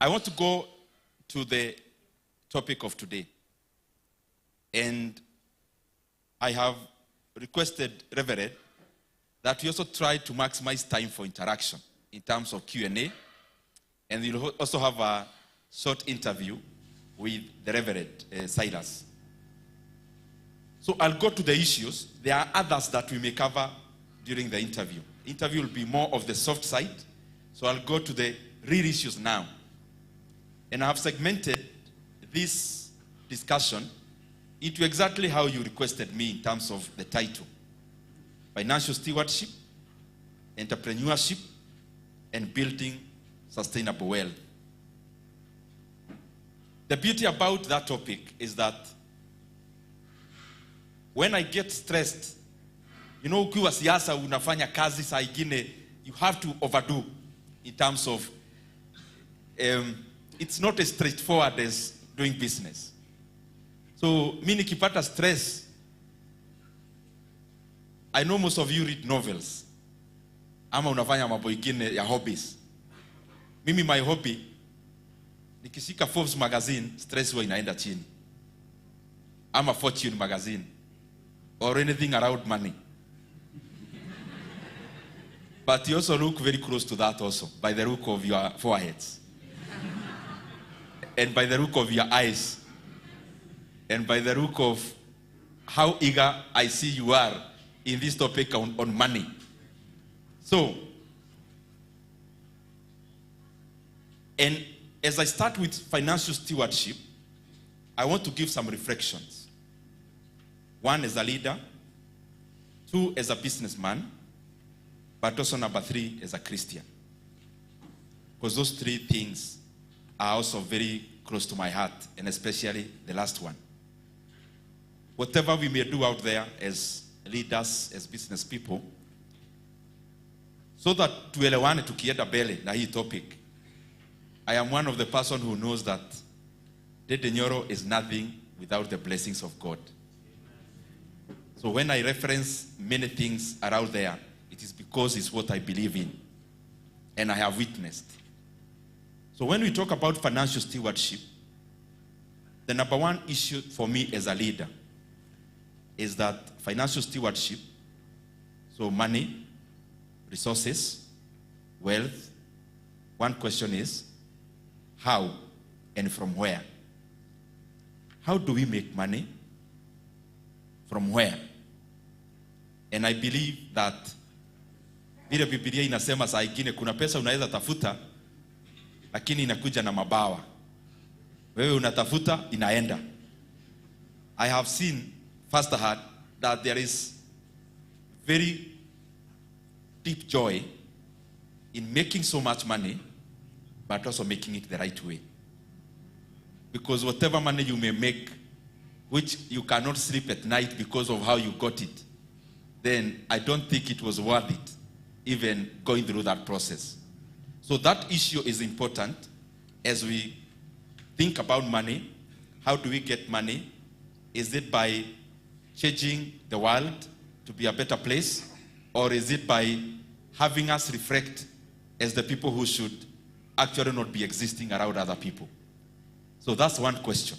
I want to go to the topic of today. And I have requested, Reverend, that we also try to maximize time for interaction in terms of Q&A. And we'll also have a short interview with the Reverend Silas. So I'll go to the issues. There are others that we may cover during the interview. The interview will be more of the soft side. So I'll go to the real issues now. And I've segmented this discussion into exactly how you requested me in terms of the title: Financial Stewardship, Entrepreneurship, and Building Sustainable Wealth. The beauty about that topic is that when I get stressed, you know, ukiwa siasa unafanya kazi saa ingine, you have to overdo in terms of, it's not as straightforward as doing business. So, mimi nikipata stress, I know most of you read novels. Ama unafanya mambo ingine ya hobbies. Mimi my hobby, nikishika Forbes magazine, stress huwa inaenda chini. Ama Fortune magazine. Or anything around money. But you also look very close to that also, by the look of your foreheads. And by the look of your eyes. And by the look of how eager I see you are in this topic on money. So, and as I start with financial stewardship, I want to give some reflections. One, as a leader. Two, as a businessman. But also number three, as a Christian. Because those three things are also very close to my heart, and especially the last one. Whatever we may do out there as leaders, as business people, so that tuelewane tukienda mbele na hii topic, I am one of the person who knows that Nyoro is nothing without the blessings of God. So when I reference many things around there, it is because it's what I believe in and I have witnessed. So when we talk about financial stewardship, the number one issue for me as a leader is that financial stewardship, so money, resources, wealth, one question is, how and from where? How do we make money? From where? And I believe that vile Biblia inasema saa ingine kuna pesa unaweza tafuta lakini inakuja na mabawa. Wewe unatafuta inaenda. I have seen firsthand that there is very deep joy in making so much money, but also making it the right way. Because whatever money you may make, which you cannot sleep at night because of how you got it, then I don't think it was worth it, even going through that process. So that issue is important as we think about money. How do we get money? Is it by changing the world to be a better place? Or is it by having us reflect as the people who should actually not be existing around other people? So that's one question.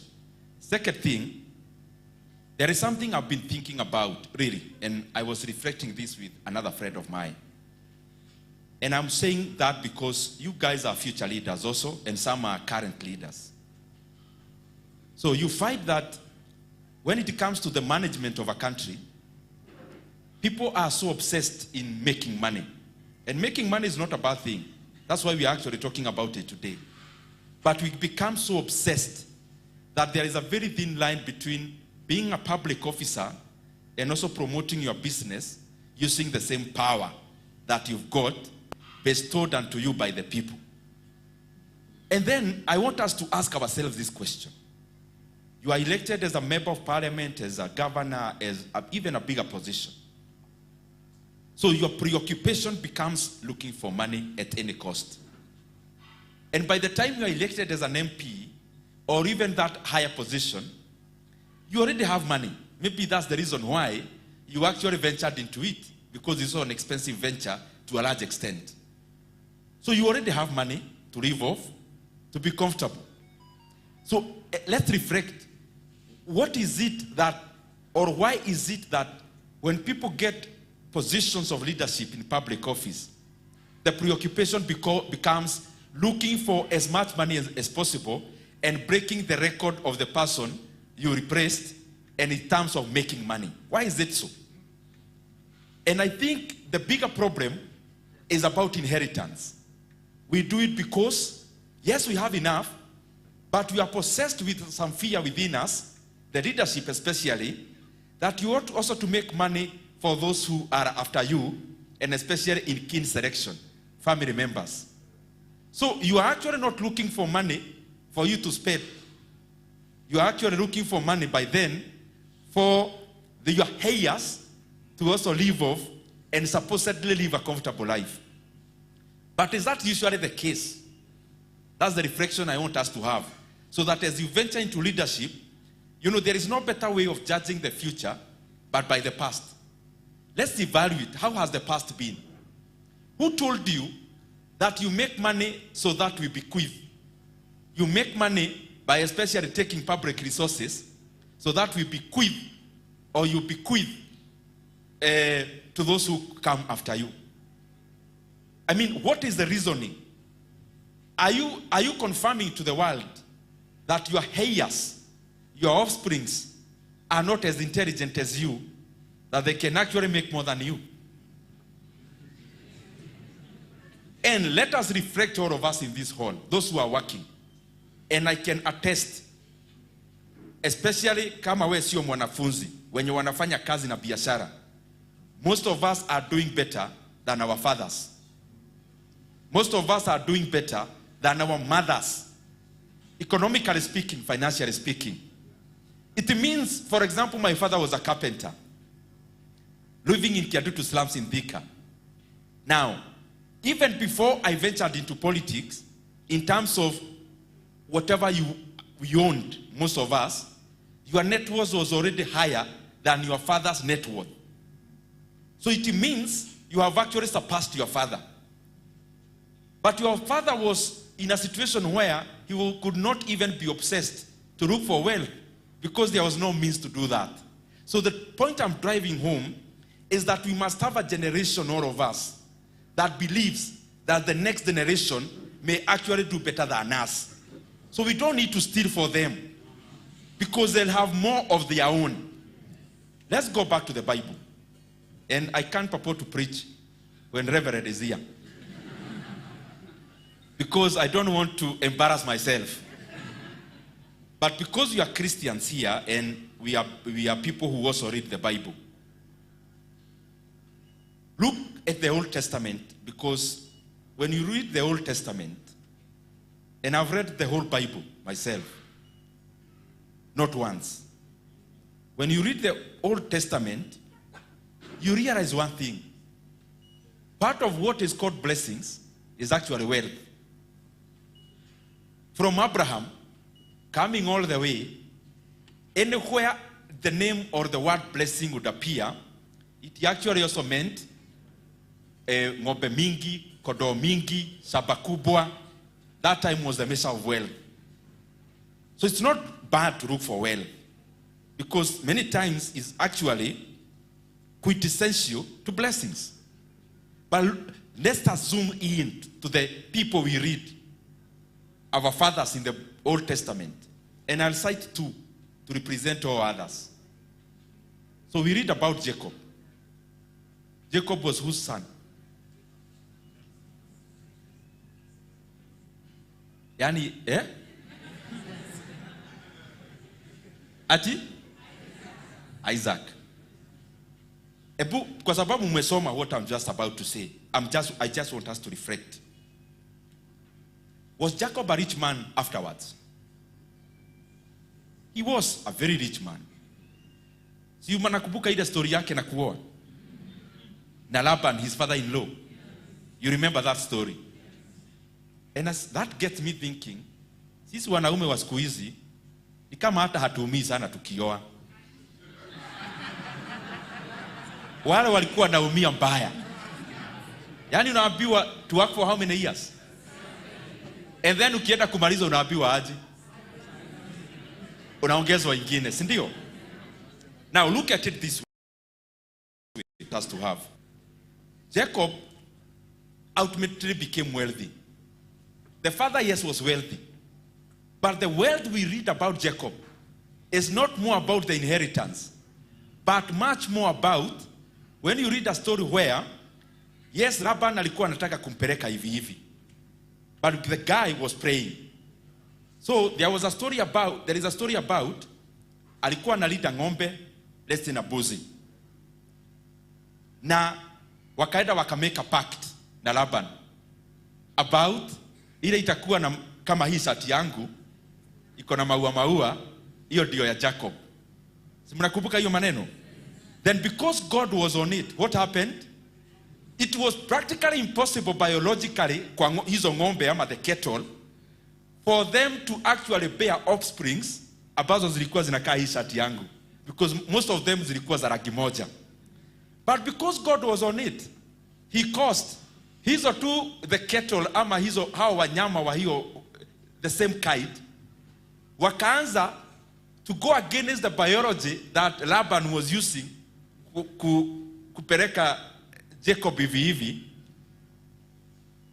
Second thing, there is something I've been thinking about, really, and I was reflecting this with another friend of mine. And I'm saying that because you guys are future leaders also, and some are current leaders. So you find that when it comes to the management of a country, people are so obsessed in making money. And making money is not a bad thing. That's why we are actually talking about it today. But we become so obsessed that there is a very thin line between being a public officer and also promoting your business using the same power that you've got bestowed unto you by the people. And then I want us to ask ourselves this question. You are elected as a member of parliament, as a governor, as even a bigger position. So your preoccupation becomes looking for money at any cost. And by the time you are elected as an MP, or even that higher position, you already have money. Maybe that's the reason why you actually ventured into it, because it's an expensive venture to a large extent. So you already have money to live off, to be comfortable. So let's reflect. What is it that, or why is it that when people get positions of leadership in public office, the preoccupation becomes looking for as much money as possible and breaking the record of the person you replaced, and in terms of making money? Why is it so? And I think the bigger problem is about inheritance. We do it because, yes, we have enough, but we are possessed with some fear within us, the leadership especially, that you ought also to make money for those who are after you, and especially in kin selection, family members. So you are actually not looking for money for you to spend. You are actually looking for money by then for your heirs to also live off and supposedly live a comfortable life. But is that usually the case? That's the reflection I want us to have. So that as you venture into leadership, you know, there is no better way of judging the future but by the past. Let's evaluate, how has the past been? Who told you that you make money so that we bequeath? You make money by especially taking public resources so that we bequeath, or you bequeath to those who come after you. I mean, what is the reasoning? Are you confirming to the world that your heirs, your offsprings, are not as intelligent as you, that they can actually make more than you? And let us reflect, all of us in this hall, those who are working. And I can attest, especially kama we sio mwanafunzi, wenye wanafanya kazi na biashara, most of us are doing better than our fathers. Most of us are doing better than our mothers, economically speaking, financially speaking. It means, for example, my father was a carpenter, living in Kiadutu slums in Thika. Now, even before I ventured into politics, in terms of whatever we owned, most of us, your net worth was already higher than your father's net worth. So it means you have actually surpassed your father. But your father was in a situation where he could not even be obsessed to look for wealth because there was no means to do that. So the point I'm driving home is that we must have a generation, all of us, that believes that the next generation may actually do better than us. So we don't need to steal for them because they'll have more of their own. Let's go back to the Bible. And I can't purport to preach when Reverend is here because I don't want to embarrass myself. But because we are Christians here and we are people who also read the Bible, look at the Old Testament, because when you read the Old Testament, and I've read the whole Bible myself, not once. When you read the Old Testament, you realize one thing. Part of what is called blessings is actually wealth. From Abraham, coming all the way, anywhere the name or the word blessing would appear, it actually also meant ng'ombe mingi, kondoo mingi, shamba kubwa. That time was the measure of wealth. So it's not bad to look for wealth, because many times it's actually quintessential to blessings. But let's zoom in to the people we read, our fathers in the Old Testament. And I'll cite two to represent all others. So we read about Jacob. Jacob was whose son? Yani, Ati? Isaac. Kwa sababu mmesoma what I'm just about to say, I just want us to reflect. Was Jacob a rich man afterwards? He was a very rich man. Si mnakumbuka ile story yake na kuoa na Laban, his father-in-law. You remember that story? And that gets me thinking, sisi wanaume wa siku hizi ni kama hata hatuumii sana tukioa. Wale walikuwa naumia mbaya. Yani unaambiwa to work for how many years? And then ukienda kumaliza unaambiwa aje? Unaongezwa ingine, si ndio? Now look at it this way. It has to have. Jacob ultimately became wealthy. The father, yes, was wealthy. But the wealth we read about Jacob is not more about the inheritance, but much more about when you read a story where, yes, Laban alikuwa anataka kumpeleka hivi hivi, but the guy was praying. So there is a story about alikuwa analinda ng'ombe less than a buzi. Na wakaenda wakameka pact na Laban about ile itakuwa na kama hii shati yangu iko na maua, hiyo ndio ya Jacob. Si mnakumbuka hiyo maneno? Then because God was on it, what happened? It was practically impossible biologically kwa hizo ng'ombe ama the cattle for them to actually bear offsprings ambazo zilikuwa zinakaa hii shati yangu, because most of them zilikuwa za rangi moja. But because God was on it, he caused hizo tu the cattle ama hizo hao wanyama wa hiyo the same kind wakaanza to go against the biology that Laban was using kupeleka Jacob hivi hivi,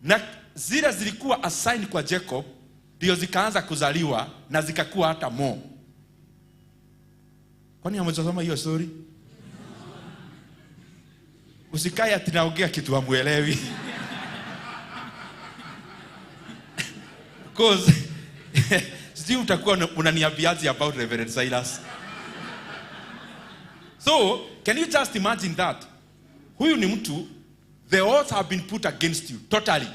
na zile zilikuwa assigned kwa Jacob ndio zikaanza kuzaliwa na zikakuwa hata more. Kwani hamjasoma hiyo story? Usikae ati naongea kitu hamuelewi. Because sijui utakuwa unaniambiaje about Reverend Silas. So, can you just imagine that? Huyu ni mtu, the odds have been put against you, totally.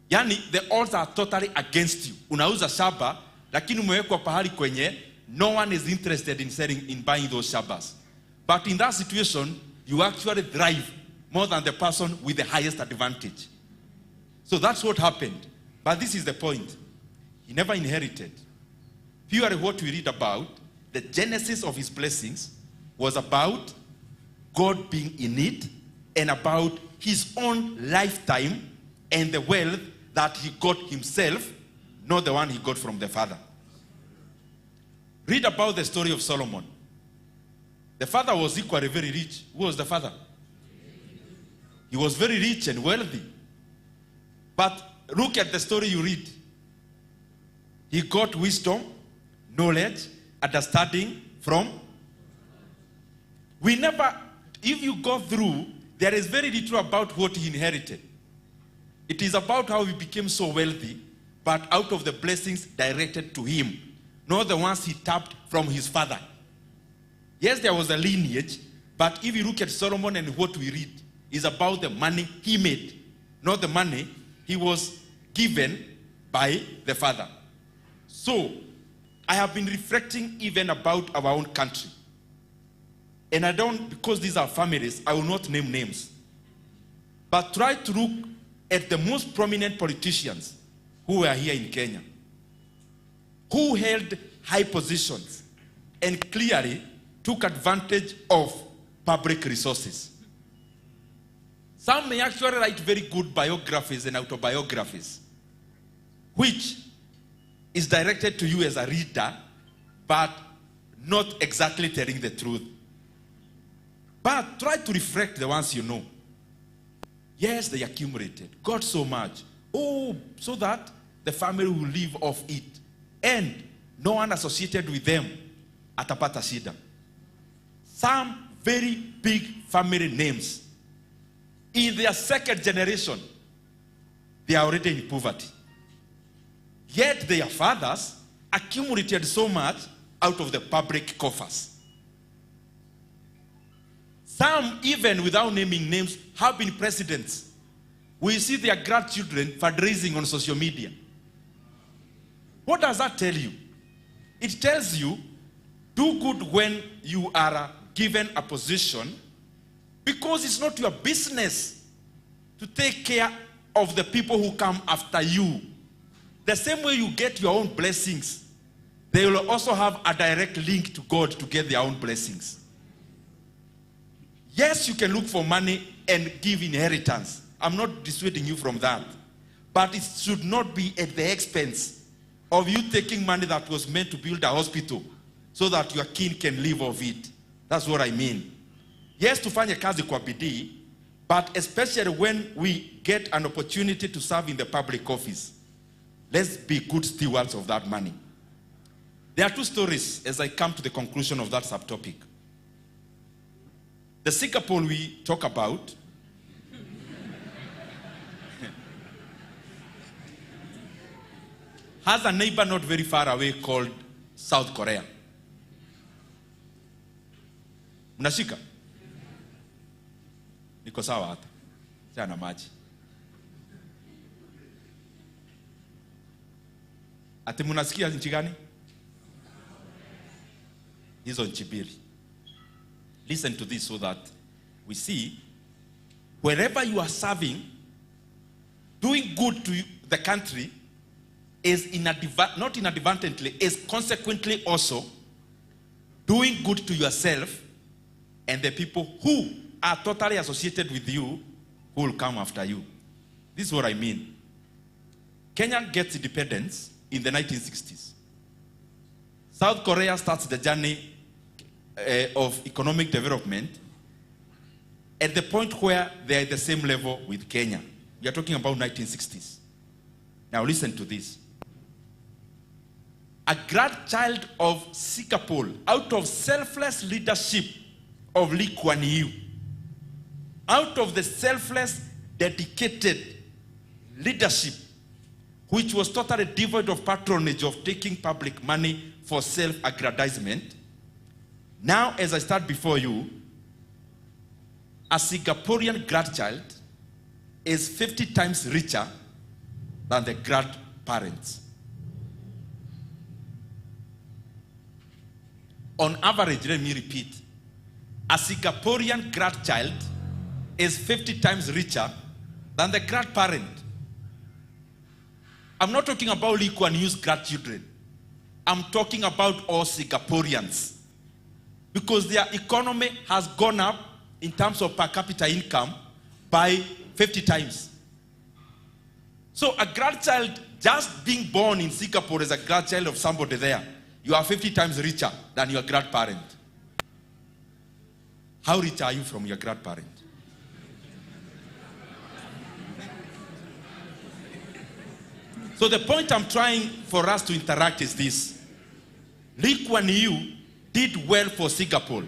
Yani, the odds are totally against you. Unauza shamba, lakini umewekwa pahali kwenye, no one is interested in buying those shambas. But in that situation, you actually thrive more than the person with the highest advantage. So that's what happened. But this is the point. He never inherited. Purely what we read about, the genesis of his blessings was about God being in it and about his own lifetime and the wealth that he got himself, not the one he got from the father. Read about the story of Solomon. The father was equally very rich. Who was the father? He was very rich and wealthy. But look at the story you read. He got wisdom, knowledge, understanding from. If you go through, there is very little about what he inherited. It is about how he became so wealthy, but out of the blessings directed to him, not the ones he tapped from his father. Yes, there was a lineage, but if you look at Solomon and what we read, is about the money he made, not the money he was given by the father. So, I have been reflecting even about our own country. And I don't, because these are families, I will not name names. But try to look at the most prominent politicians who were here in Kenya, who held high positions and clearly took advantage of public resources. Some may actually write very good biographies and autobiographies, which is directed to you as a reader, but not exactly telling the truth. But try to reflect the ones you know. Yes, they accumulated, got so much. Oh, so that the family will live off it. And no one associated with them atapata shida. Some very big family names, in their second generation, they are already in poverty. Yet their fathers accumulated so much out of the public coffers. Some, even without naming names, have been presidents. We see their grandchildren fundraising on social media. What does that tell you? It tells you, do good when you are given a position, because it's not your business to take care of the people who come after you. The same way you get your own blessings, they will also have a direct link to God to get their own blessings. Yes, you can look for money and give inheritance. I'm not dissuading you from that. But it should not be at the expense of you taking money that was meant to build a hospital so that your kin can live off it. That's what I mean. Yes, tufanye kazi kwa bidii, but especially when we get an opportunity to serve in the public office, let's be good stewards of that money. There are two stories as I come to the conclusion of that subtopic. The Singapore we talk about has a neighbor not very far away called South Korea. Mnashika? Niko sawa hata. Jana maji. Ati mnasikia nchi gani? Hizo nchi mbili. Listen to this so that we see wherever you are serving, doing good to the country is not inadvertently, is consequently also doing good to yourself and the people who are totally associated with you who will come after you. This is what I mean. Kenya gets independence in the 1960s. South Korea starts the journey of economic development at the point where they are at the same level with Kenya. We are talking about 1960s. Now listen to this. A grandchild of Singapore, out of selfless leadership of Lee Kuan Yew, out of the selfless, dedicated leadership, which was totally devoid of patronage of taking public money for self-aggrandizement. Now, as I start before you, a Singaporean grandchild is 50 times richer than the grandparents. On average, let me repeat, a Singaporean grandchild is 50 times richer than the grandparent. I'm not talking about Lee Kuan Yew's grandchildren. I'm talking about all Singaporeans. Because their economy has gone up in terms of per capita income by 50 times. So a grandchild just being born in Singapore as a grandchild of somebody there, you are 50 times richer than your grandparent. How rich are you from your grandparent? So the point I'm trying for us to interact is this. Lee Kuan Yew did well for Singapore.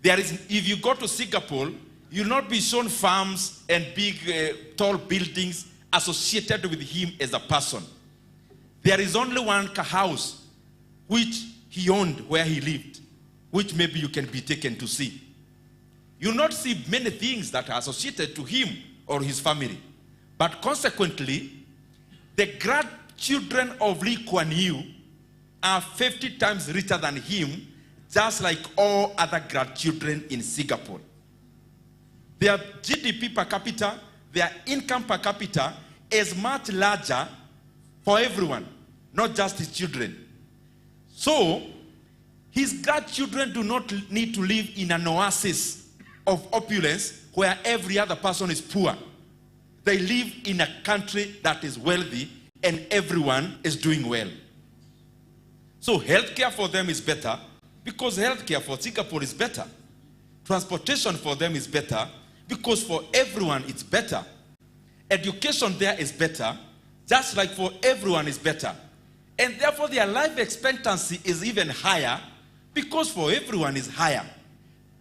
If you go to Singapore, you'll not be shown farms and big tall buildings associated with him as a person. There is only one house which he owned where he lived, which maybe you can be taken to see. You'll not see many things that are associated to him or his family. But consequently, the grandchildren of Lee Kuan Yew are 50 times richer than him, just like all other grandchildren in Singapore. Their GDP per capita, their income per capita is much larger for everyone, not just his children. So, his grandchildren do not need to live in an oasis of opulence where every other person is poor. They live in a country that is wealthy and everyone is doing well. So healthcare for them is better because healthcare for Singapore is better. Transportation for them is better because for everyone it's better. Education there is better, just like for everyone is better. And therefore their life expectancy is even higher because for everyone is higher.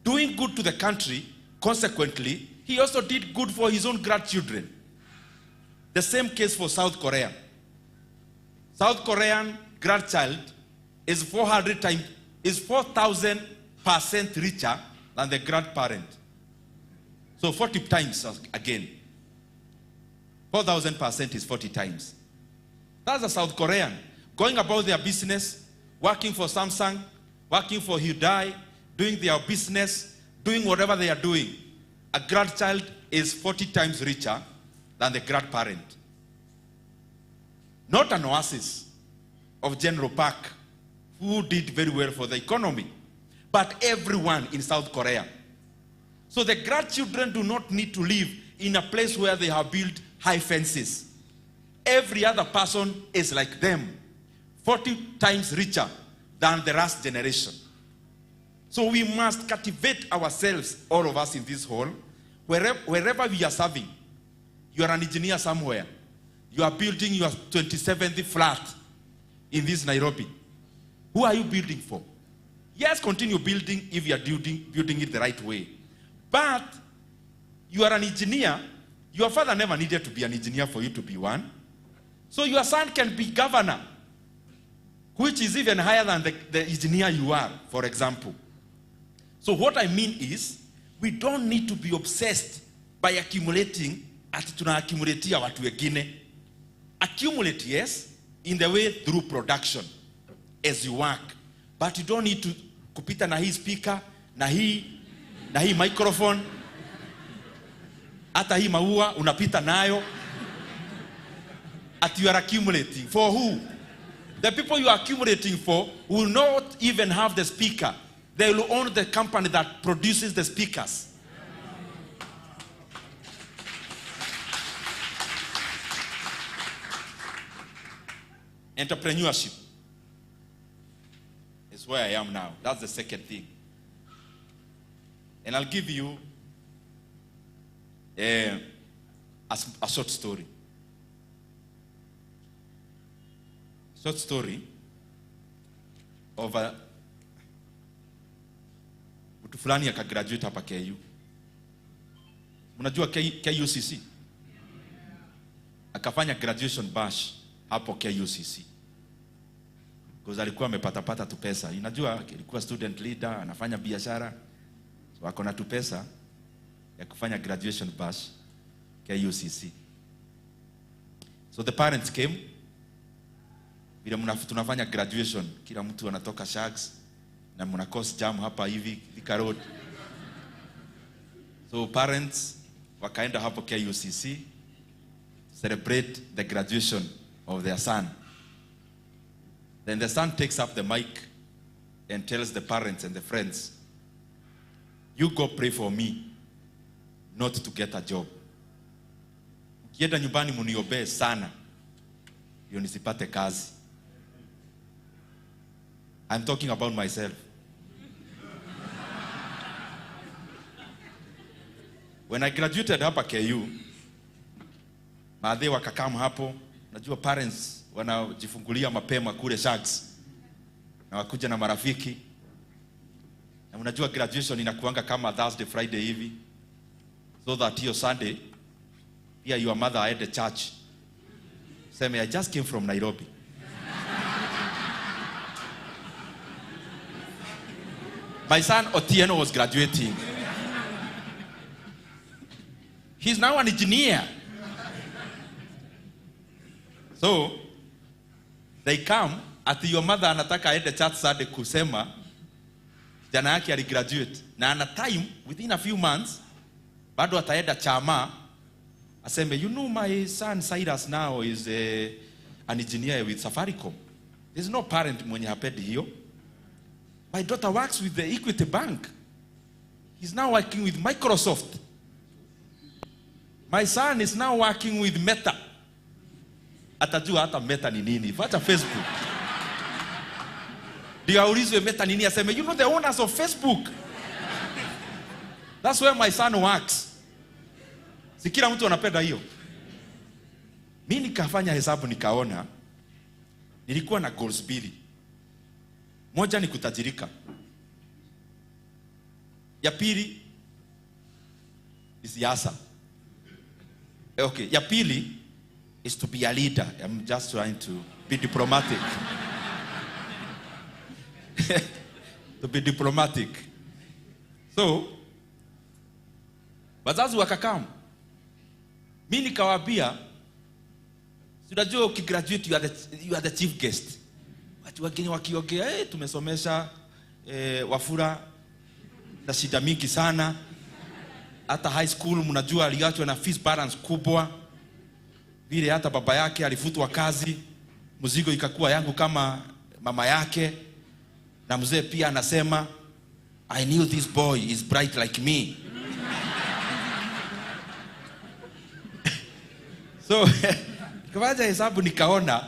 Doing good to the country, consequently, he also did good for his own grandchildren. The same case for South Korea. South Korean grandchild is 4,000% richer than the grandparent. So 40 times again. 4,000% is 40 times. That's a South Korean going about their business, working for Samsung, working for Hyundai, doing their business, doing whatever they are doing. A grandchild is 40 times richer than the grandparent. Not an oasis of General Park, who did very well for the economy, but everyone in South Korea. So the grandchildren do not need to live in a place where they have built high fences. every other person is like them, 40 times richer than the last generation. So we must cultivate ourselves, all of us in this hall, wherever we are serving. You are an engineer somewhere. You are building your 27th flat in this Nairobi. Who are you building for? Yes, continue building if you are building it the right way. But you are an engineer. Your father never needed to be an engineer for you to be one. So your son can be governor, which is even higher than the engineer you are, for example. So what I mean is, we don't need to be obsessed by accumulating ati tunaaccumulatea watu wengine. Accumulate, yes, in the way through production as you work. But you don't need to kupita na hii speaker, na hii microphone, hata hii maua unapita nayo. At you are accumulating. For who? The people you are accumulating for will not even have the speaker. They will own the company that produces the speakers. Entrepreneurship is where I am now. That's the second thing. And I'll give you a short story. Short story of mtu fulani akagraduate hapa KU. Mnajua KUCC? Akafanya graduation bash hapo KUCC. Because alikuwa amepata tu pesa. Unajua alikuwa student leader, anafanya biashara. So akona tu pesa ya kufanya graduation bash KUCC. So the parents came. Bila tunafanya graduation, kila mtu anatoka shags na mna course jam hapa hivi Thika Road. So parents wakaenda hapo KUCC celebrate the graduation of their son. Then the son takes up the mic and tells the parents and the friends, you go pray for me not to get a job. Ukienda nyumbani muniombee sana ndio nisipate kazi. I'm talking about myself. When I graduated hapa KU, maadhi wakakam hapo, najua parents wanajifungulia mapema kule shags na wakuja na marafiki. Na unajua graduation inakuanga kama Thursday Friday hivi, so that hiyo Sunday pia your mother at the church say, I just came from Nairobi. My son Otieno was graduating. He's now an engineer. So they come at your mother anataka aende church Sunday kusema jana yake aligraduate. Na ana time within a few months bado ataenda chama aseme, you know my son Cyrus now is an engineer with Safaricom. There's no parent mwenye hapendi hiyo. My daughter works with the Equity Bank. He's now working with Microsoft. My son is now working with Meta. Atajua hata Meta ni nini. Vacha Facebook. Ndio aulizwe Meta nini aseme, you know the owners of Facebook. That's where my son works. Si kila mtu anapenda hiyo. Mimi nikafanya hesabu nikaona nilikuwa na goals mbili. Moja ni kutajirika. Ya pili ni siasa. Okay, ya pili is to be a leader. I'm just trying to be diplomatic. To be diplomatic. So, wazazi wakakam. Mimi nikawaambia, unajua ukigraduate you are the chief guest. Watu wengine wakiongea, tumesomesha Wafula na shida mingi sana. Hata high school mnajua aliachwa na fees balance kubwa. Vile hata baba yake alifutwa kazi, mzigo ikakuwa yangu kama mama yake. Na mzee pia anasema, I knew this boy is bright like me. So Nikafanya hesabu nikaona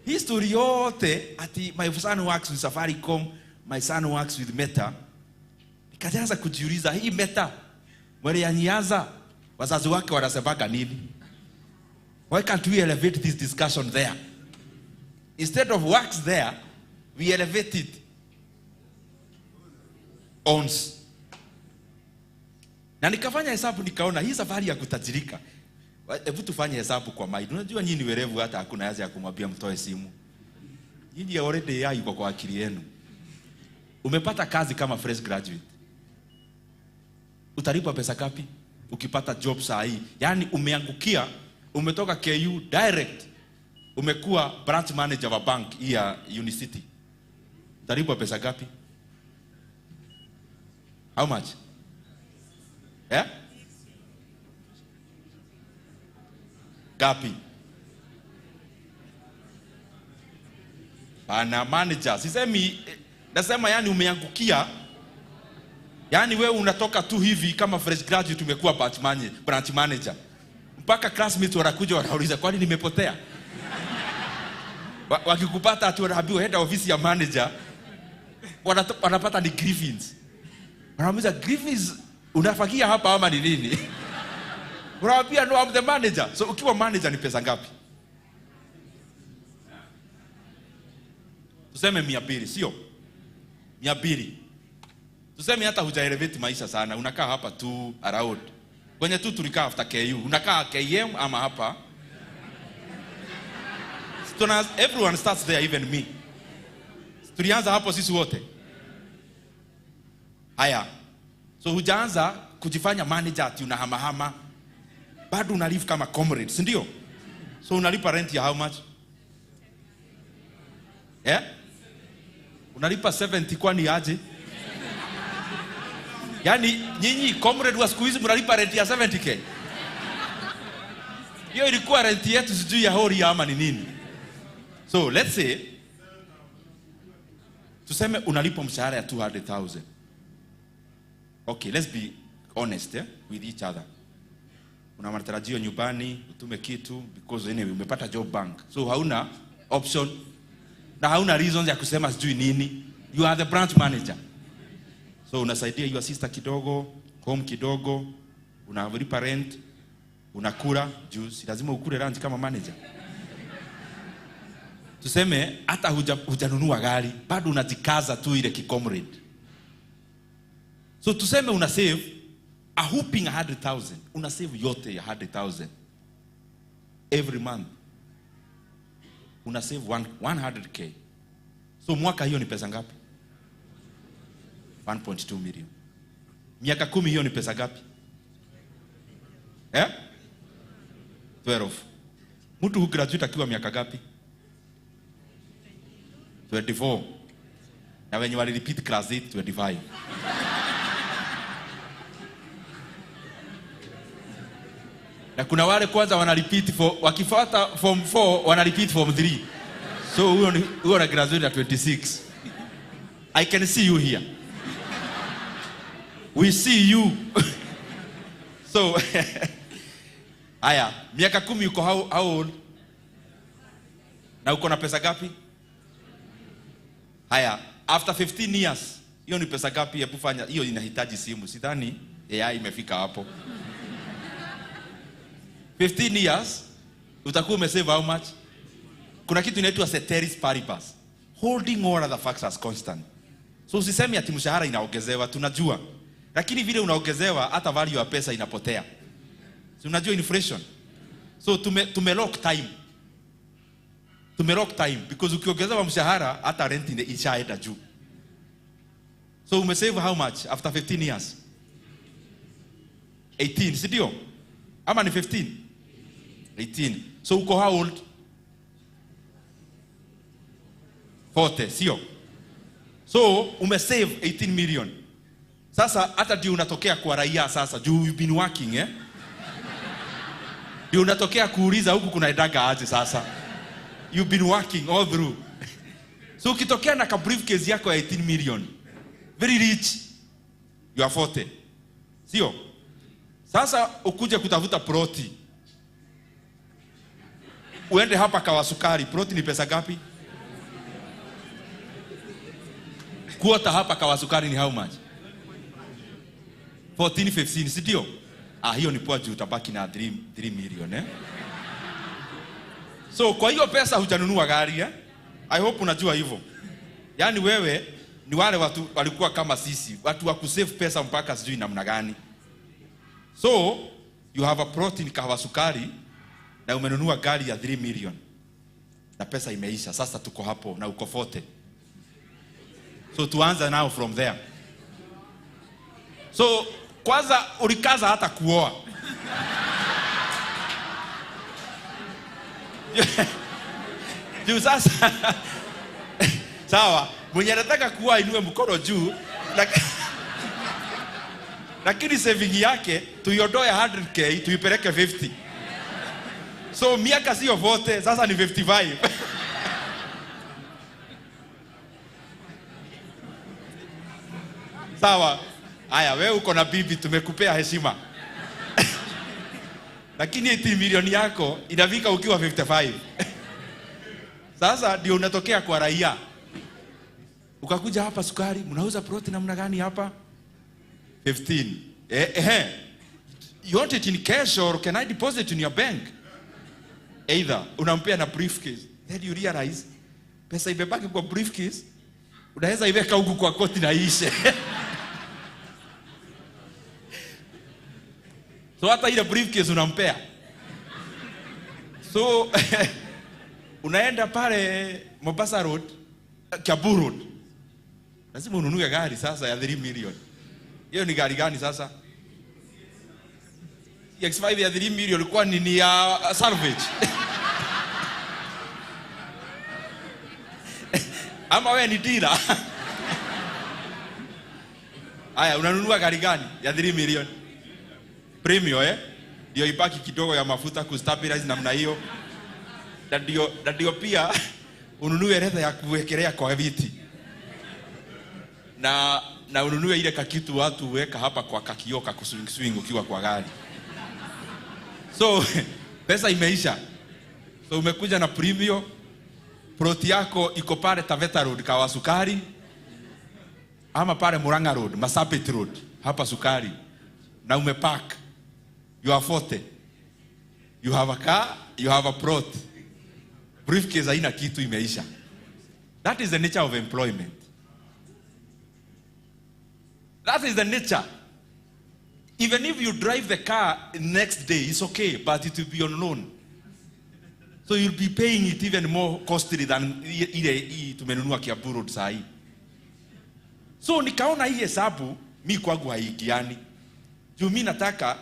history yote ati my son works with Safaricom, my son works with Meta. Nikaanza kujiuliza hii Meta mwele yanyiaza wazazi wake wanasemaga nini? Why can't we elevate this discussion there? Instead of works there, we elevate it owns. Na nikafanya hesabu nikaona hii safari ya kutajirika. Hebu tufanye hesabu kwa mind. Unajua nyinyi werevu hata hakuna haja ya kumwambia mtoe simu. Nyinyi already yai iko kwa akili yenu. Umepata kazi kama fresh graduate. Utalipa pesa ngapi ukipata job saa hii? Yaani umeangukia, umetoka KU direct. Umekuwa branch manager wa bank hii ya Unicity. Utalipa pesa ngapi? How much? Yeah? Gapi? Bana manager. Sisemi, nasema yani umeangukia. Yani wewe unatoka tu hivi kama fresh graduate umekuwa branch manager. Mpaka classmates wanakuja wanauliza kwani nimepotea? Wakikupata atu wanaambiwa head office ya manager wanapata ni grievance. Wanamuuliza grievance unafakia hapa ama ni nini? Unawaambia no, I'm the manager. So ukiwa manager ni pesa ngapi? Tuseme 200, sio? 200. Tuseme hata hujaelevate maisha sana, unakaa hapa tu around. Kwenye tu tulikaa after KU, unakaa KM ama hapa? Everyone starts there, even me. Tulianza hapo sisi wote. Haya. So hujaanza kujifanya manager ati unahamahama. Bado unalive kama comrade, si ndio? So unalipa rent ya how much? Yeah? Unalipa 70 kwani aje? Yaani nyinyi comrade wa siku hizi mnalipa rent ya 70k. Hiyo ilikuwa rent yetu sijui ya hori ama ni nini. So let's say tuseme unalipa mshahara ya 200,000. Okay, let's be honest with each other. Una matarajio nyumbani, utume kitu because anyway umepata job bank. So hauna option na hauna reasons ya kusema sijui nini. You are the branch manager. So unasaidia your sister kidogo, home kidogo, unalipa rent, unakula, juice, lazima ukule lunch kama manager. Tuseme hata hujanunua gari, bado unajikaza tu ile kikomrade. So tuseme una save a whooping 100,000. Una save yote ya 100,000 every month. Una save 100k. So mwaka hiyo ni pesa ngapi? 1.2 million. Miaka 10 hiyo ni pesa ngapi? 12. Mtu who graduate akiwa miaka ngapi? 24. Na wenye wali repeat class 8 25. Na kuna wale kwanza wana repeat wakifuata form 4 wana repeat form 3. So huyo na graduate at 26. I can see you here. We see you. So haya, miaka 10 uko how old? Na uko na pesa ngapi? Haya, after 15 years, hiyo ni pesa ngapi ya kufanya? Hiyo inahitaji simu. Sidhani AI imefika hapo. 15 years, utakuwa umesave how much? Kuna kitu inaitwa ceteris paribus. Holding all other factors constant. So usisemi ati mshahara inaongezewa, tunajua. Lakini vile unaongezewa hata value ya pesa inapotea. So unajua inflation. So tumelock time. Tumelock time because ukiongezewa mshahara hata rent ishaenda juu. So umesave how much after 15 years? 18, si ndio? Ama ni 15? 18. So uko how old? 40, sio? So umesave 18 million. Sasa hata ndio unatokea kwa raia sasa juu you've been working ndio unatokea kuuliza huku kuna edaga aje sasa. You've been working all through. So ukitokea na ka briefcase yako ya 18 million. Very rich. You are 40. Sio? Sasa ukuje kutafuta proti. uende hapa Kawasukari, plot ni pesa gapi? Quarter hapa Kawasukari ni how much? 14, 15, si ndio? Hiyo ni poa juu utabaki na 3 million eh? So kwa hiyo pesa hujanunua gari eh? I hope unajua hivyo. Yaani wewe ni wale watu walikuwa kama sisi, watu wa kusave pesa mpaka sijui namna gani. So you have a plot in Kawasukari na umenunua gari ya 3 million. Na pesa imeisha. Sasa tuko hapo na uko 40. So tuanze now from there. So kwanza ulikaza hata kuoa. Juu sasa sawa, mwenye anataka kuoa inue mkono juu, lakini saving yake tuiondoe 100k tuipeleke 50. So miaka sio 40, sasa ni 55. Sawa. Haya, wewe uko na bibi, tumekupea heshima. Lakini 18 milioni yako inafika ukiwa 55. Sasa ndio unatokea kwa raia. Ukakuja hapa sukari, mnauza plot namna gani hapa? 15. You want it in cash or can I deposit in your bank? Either unampea na briefcase. Then you realize pesa imebaki kwa briefcase. Unaweza iweka huku kwa koti na ishe. So hata ile briefcase unampea. So unaenda pale Mombasa Road, Kiambu Road. Lazima ununue gari sasa ya 3 million. Hiyo ni gari gani sasa? X5 ya 3 million ilikuwa ni ya salvage. Ama wewe ni dealer. Haya, unanunua gari gani ya 3 million? Premium ndio ibaki kidogo ya mafuta kustabilize namna hiyo. Ndio pia ununue leather ya kuwekelea kwa viti. Na ununue ile kakitu watu weka hapa kwa kakioka kuswing ukiwa kwa gari. So pesa imeisha. So umekuja na premium, plot yako iko pale Taveta Road Kawasukari, ama pale Murang'a Road, Masabit Road hapa Sukari, na umepark. You are 40. You have a car, you have a plot. Briefcase haina kitu, imeisha. That is the nature of employment. That is the nature. Even if you drive the car next day, it's okay, but it will be on loan. So you'll be paying it even more costly than ile tumenunua Kiambu Road saa hii. So nikaona hii hesabu mimi kwangu haigiani. Juu mimi nataka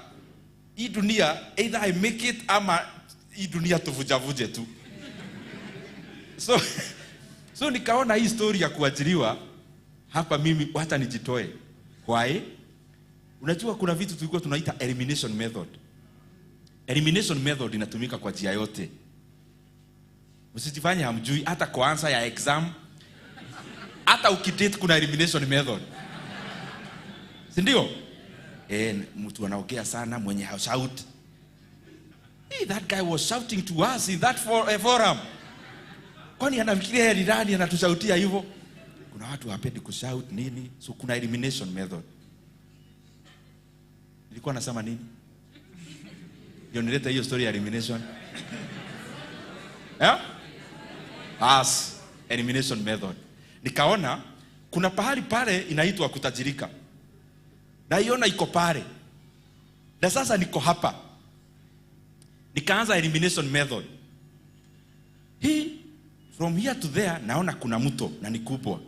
hii dunia either I make it ama hii dunia tuvujavuje tu. So nikaona hii story ya kuajiriwa hapa mimi hata nijitoe. Why? Unajua kuna vitu tulikuwa tunaita elimination method. Elimination method inatumika kwa njia yote. Msijifanye hamjui, hata kwa answer ya exam, hata ukidate kuna elimination method. Si ndio? Mtu anaongea sana mwenye shout. Hey, that guy was shouting to us in that forum. Kwani anafikiria yeye ndani anatushautia hivyo? Kuna watu hawapendi kushout nini? So kuna elimination method. Nilikuwa nasema nini? Ndio nileta hiyo story ya elimination. Elimination method. Nikaona kuna pahali pale inaitwa kutajirika. Na iona iko pale. Na sasa niko hapa. Nikaanza elimination method. From here to there naona kuna mto na ni kubwa.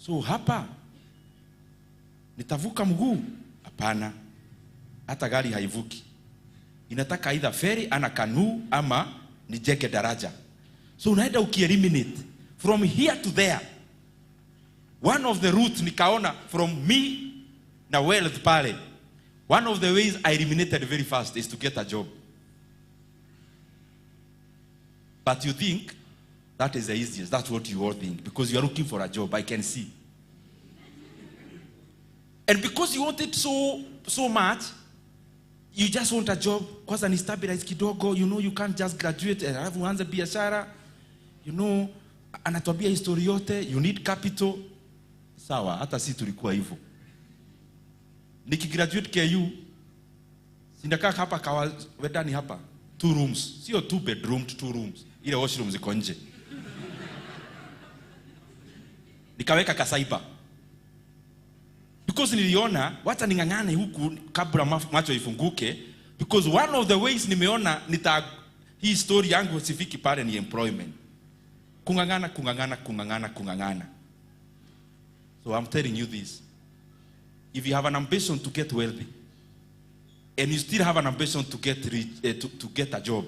So hapa nitavuka mguu? Hapana. Hata gari haivuki. Inataka either ferry ana canoe ama nijenge daraja. So unaenda ukieliminate from here to there. One of the routes nikaona from me na wealth pale. One of the ways I eliminated very fast is to get a job. But you think that is the easiest. That's what you all think. Because you are looking for a job, I can see. And because you want it so much, You just want a job, kwanza ni stabilize kidogo, you know you can't just graduate and alafu uanze biashara. You know, anatuambia history yote, you need capital. Sawa, hata si tulikuwa hivyo. Nikigraduate KU, sinakaa hapa kawa wedani hapa, 2 rooms, sio 2 bedroom, 2 rooms. Ile washroom ziko nje. Nikaweka kasaiba. Because niliona wacha ningangane huku kabla macho ifunguke, because one of the ways nimeona hii story yangu sifiki pale ni employment. Kungangana. So I'm telling you this. If you have an ambition to get wealthy and you still have an ambition to get rich, to get a job,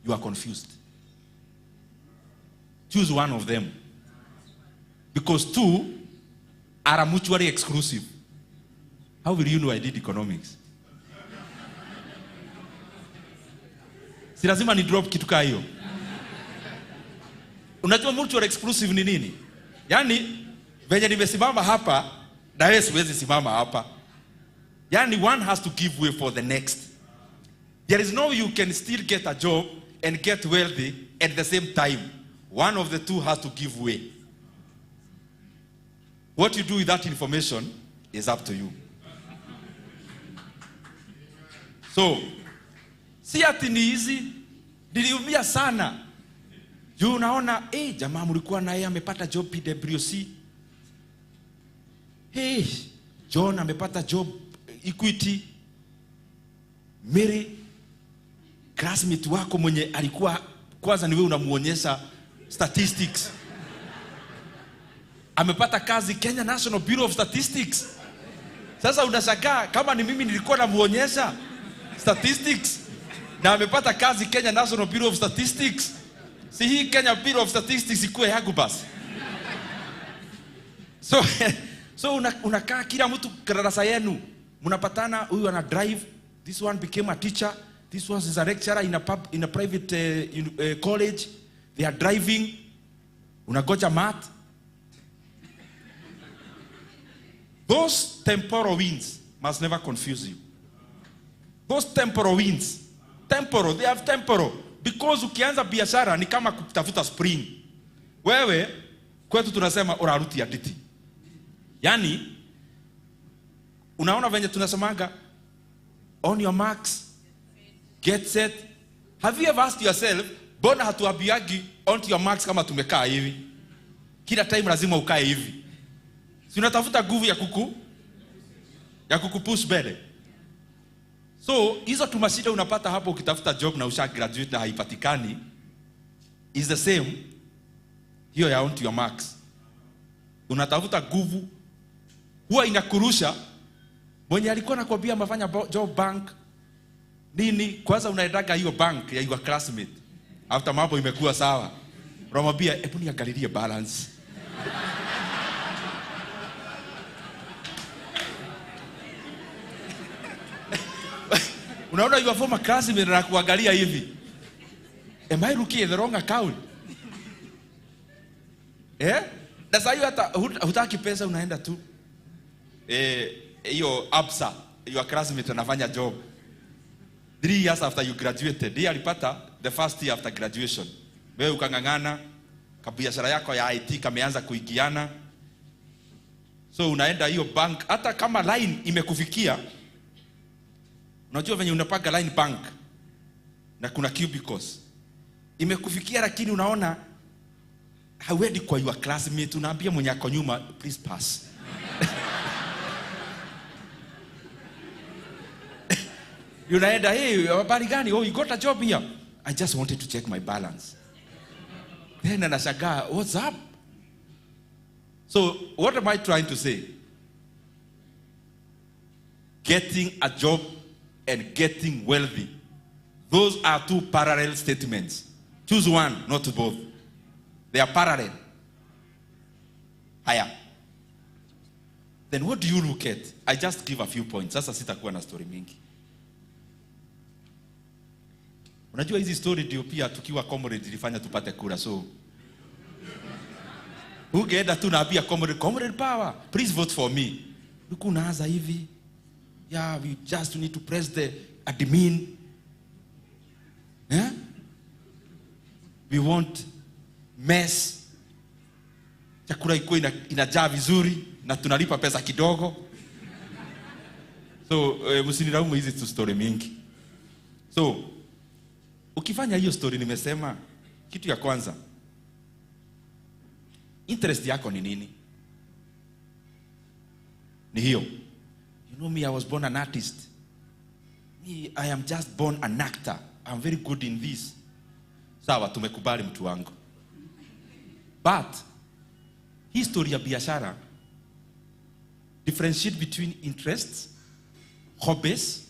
you are confused. Choose one of them. Because 2 are mutually exclusive. How will you know I did economics? Si lazima ni drop kitu kama hiyo. Unajua mutual exclusive ni nini? Yani venye nimesimama hapa na wewe siwezi simama hapa. Yani one has to give way for the next. There is no way you can still get a job and get wealthy at the same time. One of the 2 has to give way. What you do with that information is up to you. So, si ati ni hizi, niliumia sana. Juu unaona, jamaa mlikuwa na yeye amepata job PWC. John amepata job Equity. Mary, classmate wako mwenye alikuwa kwanza ni wewe unamuonyesha statistics. Amepata kazi Kenya National Bureau of Statistics. Sasa unashangaa kama ni mimi nilikuwa namuonyesha statistics na amepata kazi Kenya National Bureau of Statistics. Si hii Kenya Bureau of Statistics ikuwe yangu basi. So unakaa kila mtu darasa yenu, mnapatana, huyu ana drive, this one became a teacher, this one is a lecturer in a private college, they are driving, unagoja math. Those temporal wins must never confuse you. Those temporal wins, they have temporal. Because ukianza biashara ni kama kutafuta spring. Wewe, kwetu tunasema oraruti ya diti. Yani, unaona venye tunasemaga, on your marks, get set. Have you ever asked yourself, bona hatuambiagi on your marks kama tumekaa hivi? Kila time lazima ukae hivi. Si unatafuta nguvu ya kukupush mbele. So, hizo tumashida unapata hapo ukitafuta job na usha graduate na haipatikani is the same hiyo ya on to your marks. Unatafuta nguvu huwa inakurusha mwenye alikuwa anakuambia amefanya job bank nini, kwanza unaendaga hiyo bank ya your classmate after mambo imekuwa sawa, unamwambia hebu niangalilie balance. Unaona your former classmate na kuangalia hivi, am I looking at the wrong account? Na sasa hiyo hata hutaki pesa, unaenda tu hiyo absa your classmate anafanya job 3 years after you graduated. Yeye alipata the first year after graduation, wewe ukangangana kabiashara yako ya IT kameanza kuigiana. So unaenda hiyo bank, hata kama line imekufikia. Unajua venye unapaga line bank na kuna cubicles imekufikia, lakini unaona hauendi kwa your classmate, unaambia mwenye ako nyuma please pass. Unaenda, hey, habari gani? Oh, you got a job here? I just wanted to check my balance. Then anashangaa, what's up? So what am I trying to say? Getting a job and getting wealthy, those are 2 parallel statements. Choose one, not both. They are parallel. Haya. Then what do you look at? I just give a few points. Sasa sitakuwa na story mingi. Unajua hizi story ndio pia tukiwa comrade ilifanya tupate kura. So ugeenda tu naambia comrade power, please vote for me. Unaanza hivi. Yeah, we just need to press the admin. We want mess. Chakula iko inajaa vizuri na tunalipa pesa kidogo. So, msinilaumu hizi tu story mingi. So, ukifanya hiyo story nimesema, kitu ya kwanza, interest yako ni nini? Ni hiyo. You know me, I was born an artist. Me, I am just born an actor. I'm very good in this. Sawa, tumekubali mtu wangu. But, history ya biashara, differentiate between interests, hobbies,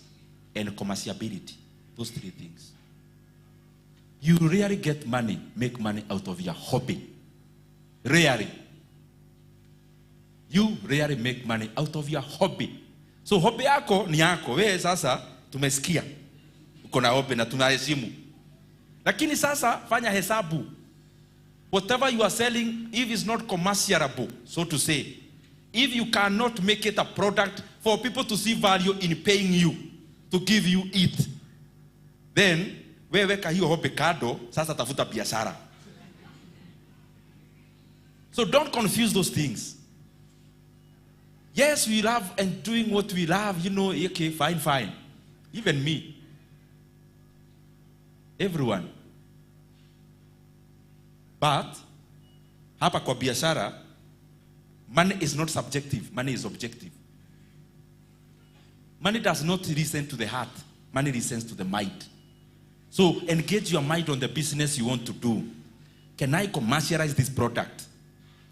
and commerciability. Those three things. You rarely get money, make money out of your hobby. Rarely. You rarely make money out of your hobby. So hobby yako ni yako. Wewe sasa tumesikia. Uko na hobby na tunaheshimu. Lakini sasa fanya hesabu. Whatever you are selling, if it's not commercialable, so to say, if you cannot make it a product for people to see value in paying you, to give you it, then wewe weka hiyo hobby kado, sasa tafuta biashara. So don't confuse those things. Yes, we love and doing what we love, you know, okay, fine. Even me. Everyone. But, hapa kwa biashara, money is not subjective, money is objective. Money does not listen to the heart, money listens to the mind. So, engage your mind on the business you want to do. Can I commercialize this product?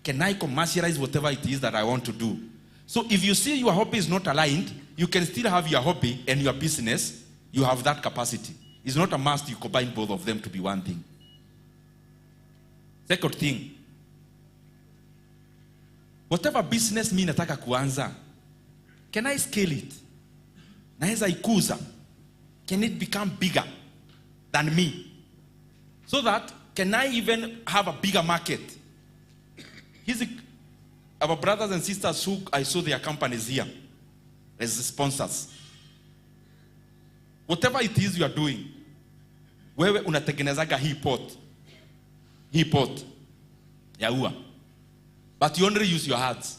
Can I commercialize whatever it is that I want to do? So, if you see your hobby is not aligned, you can still have your hobby and your business. You have that capacity. It's not a must you combine both of them to be one thing. Second thing, whatever business mi nataka kuanza, can I scale it? Naeza ikuza. Can it become bigger than me? So that, can I even have a bigger market? Our brothers and sisters who I saw their companies here as sponsors. Whatever it is you are doing, wewe unatengenezaga hii pot ya ua, but you only use your hands.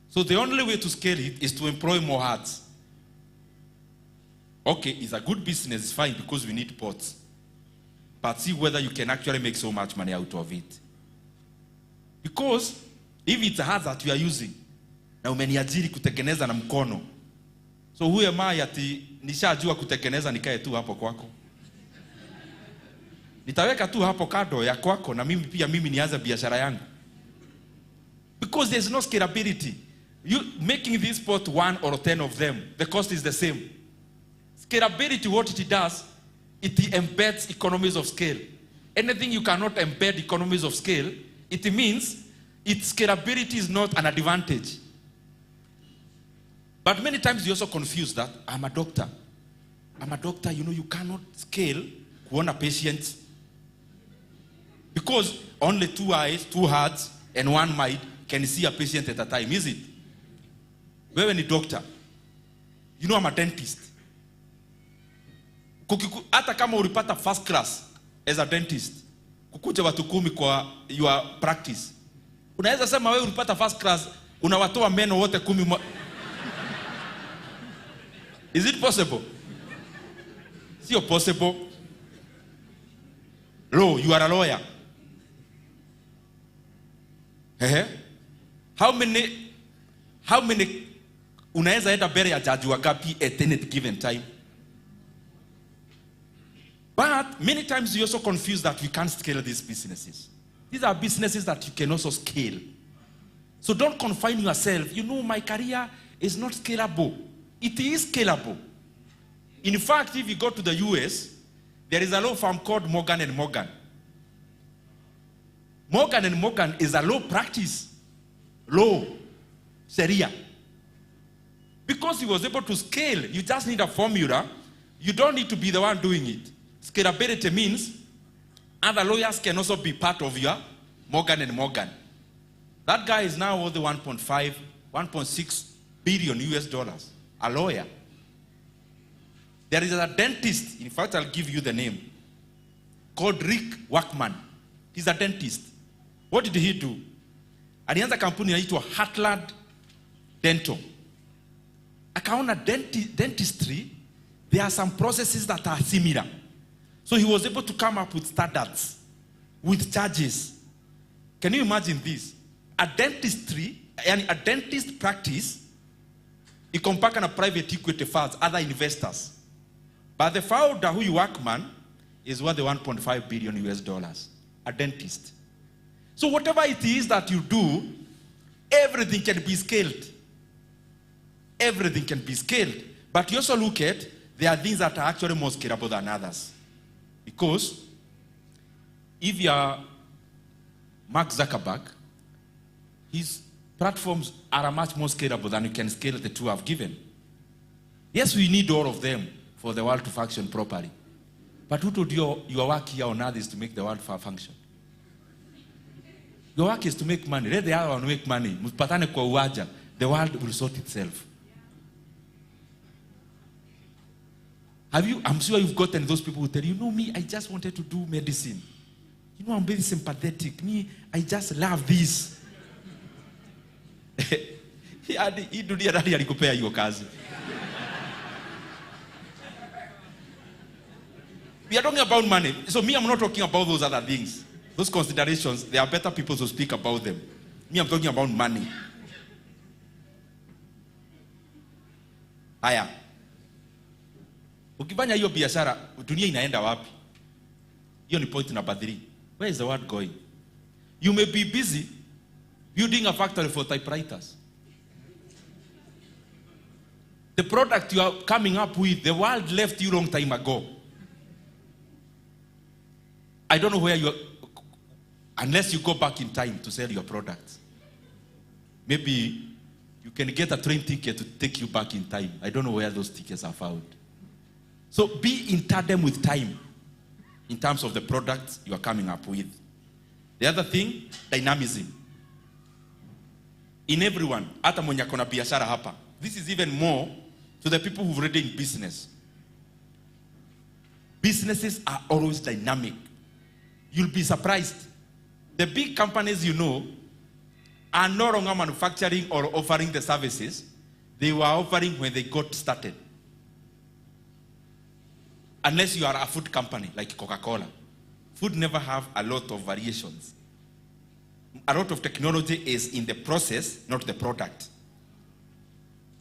So the only way to scale it is to employ more hands. Okay, it's a good business, it's fine, because we need pots. But see whether you can actually make so much money out of it. Because if it's a hands that you are using, na umeniajiri kutengeneza na mkono, so who am I ati nishajua kutengeneza nikae tu hapo kwako? Nitaweka tu hapo kado ya kwako na mimi nianze biashara yangu. Because there's no scalability. You making this pot 1 or 10 of them, the cost is the same. Scalability, what it does, it embeds economies of scale. Anything you cannot embed economies of scale, it means its scalability is not an advantage. But many times you also confuse that. I'm a doctor, you know, you cannot scale kuona patients. Because only 2 eyes, 2 hearts, and 1 mind can see a patient at a time, is it? Wewe ni doctor. You know I'm a dentist. Hata kama ulipata first class as a dentist, kukuja watu 10 kwa your practice, unaweza sema wewe ulipata first class, unawatoa meno wote 10. Is it possible? Sio possible. Law, you are a lawyer. How many unaweza enda mbele ya jaji wangapi at any given time? But many times you also confuse that we can't scale these businesses. These are businesses that you can also scale. So don't confine yourself. You know, my career is not scalable. It is scalable. In fact, if you go to the US, there is a law firm called Morgan & Morgan. Morgan & Morgan is a law practice. Law. Sharia. Because he was able to scale, you just need a formula. You don't need to be the one doing it. Scalability means other lawyers can also be part of your Morgan & Morgan. That guy is now worth 1.5, 1.6 billion US dollars. A lawyer. There is a dentist, in fact, I'll give you the name, called Rick Workman. He's a dentist. What did he do? Alianza kampuni inaitwa Heartland Dental. Akaona dentistry, there are some processes that are similar. So he was able to come up with standards, with charges. Can you imagine this? A dentist practice, ikompaka na private equity funds, other investors. But the founder, who you Workman, is worth the 1.5 billion US dollars. A dentist. So whatever it is that you do, everything can be scaled. Everything can be scaled. But you also look at, there are things that are actually more scalable than others. Because if you are Mark Zuckerberg, his platforms are much more scalable than you can scale the two I've given. Yes, we need all of them for the world to function properly. But who told you your work here on earth is to make the world function? Your work is to make money. Let the other one make money. Mpatane kwa uwaja. The world will sort itself. I'm sure you've gotten those people who tell you, me, I just wanted to do medicine. I'm very sympathetic. Me, I just love this. Hii dunia nani alikupea hiyo kazi? We are talking about money. So me, I'm not talking about those other things. Those considerations, there are better people to speak about them. Me, I'm talking about money. Haya. Ukifanya hiyo biashara, dunia inaenda wapi? Hiyo ni point number 3. Where is the world going? You may be busy building a factory for typewriters. The product you are coming up with, the world left you long time ago. I don't know where you are, unless you go back in time to sell your products. Maybe you can get a train ticket to take you back in time. I don't know where those tickets are found. So be in tandem with time in terms of the products you are coming up with. The other thing, dynamism. In everyone, hata mwenye kona biashara hapa. This is even more to the people who've already in business. Businesses are always dynamic. You'll be surprised. The big companies you know are no longer manufacturing or offering the services they were offering when they got started. Unless you are a food company like Coca-Cola. Food never have a lot of variations. A lot of technology is in the process, not the product.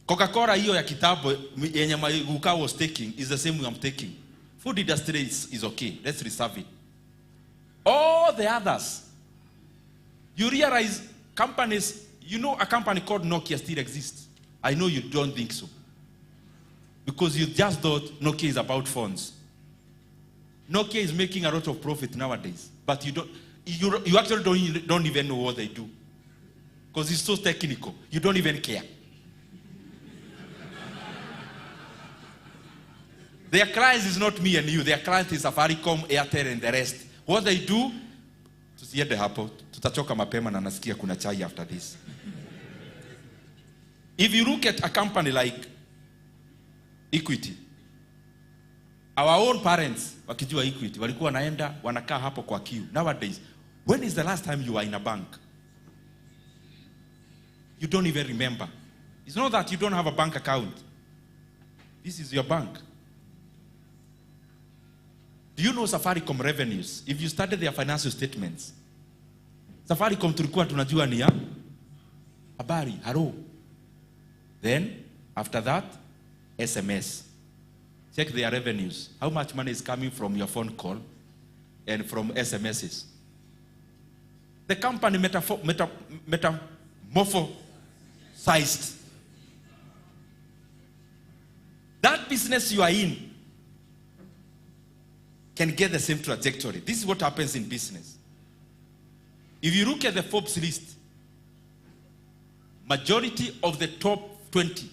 Coca-Cola hiyo ya kitabu yenye Maguka was taking is the same way I'm taking. Food industry is okay. Let's reserve it. All the others, you realize companies, a company called Nokia still exists. I know you don't think so. Because you just thought Nokia is about phones. Nokia is making a lot of profit nowadays. But you actually don't even know what they do. Because it's so technical. You don't even care. Their client is not me and you. Their client is Safaricom, Airtel, and the rest. What they do, tusiende hapo, tutachoka mapema na nasikia kuna chai after this. If you look at a company like Equity, our own parents, wakijua Equity, walikuwa wanaenda, wanakaa hapo kwa queue. Nowadays, when is the last time you were in a bank? You don't even remember. It's not that you don't have a bank account. This is your bank. Do you know Safaricom revenues? If you study their financial statements, Safaricom tulikuwa tunajua ni ya habari, hello. Then, after that, SMS. Check their revenues. How much money is coming from your phone call and from SMSs? The company metamorphosized. That business you are in can get the same trajectory. This is what happens in business. If you look at the Forbes list, majority of the top 20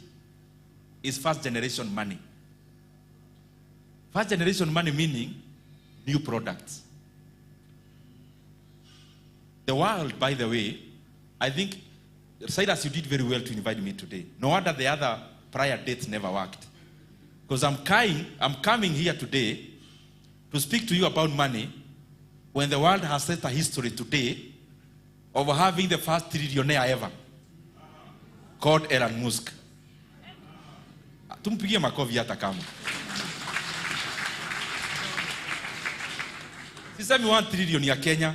is first generation money. First generation money meaning new products. The world, by the way, I think Silas, you did very well to invite me today. No wonder the other prior dates never worked. Because I'm coming here today to speak to you about money when the world has set a history today of having the first trillionaire ever, called Elon Musk. Tumpigie makofi hata kama. Sisemi 1 trillion ya Kenya.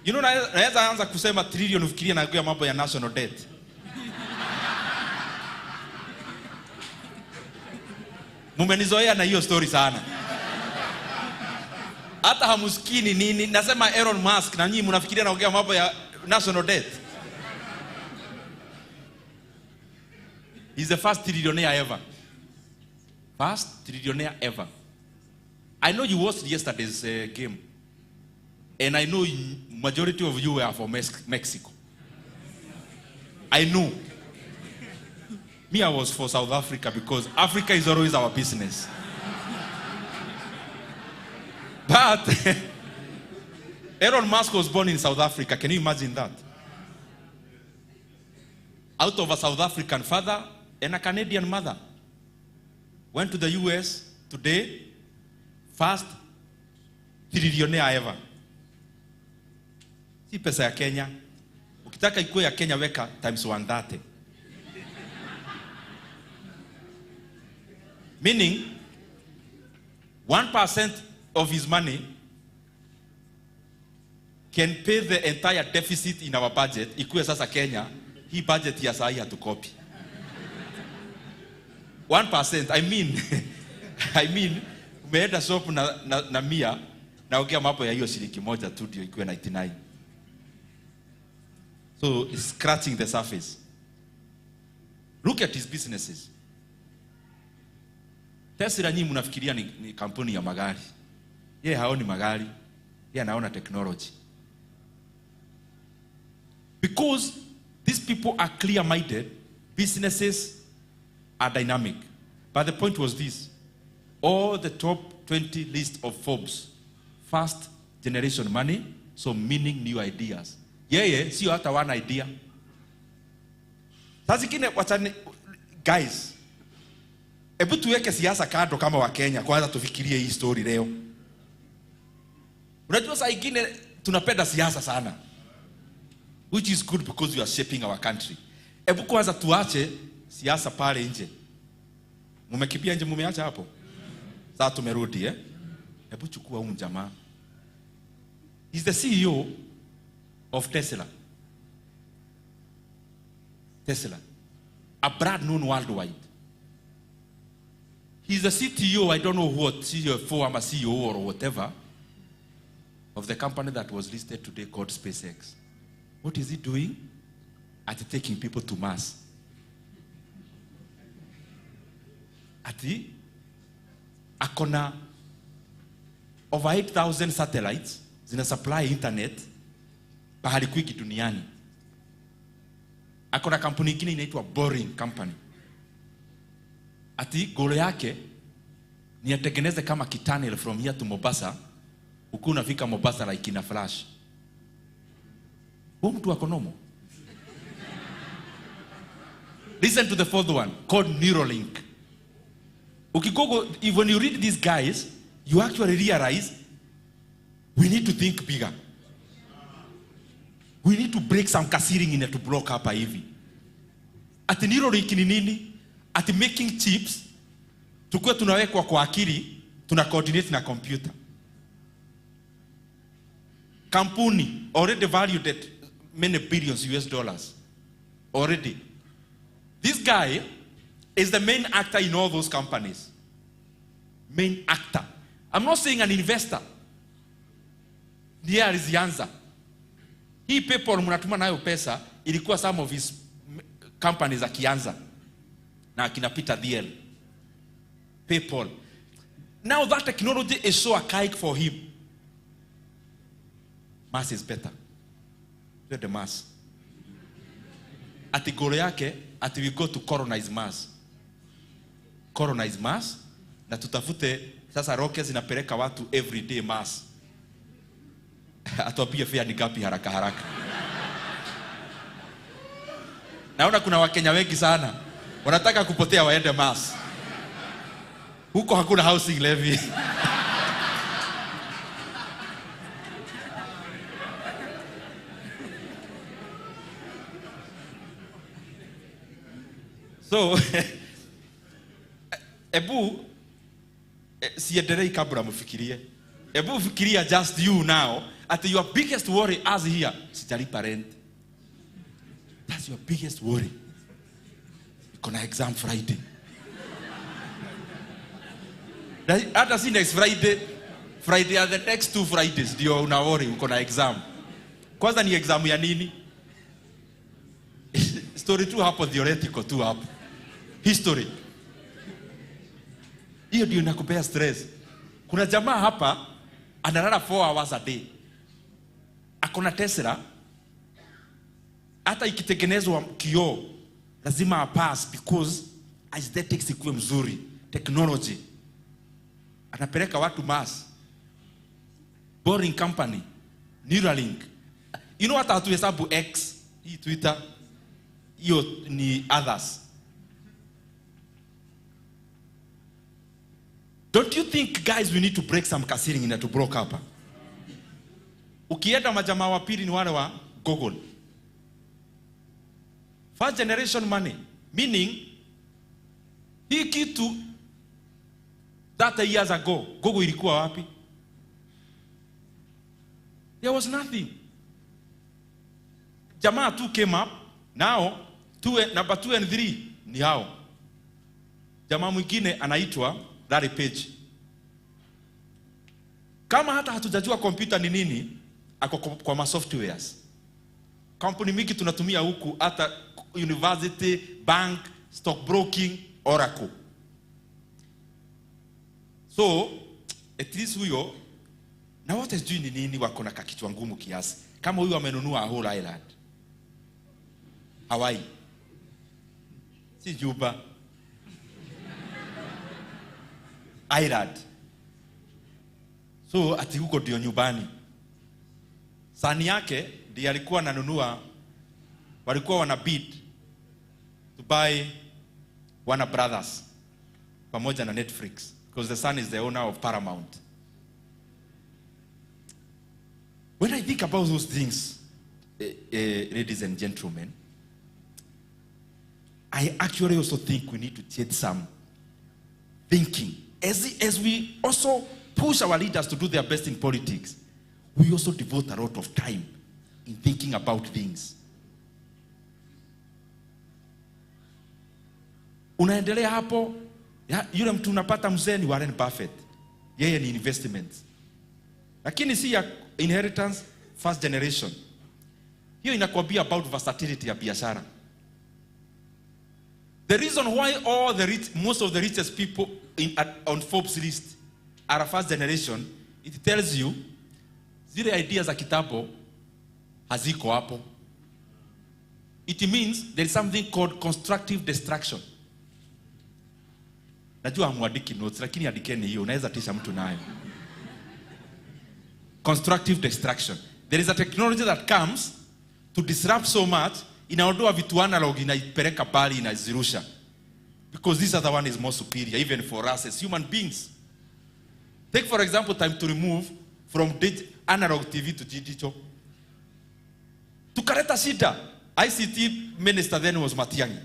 You know, naweza anza kusema trillion ufikiria na kwa mambo ya national debt. Mumenizoea na hiyo story sana. Hata hamusikini nini, nasema Elon Musk na nyinyi mnafikiria naongea mambo ya national debt. He's the first trillionaire ever. First trillionaire ever. I know you watched yesterday's game. And I know majority of you were from Mexico. I know. Me, I was for South Africa because Africa is always our business. But Elon Musk was born in South Africa. Can you imagine that? Out of a South African father and a Canadian mother. Went to the US today. First trillionaire ever. Si pesa ya Kenya. Ukitaka ikuwe ya Kenya weka times 130. Meaning 1% of his money can pay the entire deficit in our budget. Ikuwe sasa Kenya, hii budget ya sahi hatukopi. 1%, I mean, umeenda shop na mia, na ukia mapo ya hiyo shilingi moja tu ndio ikuwe 99. So it's scratching the surface. Look at his businesses. Tesla nyinyi mnafikiria ni kampuni ya magari. Yeye haoni magari, yeye anaona technology. Because these people are clear-minded, businesses are dynamic. But the point was this: all the top 20 list of Forbes, first generation money, so meaning new ideas. Yeye sio hata one idea. Sasa kingine wachane guys. Hebu tuweke siasa kando kama wa Kenya, kwanza tufikirie hii story leo. Unajua saa nyingine tunapenda siasa sana, which is good because we are shaping our country. Hebu kwanza tuache siasa pale nje. Mumekimbia nje, mumeacha hapo. Sasa tumerudi Hebu chukua huyu jamaa. He's the CEO of Tesla. Tesla, a brand known worldwide. He's the CTO, I don't know what, CFO, I'm a CEO or whatever, of the company that was listed today called SpaceX. What is he doing? At taking people to Mars. Ati akona over 8,000 satellites zina supply internet pahali kwingi duniani. Akona kampuni nyingine inaitwa Boring Company. Ati goal yake ni atengeneze kama tunnel from here to Mombasa, ukiwa unafika Mombasa like in a flash. Huyu mtu akonomo. Listen to the fourth one, called Nyoro. When you read these guys, you actually realize we need to think bigger. We need to break some ceiling in to block up hivi. At Nyoro ni nini? At making chips, tukue tunawekwa kwa akili, tuna coordinate na computer. Kampuni already valued at many billions US dollars. Already. This guy is the main actor in all those companies. Main actor. I'm not saying an investor. Ndiye alizianza. Hii PayPal mnatuma nayo pesa ilikuwa some of his companies akianza. Na akinapita DL. PayPal. Now that technology is so archaic for him. Mass is better. You're the mass. Ati goal yake, ati we go to colonize Mars. Colonize Mars, na tutafute sasa rockets zinapeleka watu everyday Mars. Atuambie fare ni gapi haraka haraka. Naona kuna Wakenya wengi sana wanataka kupotea waende mass. Huko hakuna housing levy. So, ebu siendelei kabla mfikirie. Ebu fikiria just you now at your biggest worry as here. Sijalipa rent. That's your biggest worry. Kuna exam Friday. Hata si next Friday. Friday are the next 2 Fridays. Ndio una worry uko na exam. Kwanza ni exam ya nini? Story 2 hapo, theoretical 2 hapo. History. Hiyo ndio inakupea stress. Kuna jamaa hapa analala 4 hours a day. Akona Tesla. Hata ikitengenezwa kioo lazima apass because aesthetics ikuwe mzuri, technology. Anapeleka watu mass. Boring company, Neuralink. You know what, hatuhesabu X, hii Twitter, hiyo ni others. Don't you think, guys, we need to break some casing na to broke up? Ukienda majamaa wa pili ni wale wa Google. First generation money, meaning hii kitu 30 years ago Google ilikuwa wapi? There was nothing. Jamaa 2 came up. Now number 2 and 3 ni hao. Jamaa mwingine anaitwa Larry Page. Kama hata hatujajua computer ni nini, ako kwa ma softwares. Company mingi tunatumia huku, hata university, bank, stock broking, Oracle. So, at least huyo, na wote sijui ni nini wako na kakichwa ngumu kiasi. Kama huyo amenunua a whole island. Hawaii. Si Juba. Island. So, ati huko ndio nyumbani. Sani yake, ndiye alikuwa ananunua, walikuwa wana bid to buy Warner Brothers pamoja na Netflix, because the son is the owner of Paramount. When I think about those things, ladies and gentlemen, I actually also think we need to change some thinking. As we also push our leaders to do their best in politics, we also devote a lot of time in thinking about things. Unaendelea hapo, yule mtu unapata mzee ni Warren Buffett. Yeye ni investments. Lakini si ya inheritance, first generation. Hiyo inakwambia about versatility ya biashara. The reason why most of the richest people on Forbes list are a first generation, it tells you zile ideas za kitabu haziko hapo. It means there is something called constructive destruction. Najua hamuandiki notes, lakini andikeni hiyo, unaweza tisha mtu nayo. Constructive destruction. There is a technology that comes to disrupt so much, inaondoa vitu analog, inaipeleka bali, inazirusha. Because this other one is more superior, even for us as human beings. Take for example time to remove from analog TV to digital. Tukaleta shida. ICT minister then was Matiang'i.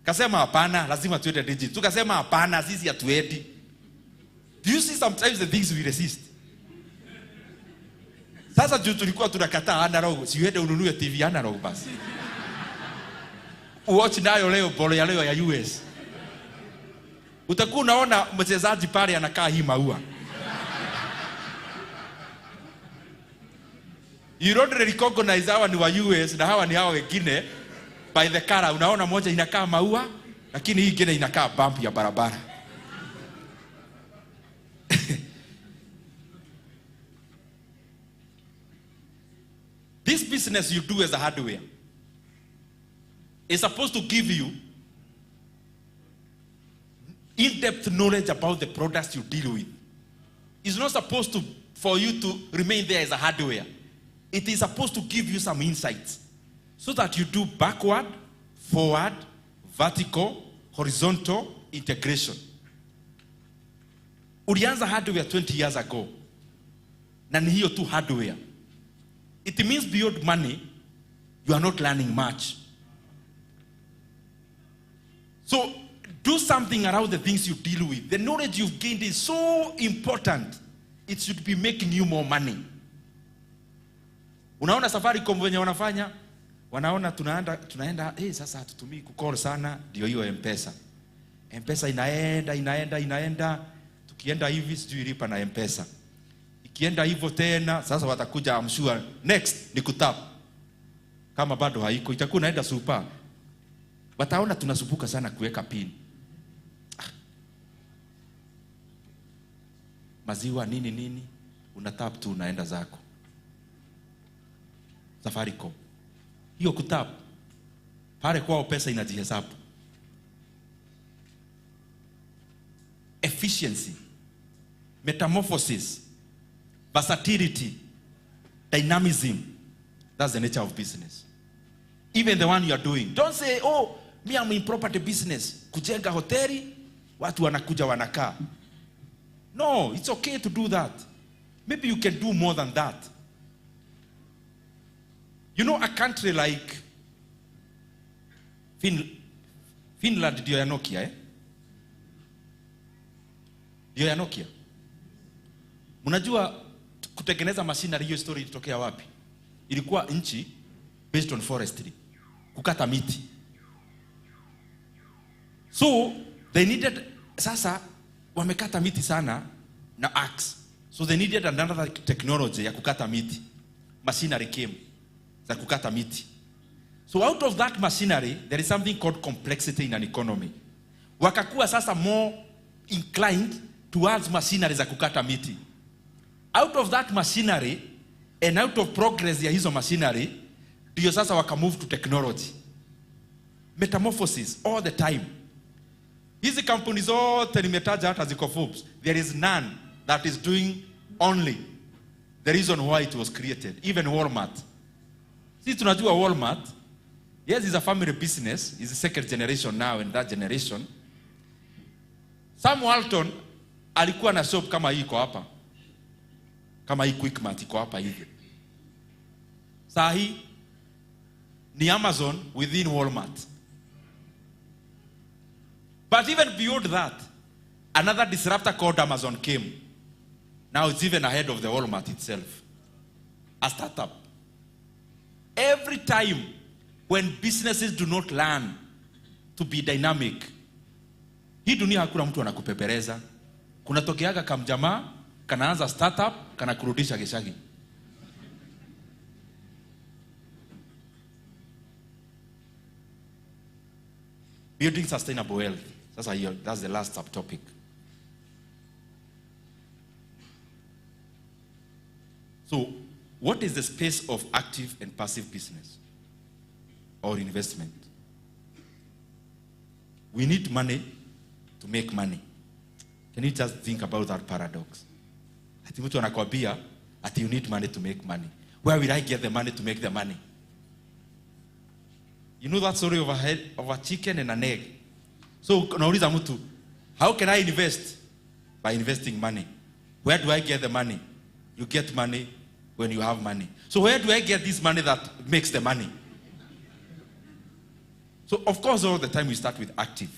Kasema hapana, lazima tuende digital. Tukasema hapana, sisi hatuendi. Do you see sometimes the things we resist? Sasa juu tulikuwa tunakataa analog, siuende ununue TV analog basi. Watch nayo leo bolo ya leo ya US. Utakuwa unaona mchezaji pale anakaa hii maua. You don't recognize hawa ni wa US na hawa ni hawa wengine by the color. Unaona moja inakaa maua, lakini hii ingine inakaa bump ya barabara. This business you do as a hardware is supposed to give you in-depth knowledge about the products you deal with. It's not supposed to for you to remain there as a hardware. It is supposed to give you some insights so that you do backward, forward, vertical, horizontal integration. Ulianza hardware 20 years ago. Na ni hiyo tu hardware. It means beyond money, you are not learning much. So, do something around the things you deal with. The knowledge you've gained is so important. It should be making you more money. Unaona Safaricom wenye wanafanya? Wanaona tunaenda, sasa hatutumii kukol sana, ndio hiyo M-Pesa. M-Pesa inaenda. Tukienda hivi sijui lipa na M-Pesa. Ikienda hivyo tena, sasa watakuja I'm sure next ni kutap. Kama bado haiko, itakuwa naenda super. Wataona tunasumbuka sana kuweka pin. Maziwa nini, unatap tu unaenda zako. Safaricom. Hiyo kutap. Pale kwao pesa inajihesabu. Efficiency, metamorphosis, versatility, dynamism. That's the nature of business. Even the one you are doing. Don't say, oh, me I'm in property business. Kujenga hoteli, watu wanakuja wanakaa. No, it's okay to do that. Maybe you can do more than that. You know, a country like Finland, ndio ya Nokia, Ndio ya Nokia. Mnajua kutengeneza machinery, hiyo story ilitokea wapi? Ilikuwa nchi based on forestry. Kukata miti. So, they needed, sasa, wamekata miti sana na axe. So they needed another technology ya kukata miti. Machinery came za kukata miti. So out of that machinery, there is something called complexity in an economy. Wakakuwa sasa more inclined towards machinery za kukata miti. Out of that machinery and out of progress ya hizo machinery, ndio sasa waka move to technology. Metamorphosis all the time. Hizi kampuni zote nimetaja hata ziko Forbes. There is none that is doing only the reason why it was created. Even Walmart. Sisi tunajua Walmart, yes, it's a family business. It's the second generation now and that generation. Sam Walton alikuwa na shop kama hii iko hapa. Kama hii Quickmart iko hapa hivi. Sahi ni Amazon within Walmart. But even beyond that, another disruptor called Amazon came. Now it's even ahead of the Walmart itself. A startup. Every time when businesses do not learn to be dynamic, hii dunia hakuna mtu anakupepereza. Kuna tokeaga kamjamaa, kanaanza startup, kana kurudisha geshagi. Building sustainable wealth. That's the last subtopic. So, what is the space of active and passive business or investment? We need money to make money. Can you just think about that paradox? Ati mtu anakwambia ati you need money to make money. Where will I get the money to make the money? You know that story of a chicken and an egg? So, nauliza mtu, how can I invest? By investing money. Where do I get the money? You get money when you have money. So where do I get this money that makes the money? So of course all the time we start with active.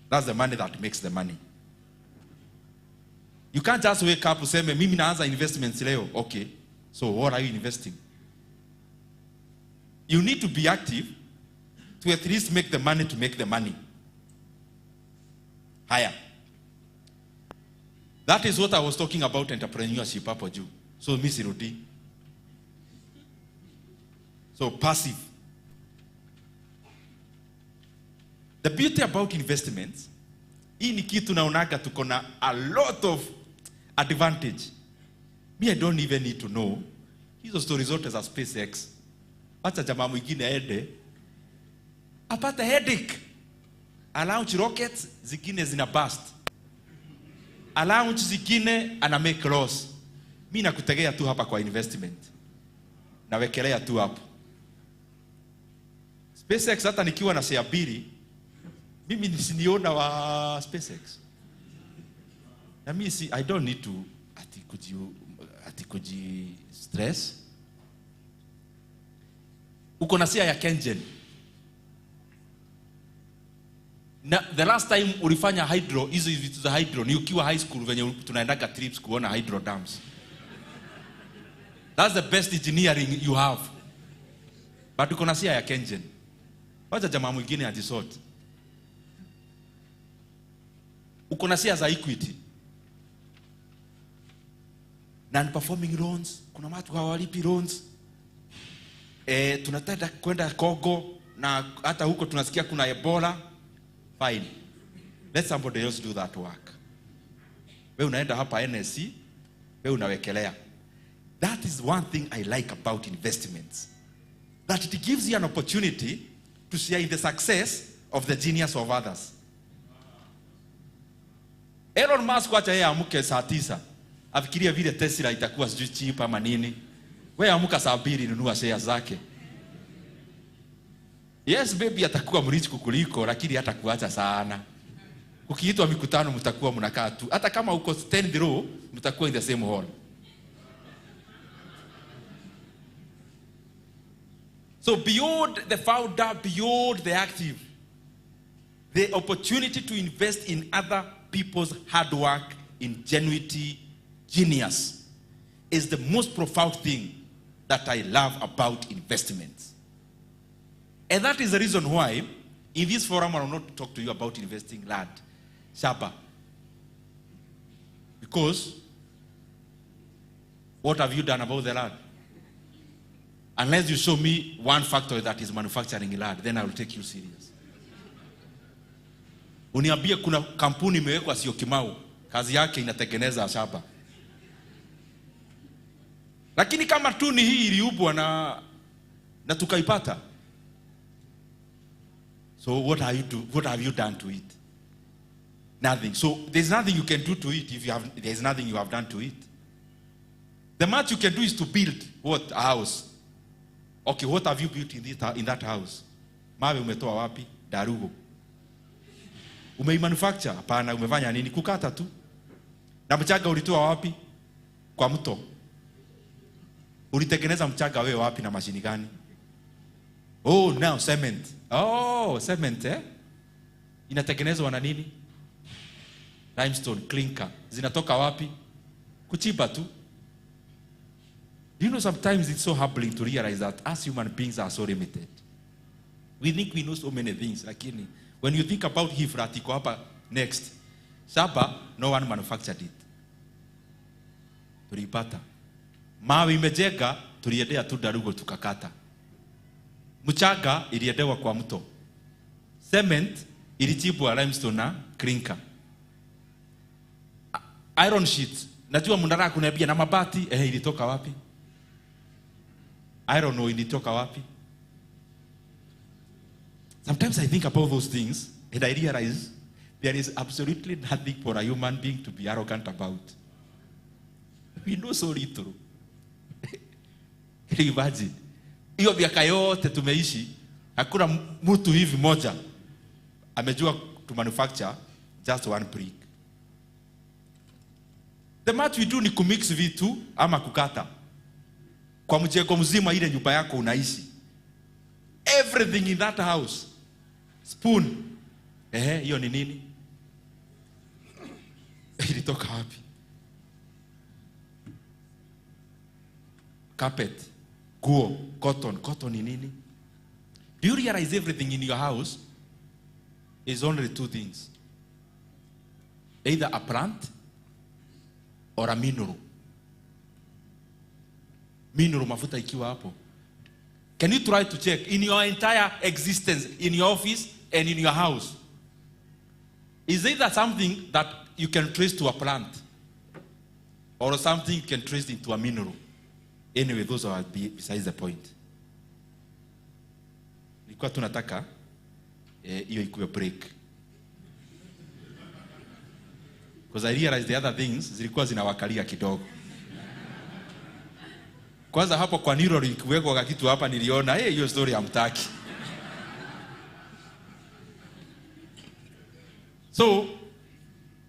That's the money that makes the money. You can't just wake up and say, mimi naanza investments leo. Okay, so what are you investing? You need to be active to at least make the money to make the money. Higher. That is what I was talking about entrepreneurship hapo juu. So Miss Rudi. So passive. The beauty about investments, hii ni kitu naonaga tuko na a lot of advantage. Me, I don't even need to know. Hizo stories zote za SpaceX. Acha jamaa mwingine aende apate headache. Launch rockets, zingine zina burst. Launch zingine ana make loss. Mimi nakutegea tu hapa kwa investment. Nawekelea tu hapo. SpaceX hata nikiwa na share mbili, mimi nisiniona wa SpaceX. Na mimi I don't need to atikuji stress. Uko na share ya Kengen. Na the last time ulifanya hydro, hizo vitu za hydro ni ukiwa high school venye tunaendaga trips kuona hydro dams. That's the best engineering you have. But uko na share ya Kengen. Wacha jamaa mwingine ajisort. Uko na share za Equity. Non-performing loans, kuna watu hawalipi loans. Tunataka kwenda Kongo na hata huko tunasikia kuna Ebola. Fine. Let somebody else do that work. Wewe unaenda hapa NSC, wewe unawekelea. That is one thing I like about investments. That it gives you an opportunity to share in the success of the genius of others. Elon Musk wacha yeye amuke saa 9. Afikiria vile Tesla itakuwa sijui cheap ama nini. Wewe amuka saa 2 nunua shares zake. Yes baby atakuwa mrich kukuliko, lakini hata kuacha sana. Ukiitwa mikutano mtakuwa mnakaa tu. Hata kama uko stand row mtakuwa in the same hall. So beyond the founder, beyond the active, the opportunity to invest in other people's hard work, ingenuity, genius is the most profound thing that I love about investments. And that is the reason why in this forum I will not talk to you about investing land, shamba. Because what have you done about the land? Unless you show me one factory that is manufacturing land, then I will take you serious. Uniambie kuna kampuni imewekwa sio Kimau, kazi yake inatengeneza shamba. Lakini kama tu ni hii iliubwa na tukaipata. So what have you done to it? Nothing. So there's nothing you can do to it if there's nothing you have done to it. The much you can do is to build what? A house. Okay, what have you built in that house? Mawe umetoa wapi? Darugo. Umeimanufacture? Hapana, umefanya nini? Kukata tu. Na mchanga ulitoa wapi? Kwa mto. Ulitengeneza mchanga wewe wapi na mashini gani? Oh, now cement. Oh, cement inatengenezwa na nini? Limestone, clinker. Zinatoka wapi? Kuchimba tu. Do you know sometimes it's so humbling to realize that us human beings are so limited. We think we know so many things. Lakini when you think about Hifrat iko hapa next, shamba no one manufactured it. Tulipata. Mawe imejenga, tuliendea tu darugo tukakata. Mchanga iliendewa kwa mto. Cement ilichimbwa limestone na clinker. Iron sheet, najua mnataka kuniambia na mabati, ilitoka wapi? Iron ore ilitoka wapi? Sometimes I think about those things and I realize there is absolutely nothing for a human being to be arrogant about. We know so little. Can you imagine? Hiyo miaka yote tumeishi, hakuna mtu hivi moja amejua to manufacture just one brick. The much we do ni kumix vitu ama kukata. Kwa mjengo mzima ile nyumba yako unaishi. Everything in that house. Spoon. Hiyo ni nini? Ilitoka wapi? Carpet. Guo, cotton. Cotton ni nini? Do you realize everything in your house is only two things? Either a plant or a mineral. Mineral mafuta ikiwa hapo. Can you try to check in your entire existence, in your office and in your house? Is it that something that you can trace to a plant? Or something you can trace into a mineral? Anyway, those are besides the point. Nilikuwa tunataka hiyo ikuwe break. Because I realized the other things zilikuwa zinawakalia kidogo. Kwanza hapo kwa Nyoro ikiwekwa kitu hapa niliona hiyo story hamtaki. So,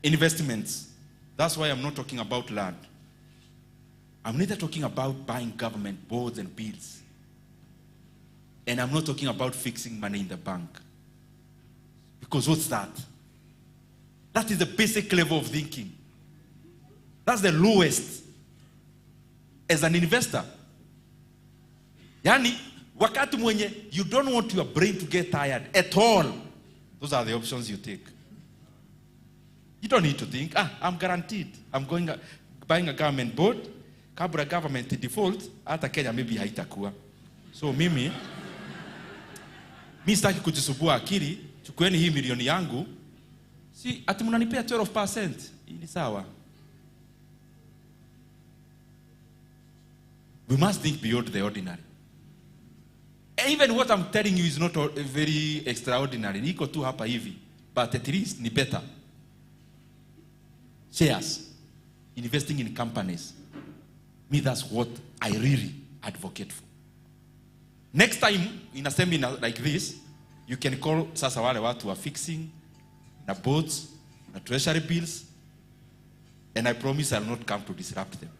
investments. That's why I'm not talking about land. I'm neither talking about buying government boards and bills. And I'm not talking about fixing money in the bank. Because what's that? That is the basic level of thinking. That's the lowest as an investor. Yani, wakati mwenye, you don't want your brain to get tired at all. Those are the options you take. You don't need to think, I'm guaranteed. I'm buying a government board. Kabla government default, hata Kenya maybe haitakuwa. So mimi sitaki kujisumbua akili, chukueni hii milioni yangu. Si ati mnanipea 12%. Hii ni sawa. We must think beyond the ordinary. Even what I'm telling you is not very extraordinary. Niko tu hapa hivi. But at least ni better. Shares. Investing in companies. Me, that's what I really advocate for. Next time, in a seminar like this, you can call sasa wale watu wa fixing, na boards, na treasury bills, and I promise I'll not come to disrupt them.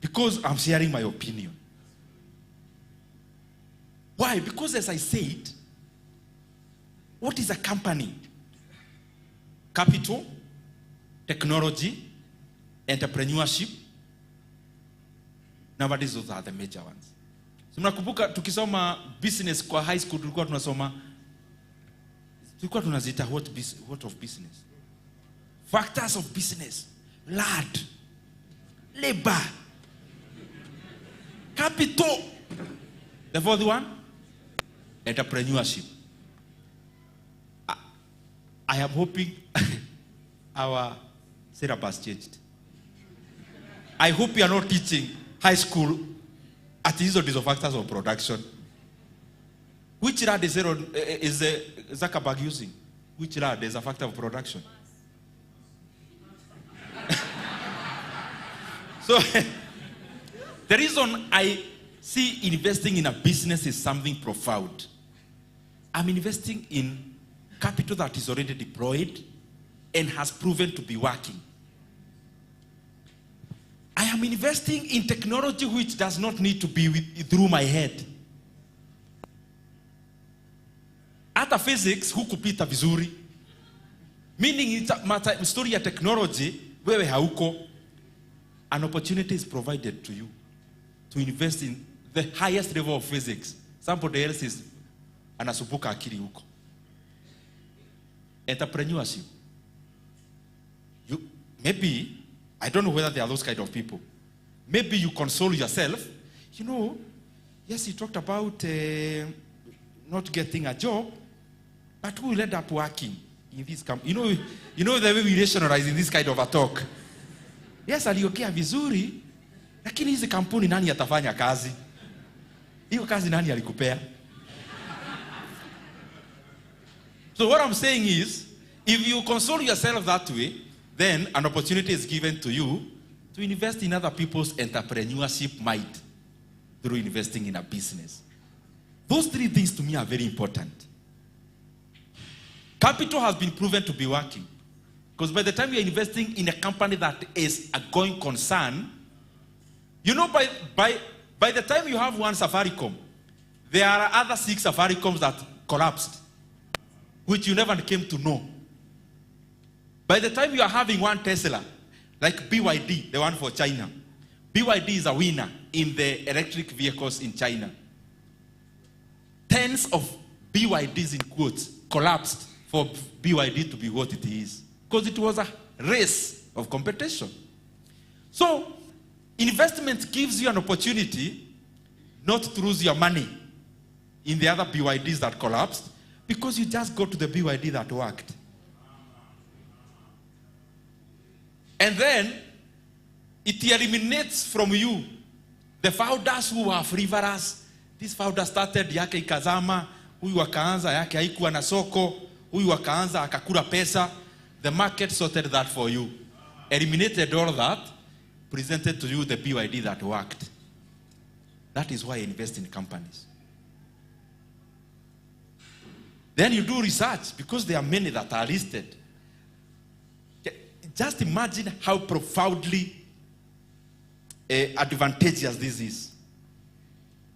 Because I'm sharing my opinion. Why? Because as I said, what is a company? Capital, technology, entrepreneurship. Nowadays, those are the major ones. So mnakumbuka tukisoma business kwa high school tulikuwa tunazita what of business? Factors of business. Land, labor, capital. The fourth one, entrepreneurship. I am hoping our syllabus changed. I hope you are not teaching high school at least these factors of production. Which lad is Zuckerberg using? Which lad is a factor of production? So, the reason I see investing in a business is something profound. I'm investing in capital that is already deployed and has proven to be working. I am investing in technology which does not need to be through my head. Hata physics hukupita vizuri. Meaning it's story ya technology wewe hauko. An opportunity is provided to you to invest in the highest level of physics. Somebody else is anasubuka akili huko. Entrepreneurship. Maybe, I don't know whether there are those kind of people. Maybe you console yourself. You know, yes, you talked about not getting a job, but who will end up working in this company? You know the way we rationalize in this kind of a talk. Yes, aliokea vizuri, lakini hizi kampuni nani atafanya kazi? Hiyo kazi nani alikupea? So what I'm saying is, if you console yourself that way, then an opportunity is given to you to invest in other people's entrepreneurship might through investing in a business. Those three things to me are very important. Capital has been proven to be working. Because by the time you're investing in a company that is a going concern, you know, by the time you have one Safaricom, there are other 6 Safaricoms that collapsed, which you never came to know. By the time you are having one Tesla, like BYD, the one for China, BYD is a winner in the electric vehicles in China. Tens of BYDs in quotes collapsed for BYD to be what it is. Because it was a race of competition. So, investment gives you an opportunity not to lose your money in the other BYDs that collapsed, because you just go to the BYD that worked. And then, it eliminates from you the founders who are frivolous. This founder started yake ikazama, huyu wakaanza yake haikuwa na soko, huyu wakaanza akakula pesa. The market sorted that for you. Eliminated all that, presented to you the BYD that worked. That is why I invest in companies. Then you do research because there are many that are listed. Just imagine how profoundly advantageous this is.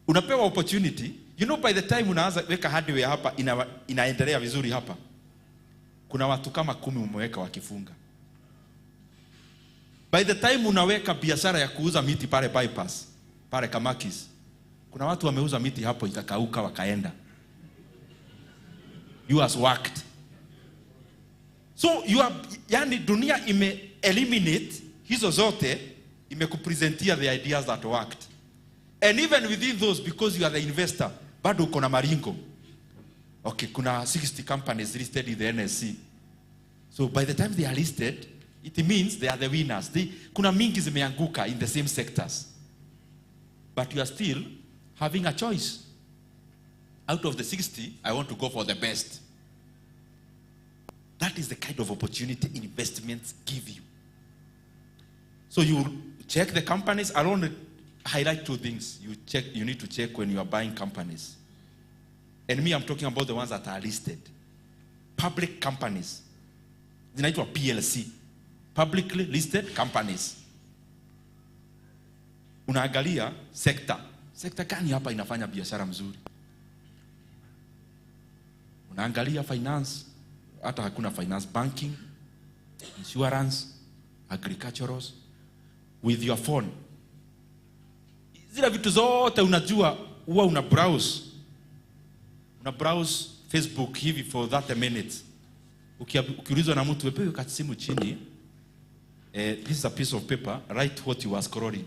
Unapewa opportunity. You know, by the time unaanza weka hardware hapa inaendelea vizuri hapa, kuna watu kama 10 umeweka wakifunga. By the time unaweka biashara ya kuuza miti pale bypass, pale Kamakis, kuna watu wameuza miti hapo ikakauka wakaenda. You has worked. So you are, yani dunia eliminate hizo zote, kupresentia the ideas that worked. And even within those, because you are the investor, bado uko na maringo. Okay, kuna 60 companies listed in the NSC. So by the time they are listed, it means they are the winners. Kuna mingi zimeanguka in the same sectors. But you are still having a choice. Out of the 60, I want to go for the best. That is the kind of opportunity investments give you. So you check the companies. I want to highlight 2 things. You need to check when you are buying companies. And me, I'm talking about the ones that are listed. Public companies. Zinaitwa PLC. Publicly listed companies. Unaangalia sector. Sector gani hapa inafanya biashara mzuri? Unaangalia finance. Hata hakuna finance, banking, insurance, agriculturals, with your phone. Zile vitu zote unajua, huwa una browse Facebook hivi for 30 minutes. Ukiulizwa na mtu, wewe kati simu chini, this is a piece of paper, write what you are scrolling.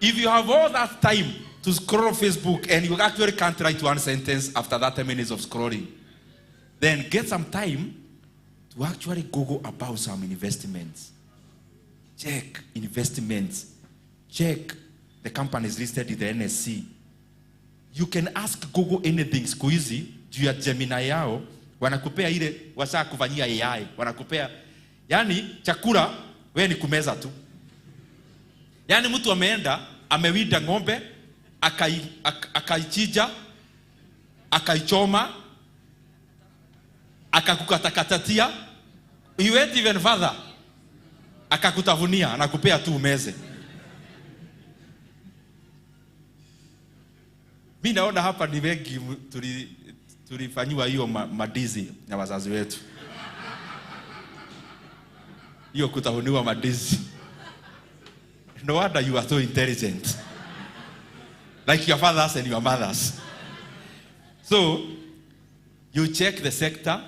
If you have all that time to scroll Facebook and you actually can't write 1 sentence after 30 minutes of scrolling, then get some time to actually Google about some investments. Check investments. Check the companies listed in the NSC. You can ask Google anything. Siku hizi juu ya Gemini yao wanakupea ile washa kufanyia AI. Wanakupea, yani chakula wewe ni kumeza tu. Yani mtu ameenda amewinda ng'ombe, akaichija, akaichoma, akakukatakatatia, you went even further, akakutavunia, anakupea tu umeze. Mimi naona hapa ni wengi tulifanywa hiyo madizi na wazazi wetu. Hiyo kutavuniwa madizi. No wonder you are so intelligent. Like your fathers and your mothers. So, you check the sector.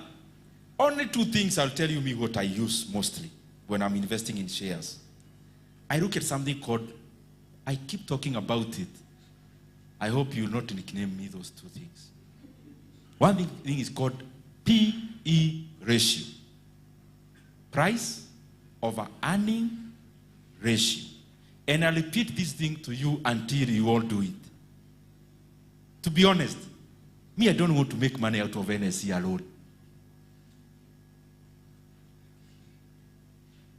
Only 2 things I'll tell you me what I use mostly when I'm investing in shares. I look at something called, I keep talking about it. I hope you will not nickname me those 2 things. One thing is called PE ratio. Price over earning ratio. And I'll repeat this thing to you until you all do it. To be honest, me, I don't want to make money out of NSC alone.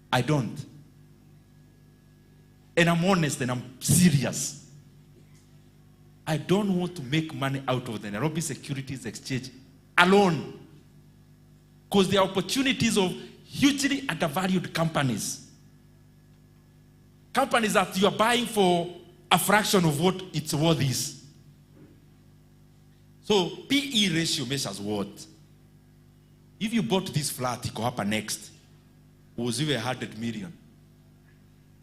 I don't. And I'm honest and I'm serious. I don't want to make money out of the Nairobi Securities Exchange alone. Because there are opportunities of hugely undervalued companies. Companies that you are buying for a fraction of what its worth is. So, PE ratio measures what? If you bought this flat, it go up next, it was even 100 million.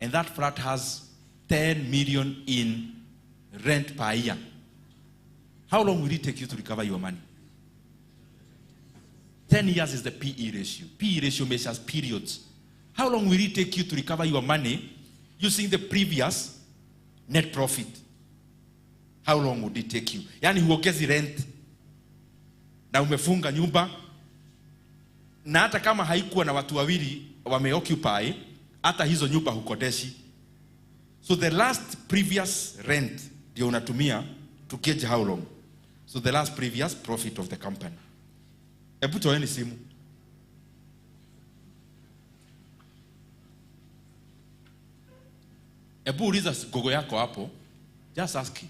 And that flat has 10 million in rent per year. How long will it take you to recover your money? 10 years is the PE ratio. PE ratio measures periods. How long will it take you to recover your money using the previous net profit? How long would it take you? Yani huongezi rent na umefunga nyumba na hata kama haikuwa na watu wawili wameoccupy, hata hizo nyumba hukodeshi. So the last previous rent ndio unatumia to gauge how long. So the last previous profit of the company. Hebu toeni simu. Hebu uliza gogo yako hapo. Just ask it.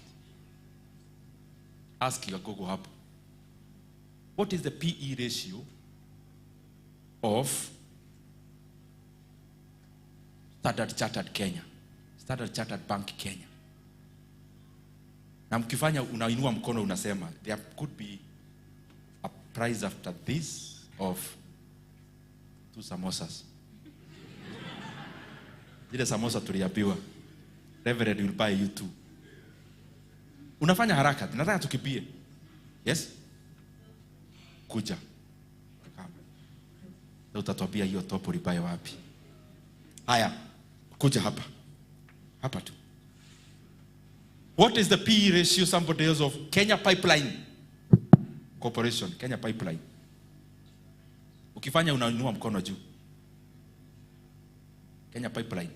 Ask your Google hapo. What is the PE ratio of Standard Chartered Kenya? Standard Chartered Bank Kenya. Na mkifanya unainua mkono unasema there could be a prize after this of 2 samosas. Ile samosa tuliambiwa Reverend will buy you 2. Unafanya haraka, nataka tukipie. Yes? Kuja. Na utatwambia hiyo top ulibuy wapi. Haya, kuja hapa. Hapa tu. What is the PE ratio somebody else of Kenya Pipeline Corporation, Kenya Pipeline? Ukifanya unainua mkono juu. Kenya Pipeline.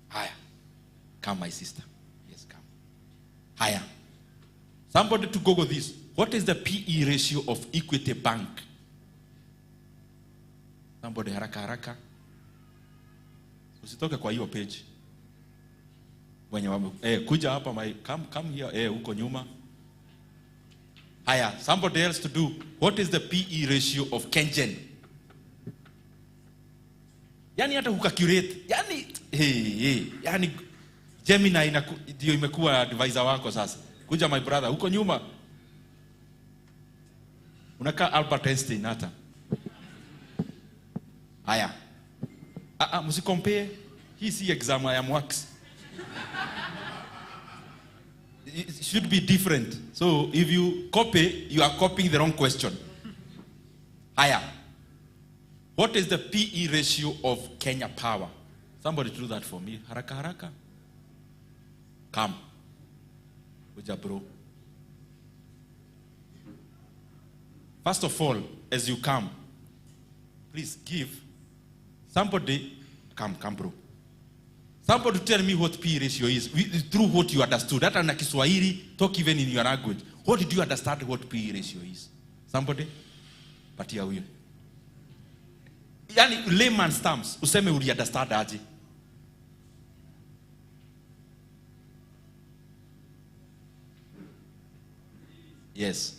Haya. Come my sister. Yes, come. Haya. Somebody to Google this. What is the PE ratio of Equity Bank? Somebody haraka haraka. Usitoke kwa hiyo page. Wenye kuja hapa come here huko nyuma. Haya, somebody else to do. What is the PE ratio of Kengen? Yani hata hukacurate. Yani Gemini ndio imekuwa advisor wako sasa. Kuja my brother huko nyuma. Unakaa Albert Einstein hata. Haya. Msikompare. Hii si exam ya wax. It should be different. So if you copy, you are copying the wrong question. Haya. What is the PE ratio of Kenya Power? Somebody do that for me. Haraka haraka. Come. Uja bro. First of all, as you come, please give somebody, come bro. Somebody tell me what PE ratio is through what you understood. That na Kiswahili, talk even in your language. What did you understand what PE ratio is? Somebody? Patia huyo. Yani layman's terms, useme uli understand aje. Yes.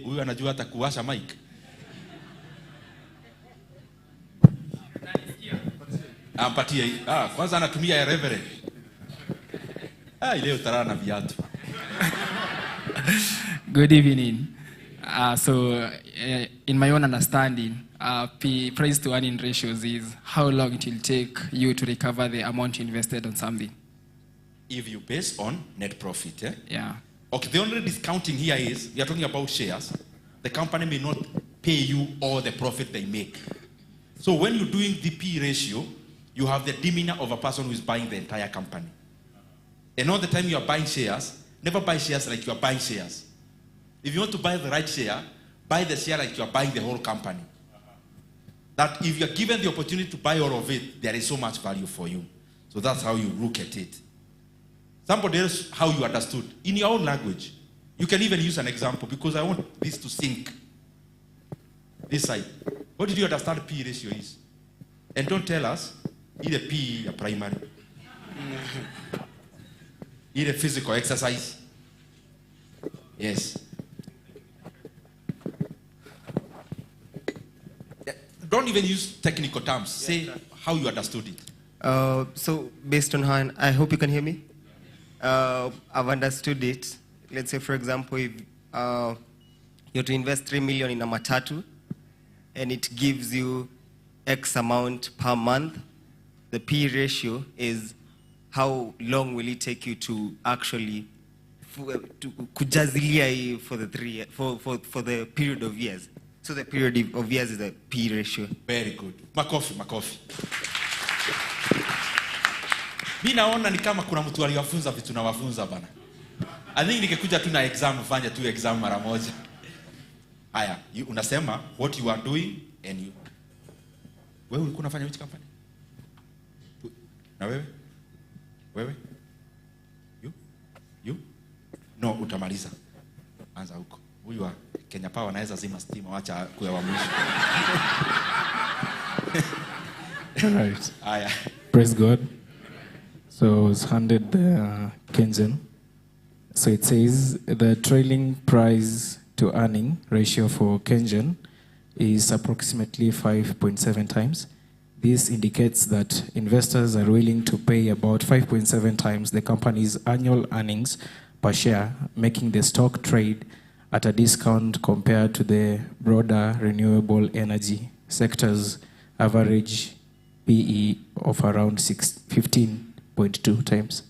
Huyu anajua hata kuwasha mic. Ampatie. Kwanza anatumia ya Reverend. Leo tarana na viatu. Good evening. In my own understanding, price to earning ratios is how long it will take you to recover the amount you invested on something. If you base on net profit, Yeah. Okay, the only discounting here is, we are talking about shares. The company may not pay you all the profit they make. So when you're doing the P ratio, you have the demeanor of a person who is buying the entire company. And all the time you are buying shares, never buy shares like you are buying shares. If you want to buy the right share, buy the share like you are buying the whole company. That if you are given the opportunity to buy all of it, there is so much value for you. So that's how you look at it. Somebody else, how you understood. In your own language. You can even use an example because I want this to sink. This side. What did you understand P ratio is? And don't tell us, either P or primary. Either physical exercise. Yes. Don't even use technical terms. Say how you understood it. So based on how, I hope you can hear me. I've understood it. Let's say, for example, if you're to invest 3 million in a matatu, and it gives you X amount per month, the P ratio is how long will it take you to actually kujazilia for the period of years. So the period of years is the P ratio. Very good. Makofi. Mimi naona ni kama kuna mtu aliwafunza vitu na wafunza bana. I think nikikuja tu na exam, fanya tu exam mara moja. Haya, unasema what you are doing and you. Wewe ulikuwa unafanya which company? Na wewe? Wewe? You? No, utamaliza. Anza huko. Huyu wa Kenya Power anaweza zima stima, wacha kuya wa mwisho. Right. Haya. Praise God. So I was handed the Kenyan. So it says the trailing price to earning ratio for Kenyan is approximately 5.7 times. This indicates that investors are willing to pay about 5.7 times the company's annual earnings per share, making the stock trade at a discount compared to the broader renewable energy sector's average PE of around 15.2 times.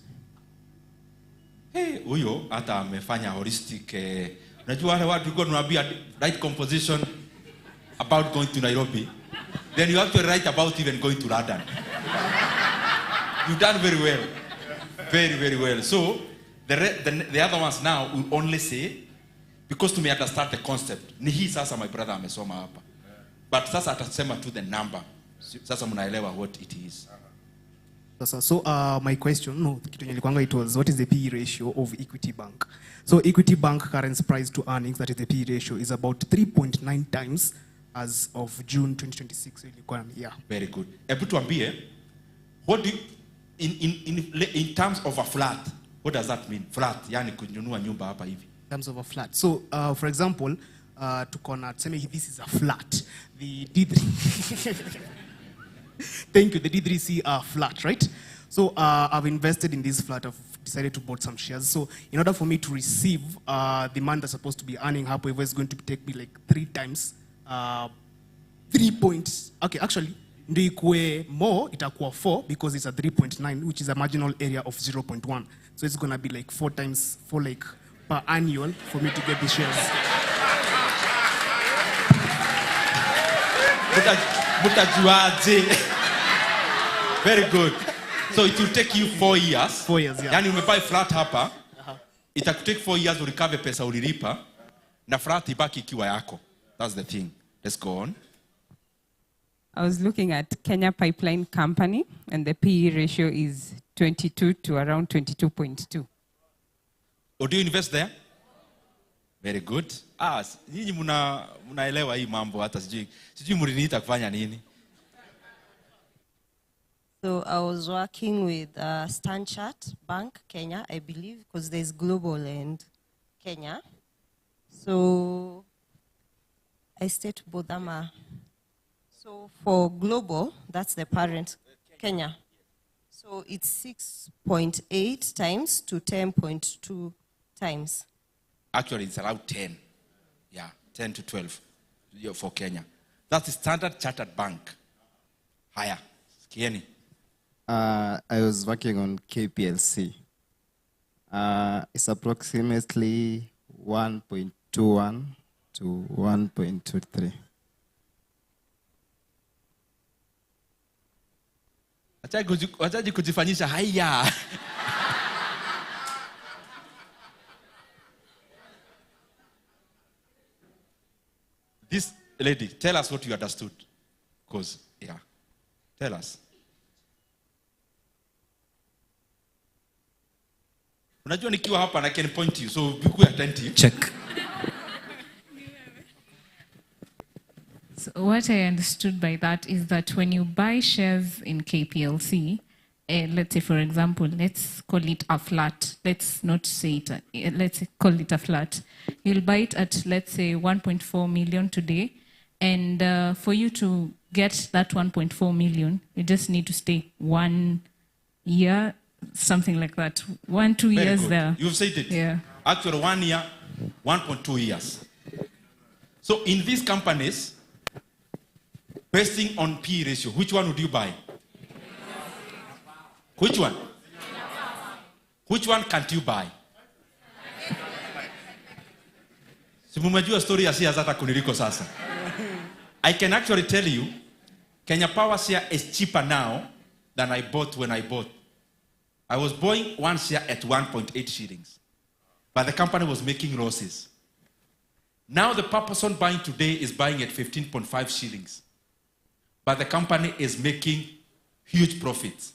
Hey, huyo hata amefanya holistic. Unajua wale watu go tunaambia right composition about going to Nairobi. Then you have to write about even going to London. You've done very well. Very, very well. So, the other ones now will only say, because to me understand the concept, ni hii sasa my brother amesoma hapa. But sasa atasema to the number. Sasa mnaelewa what it is. So my question, it was, what is the PE ratio of Equity Bank? So Equity Bank current price to earnings, that is the PE ratio, is about 3.9 times as of June 2026. Yeah. Very good. Ebu tuambie, what do you, in terms of a flat, what does that mean? Flat, yani kununua nyumba hapa hivi. In terms of a flat. So, for example, this is a flat. The D3... Thank you. The D3C are flat, right? So I've invested in this flat. I've decided to buy some shares. So in order for me to receive the month that's supposed to be earning, however, it's going to take me like 3 times. 3 points. Okay, actually, ndikwe more, itakuwa 4 because it's a 3.9, which is a marginal area of 0.1. So it's going to be like 4 times, like per annual for me to get the shares. Very good. So it will take you 4 years. 4 years, yeah. Yani umebuy flat hapa, itakutake 4 years urikave pesa ulilipa, na flat ibaki ikiwa yako. That's the thing. Let's go on. I was looking at Kenya Pipeline Company, and the PE ratio is 22 to around 22.2. Oh, do you invest there? Very good. Nyinyi munaelewa hii mambo hata sijui mliniita kufanya nini. So I was working with Stanchart Bank, Kenya, I believe, because there's global and Kenya. So I stayed both them. So for global, that's the parent, Kenya. So it's 6.8 times to 10.2 times. Actually, it's around 10. Yeah, 10 to 12 for Kenya. That's the Standard Chartered Bank. Higher. Kieni. I was working on KPLC. It's approximately 1.21 to 1.23. Wachaji kujifanyisha haya. This lady, tell us what you understood. Because, yeah. Tell us. Unajua nikiwa hapa and I can point to you, so be attentive. Check. So what I understood by that is that when you buy shares in KPLC, let's say, for example, let's call it a flat. Let's not say it. Let's call it a flat. You'll buy it at, let's say, 1.4 million today. And for you to get that 1.4 million, you just need to stay 1 year, something like that. 1-2 years good. there. You've said it. Yeah. Actually, 1 year, 1.2 years. So in these companies, basing on P ratio, which one would you buy? Which one? Which one can't you buy? Simumajua story ya siya zata kuniliko sasa. I can actually tell you, Kenya Power share is cheaper now than I bought when I bought. I was buying one share at 1.8 shillings. But the company was making losses. Now the person buying today is buying at 15.5 shillings. But the company is making huge profits.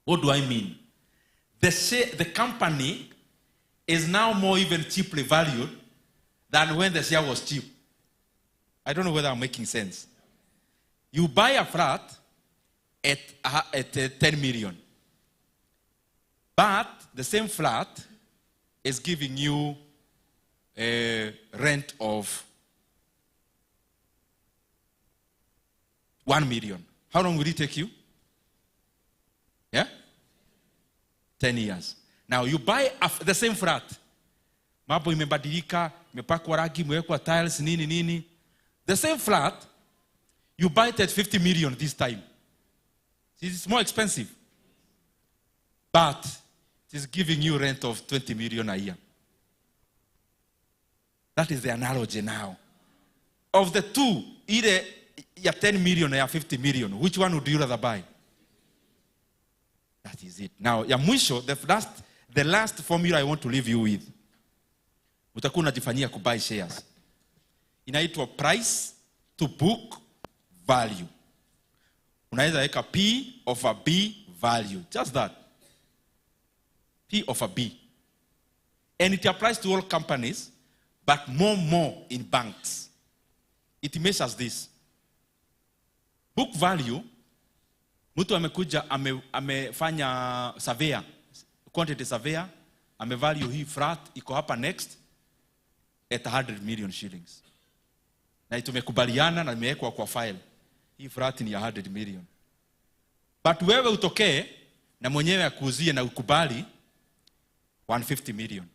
What do I mean? The company is now more even cheaply valued than when the share was cheap. I don't know whether I'm making sense. You buy a flat at 10 million. But the same flat is giving you a rent of 1 million. How long will it take you? Yeah? 10 years. Now you buy the same flat. Mambo imebadilika, imepakwa rangi, imewekwa tiles, nini. The same flat, you buy it at 50 million this time. It's more expensive. But it is giving you rent of 20 million a year. That is the analogy now. Of the two, either you're 10 million or you're 50 million, which one would you rather buy? That is it. Now, ya mwisho, the last formula I want to leave you with. Utakuwa unajifanyia kubuy shares. Inaitwa price to book value. Unaweza weka P over B value. Just that. P over B. And it applies to all companies, but more in banks. It measures this. Book value, mtu amekuja amefanya surveyor, quantity surveyor, amevalue hii flat iko hapa next at 100 million shillings. Na tumekubaliana na imewekwa kwa file. Hii flat ni 100 million. But wewe utokee na mwenyewe akuuzie na ukubali 150 million.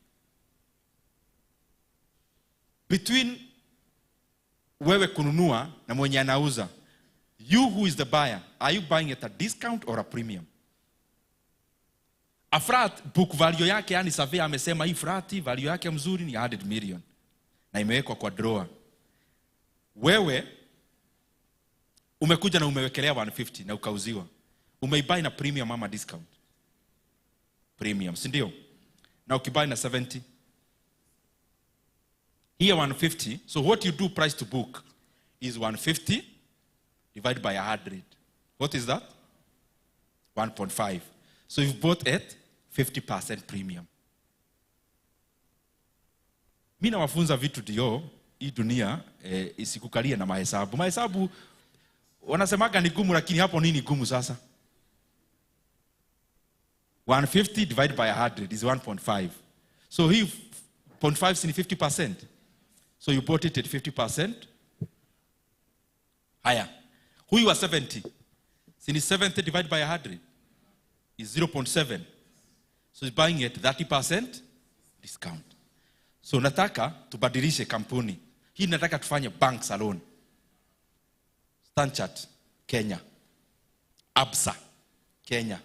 Between wewe kununua na mwenye anauza, you who is the buyer, are you buying at a discount or a premium? A flat book value yake, yani surveyor amesema hii flat value yake mzuri ni 100 million. Na imewekwa kwa drawer. Wewe umekuja na umewekelea 150 na ukauziwa. Umeibuy na premium ama discount? Premium, si ndio? Na ukibuy na 70. Here 150. So what you do price to book is 150 divided by 100. What is that? 1.5. So you've bought at 50% premium. Mimi nawafunza vitu ndio hii dunia isikukalie na mahesabu. Mahesabu wanasemaga ni gumu, lakini hapo nini gumu sasa? 150 divided by 100 is 1.5. So hii 0.5 is 50%. So you bought it at 50%. Higher. Huyu wa 70. Sini 70 divided by 100 is 0.7. So he's buying at 30% discount. So nataka tubadilishe kampuni. Hii nataka tufanye banks alone. Stanchart, Kenya. Absa, Kenya.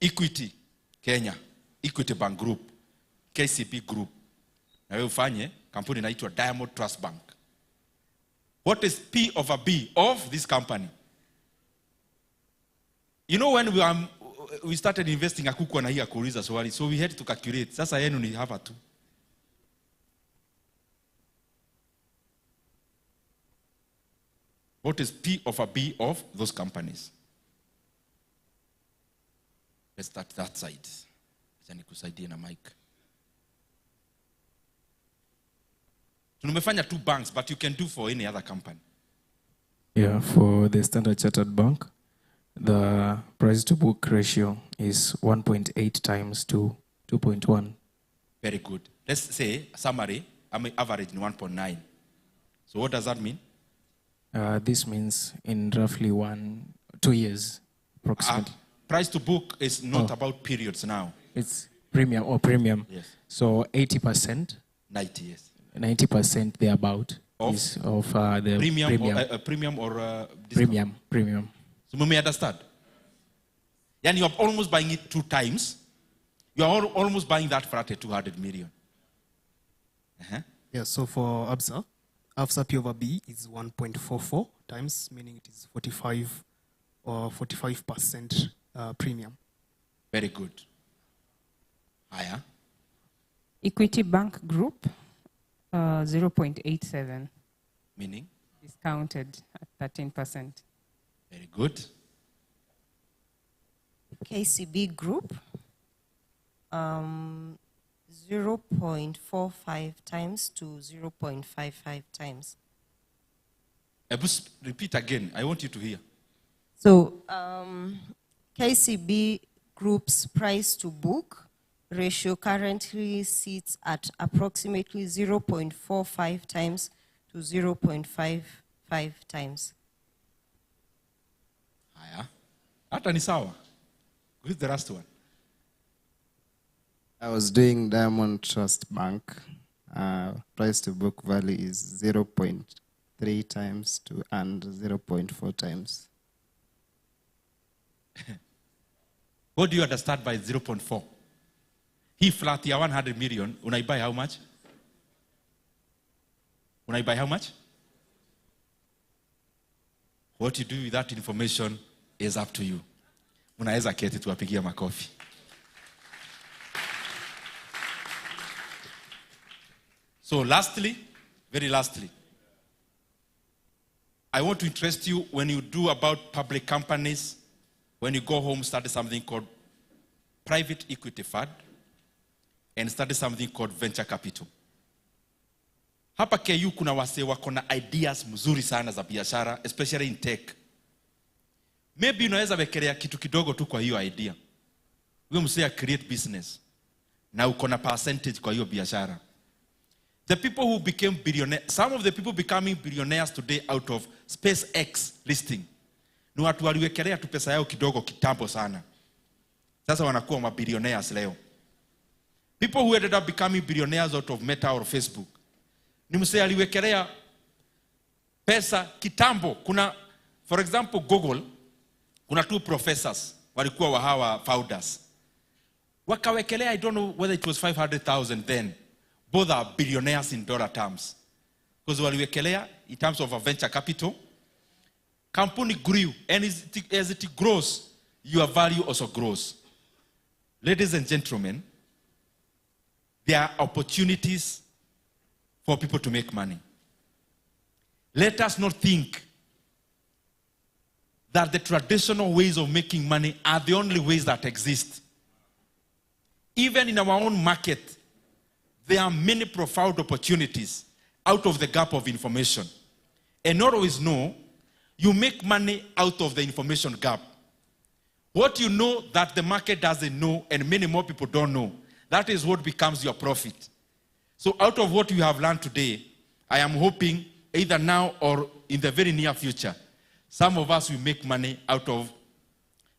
Equity, Kenya. Equity Bank Group. KCB Group. Na wewe ufanye kampuni inaitwa Diamond Trust Bank. What is P over B of this company? You know, when we started investing, akukuwa na hii akuuliza swali, so we had to calculate. Sasa yenu ni hapa tu. What is P over B of those companies? Let's start that side. Acha nikusaidie na mic. Tumefanya 2 banks, but you can do for any other company. Yeah, for the Standard Chartered Bank, the price to book ratio is 1.8 times to 2.1. Very good. Let's say, summary, I'm average in 1.9. So what does that mean? This means in roughly 2 years, approximately. Price to book is not about periods now. It's premium. Yes. So 80%. 90 years. 90% thereabout is of the premium or discount? Premium. So you may understand. And you are almost buying it 2 times. You are almost buying that flat at 200 million. Yeah, so for ABSA P over B is 1.44 times, meaning it is 45 or 45% premium. Very good. Higher. Equity Bank Group, 0.87. Meaning? Discounted at 13%. Very good. KCB Group, 0.45 times to 0.55 times. Repeat again. I want you to hear. So KCB Group's price to book ratio currently sits at approximately 0.45 times to 0.55 times. Haya. Hata ni sawa. Who's the last one? I was doing Diamond Trust Bank. Price to book value is 0.3 times to and 0.4 times. What do you understand by 0.4? He flat ya 100 million, unaibuy how much? Unaibuy how much? What you do with that information is up to you. Unaweza keti tuwapigia makofi. So lastly, very lastly, I want to interest you when you do about public companies, when you go home, study something called private equity fund and study something called venture capital. Hapa KU kuna wase wako na ideas mzuri sana za biashara, especially in tech. Maybe unaweza wekelea kitu kidogo tu kwa hiyo idea. Wewe msea create business na uko na percentage kwa hiyo biashara. The people who became billionaires, some of the people becoming billionaires today out of SpaceX listing, ni watu waliwekelea tu pesa yao kidogo kitambo sana. Sasa wanakuwa mabillionaires leo. People who ended up becoming billionaires out of Meta or Facebook, ni msee aliwekelea pesa kitambo. Kuna, for example, Google, kuna 2 professors walikuwa wa hawa founders. Wakawekelea, I don't know whether it was 500,000 then. Both are billionaires in dollar terms. Because waliwekelea in terms of a venture capital. Company grew, and as it grows, your value also grows. Ladies and gentlemen, there are opportunities for people to make money. Let us not think that the traditional ways of making money are the only ways that exist. Even in our own market, there are many profound opportunities out of the gap of information. And not always know, you make money out of the information gap. What you know that the market doesn't know and many more people don't know, that is what becomes your profit. So out of what you have learned today, I am hoping either now or in the very near future, some of us will make money out of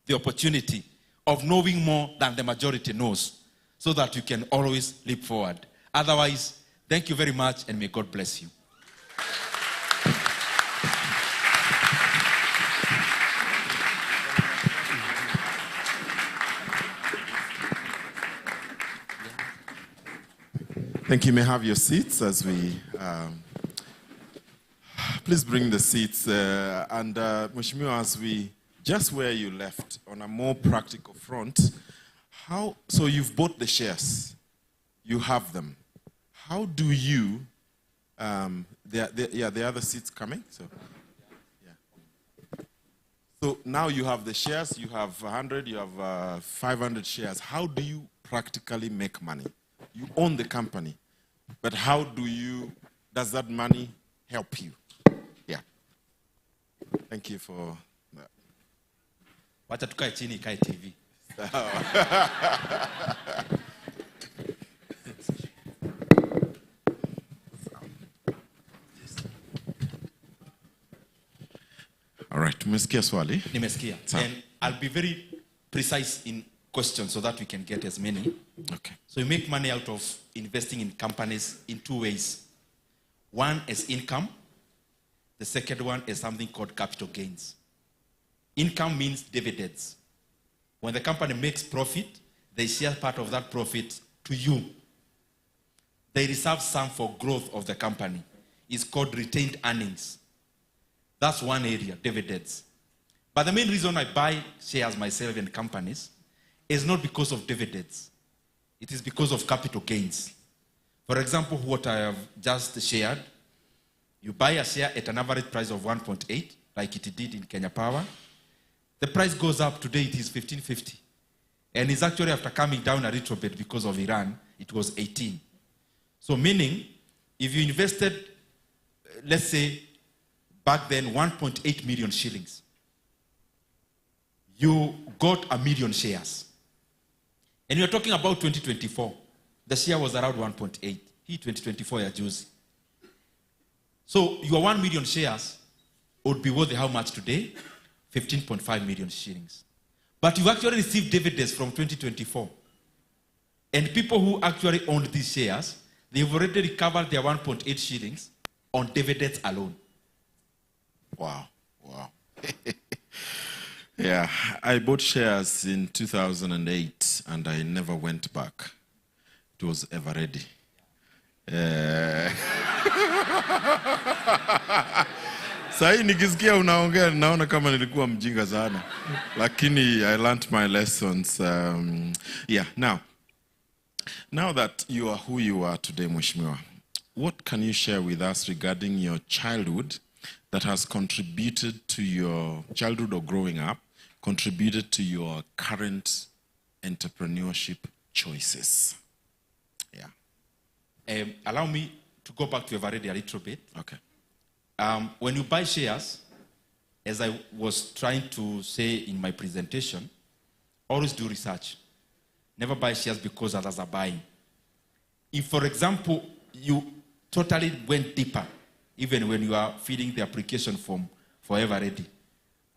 the opportunity of knowing more than the majority knows, so that you can always leap forward. Otherwise, thank you very much and may God bless you. Thank you. You may have your seats as we... please bring the seats. And Mheshimiwa, as we... Just where you left, on a more practical front, so you've bought the shares. You have them. How do you... the other seats coming? So, yeah. So now you have the shares, you have 100, you have 500 shares. How do you practically make money? You own the company, but how does that money help you? Yeah. Thank you for that. Wacha tukae chini ikae TV. All right, tumesikia swali. Nimesikia. And I'll be very precise in questions so that we can get as many. Okay. So you make money out of investing in companies in 2 ways. One is income. The second one is something called capital gains. Income means dividends. When the company makes profit, they share part of that profit to you. They reserve some for growth of the company. It's called retained earnings. That's one area, dividends. But the main reason I buy shares myself in companies is not because of dividends. It is because of capital gains. For example, what I have just shared, you buy a share at an average price of 1.8, like it did in Kenya Power. The price goes up, today it is 15.50. And it's actually after coming down a little bit because of Iran, it was 18. So meaning, if you invested, let's say, back then 1.8 million shillings, you got 1 million shares. And you're talking about 2024. The share was around 1.8. He 2024 ya juzi. So your 1 million shares would be worth how much today? 15.5 million shillings. But you actually received dividends from 2024. And people who actually owned these shares, they've already recovered their 1.8 shillings on dividends alone. Wow. Wow. Yeah, I bought shares in 2008 and I never went back. It was ever ready. Sahi nikisikia unaongea naona kama nilikuwa mjinga sana. Lakini I learned my lessons. Yeah, now that you are who you are today, Mheshimiwa, what can you share with us regarding your childhood that has contributed to your childhood or growing up, contributed to your current entrepreneurship choices? Yeah. Allow me to go back to Eveready a little bit. Okay. When you buy shares, as I was trying to say in my presentation, always do research. Never buy shares because others are buying. If, for example, you totally went deeper, even when you are filling the application form for Eveready,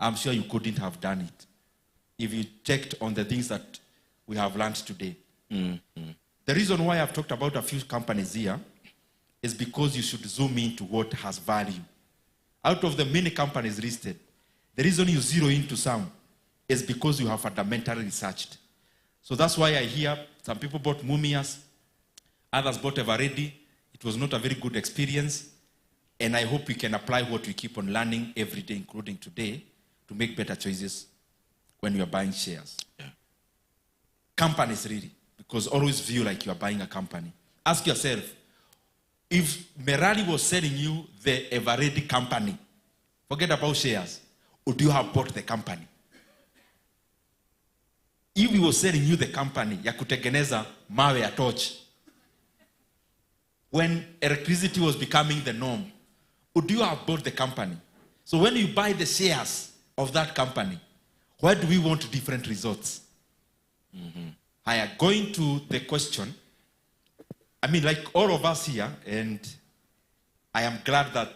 I'm sure you couldn't have done it if you checked on the things that we have learned today. Mm-hmm. The reason why I've talked about a few companies here is because you should zoom into what has value. Out of the many companies listed, the reason you zero into some is because you have fundamentally researched. So that's why I hear some people bought Mumias, others bought Eveready. It was not a very good experience. And I hope we can apply what we keep on learning every day, including today, to make better choices when you are buying shares. Yeah. Companies, really, because always view like you are buying a company. Ask yourself, if Merari was selling you the Eveready company, forget about shares, would you have bought the company? If he was selling you the company, ya kutengeneza mawe ya torch, when electricity was becoming the norm, would you have bought the company? So when you buy the shares of that company, why do we want different results? Mm-hmm. I am going to the question. I mean, like all of us here, and I am glad that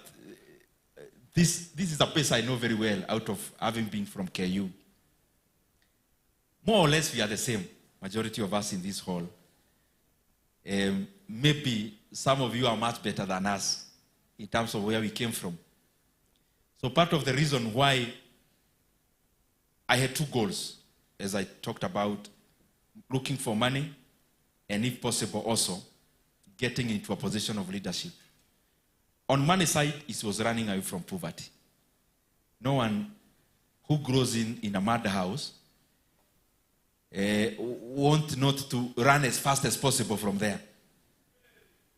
this is a place I know very well out of having been from KU. More or less, we are the same, majority of us in this hall. Maybe some of you are much better than us in terms of where we came from. So part of the reason why I had two goals, as I talked about, looking for money, and if possible also, getting into a position of leadership. On money side, it was running away from poverty. No one who grows in a mud house want not to run as fast as possible from there.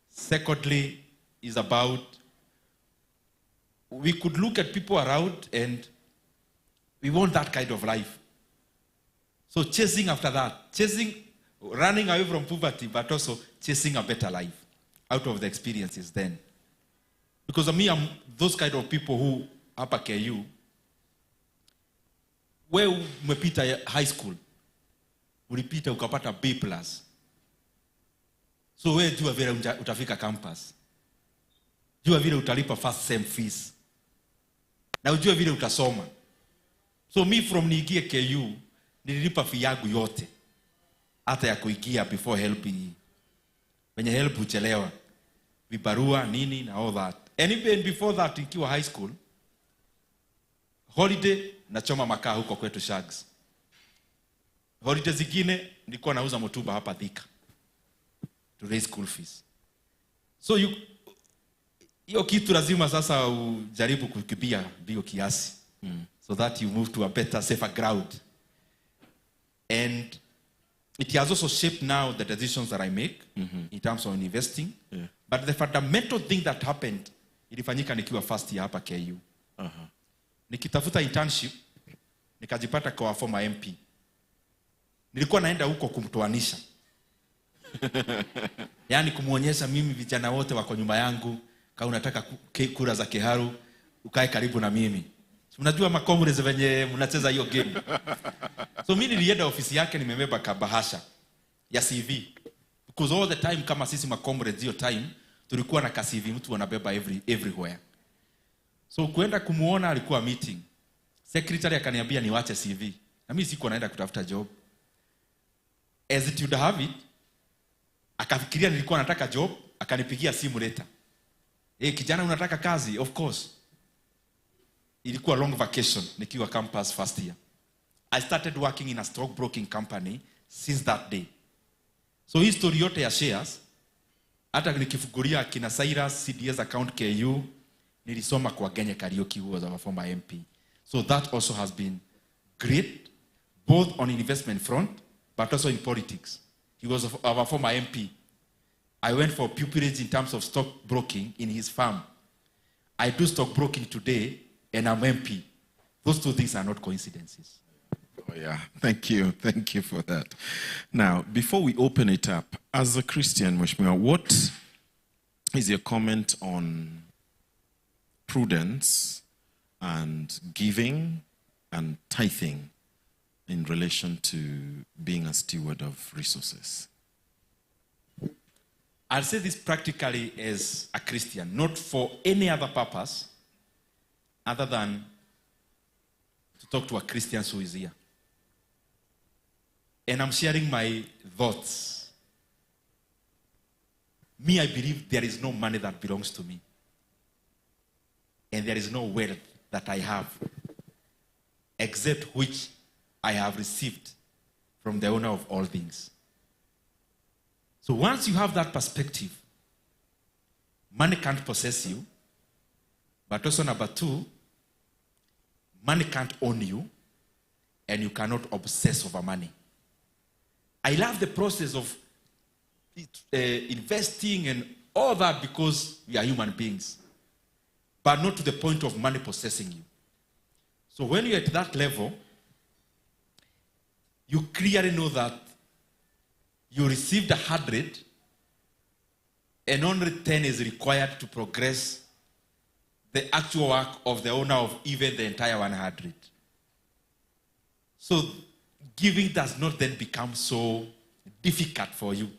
Secondly, is about, we could look at people around and we want that kind of life. So chasing after that, running away from poverty, but also chasing a better life out of the experiences then. Because me, I'm those kind of people who, hapa KU, where umepita high school, ulipita ukapata B+. So where jua vile utafika campus. Jua vile utalipa first sem fees. Na ujua vile utasoma. So me from niingie KU, nililipa fee yangu yote. Hata ya kuingia before help. Wenye help uchelewa. Vibarua, nini, na all that. And even before that, nikiwa high school, holiday, nachoma makaa huko kwetu Shags. Holiday zingine, nilikuwa nauza motumba hapa Thika. To raise school fees. So hiyo kitu lazima sasa ujaribu kukibia bio kiasi. So that you move to a better, safer ground. And it has also shaped now the decisions that I make in terms of investing. Yeah. But the fundamental thing that happened, ilifanyika nikiwa first year hapa KU. Nikitafuta internship, nikajipata kwa former MP. Nilikuwa naenda huko kumtoanisha. Yaani kumuonyesha mimi vijana wote wako nyuma yangu, kama unataka kura za Kiharu, ukae karibu na mimi. Unajua makomrades venye mnacheza hiyo game. So mimi nilienda ofisi yake nimebeba kabahasha ya CV. Because all the time kama sisi makomrades hiyo time tulikuwa na CV mtu anabeba everywhere. So kuenda kumuona alikuwa meeting. Secretary akaniambia niwache CV. Na mimi siko naenda kutafuta job. As it would have it, akafikiria nilikuwa nataka job, akanipigia simu later. Kijana unataka kazi? Of course. Ilikuwa long vacation nikiwa campus first year. I started working in a stockbroking company since that day. So hii story yote ya shares, hata nikifungulia kina Cyrus CDS account KU, nilisoma kwa Genye Karaoke, who was our former MP. So that also has been great, both on investment front, but also in politics. He was our former MP. I went for pupillage in terms of stockbroking in his firm. I do stockbroking today, and I'm MP. Those two things are not coincidences. Oh, yeah. Thank you. Thank you for that. Now, before we open it up, as a Christian, Mheshimiwa, what is your comment on prudence and giving and tithing in relation to being a steward of resources? I'll say this practically as a Christian, not for any other purpose other than to talk to a Christian who is here. And I'm sharing my thoughts. Me, I believe there is no money that belongs to me. And there is no wealth that I have, except which I have received from the owner of all things. So once you have that perspective, money can't possess you. But also number two, money can't own you, and you cannot obsess over money. I love the process of investing and all that because we are human beings, but not to the point of money possessing you. So when you're at that level, you clearly know that you received 100 and only 10 is required to progress the actual work of the owner of even the entire 100. So giving does not then become so difficult for you.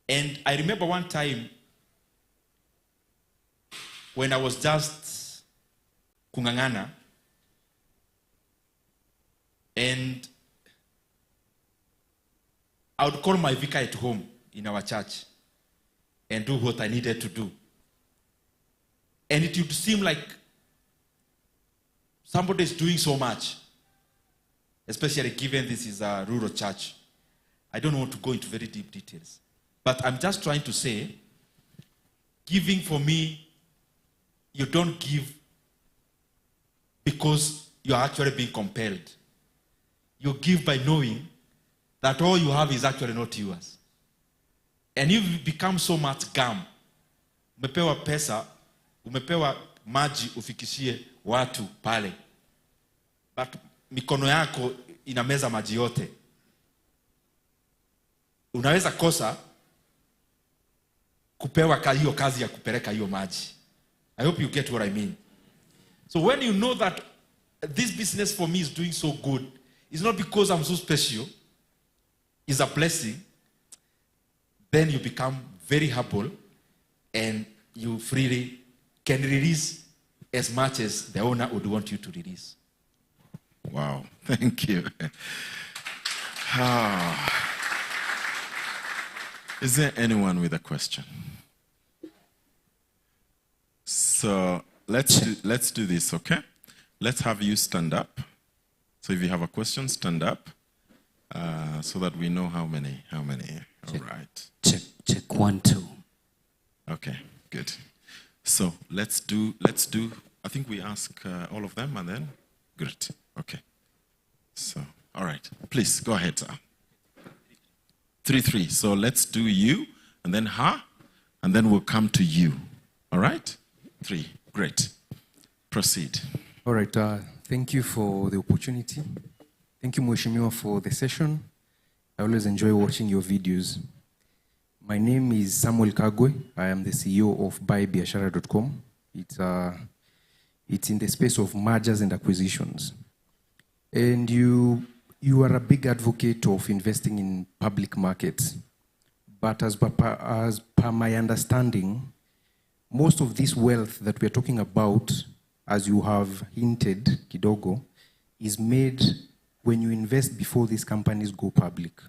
And I remember one time when I was just kungangana, and I would call my vicar at home in our church and do what I needed to do. And it would seem like somebody is doing so much, especially given this is a rural church. I don't want to go into very deep details. But I'm just trying to say, giving for me, you don't give because you are actually being compelled. You give by knowing that all you have is actually not yours. And if you become so much gum, umepewa pesa, umepewa maji ufikishie watu pale, but mikono yako inameza maji yote, unaweza kosa kupewa hiyo kazi ya kupeleka hiyo maji. I hope you get what I mean. So when you know that this business for me is doing so good, it's not because I'm so special, it's a blessing, then you become very humble and you freely can release as much as the owner would want you to release. Wow, thank you. Is there anyone with a question? So let's do this, okay? Let's have you stand up. So if you have a question, stand up, so that we know how many. All right. Check 1, 2. Okay, good. So let's do. I think we ask all of them, and then great. Okay. So all right, please go ahead, sir. 3. So let's do you, and then her, and then we'll come to you. All right. 3. Great. Proceed. All right. Thank you for the opportunity. Thank you, Mheshimiwa, for the session. I always enjoy watching your videos. My name is Samuel Kagwe. I am the CEO of buybiashara.com. It's an It's in the space of mergers and acquisitions. And you are a big advocate of investing in public markets. But as per my understanding, most of this wealth that we're talking about, as you have hinted, kidogo, is made when you invest before these companies go public.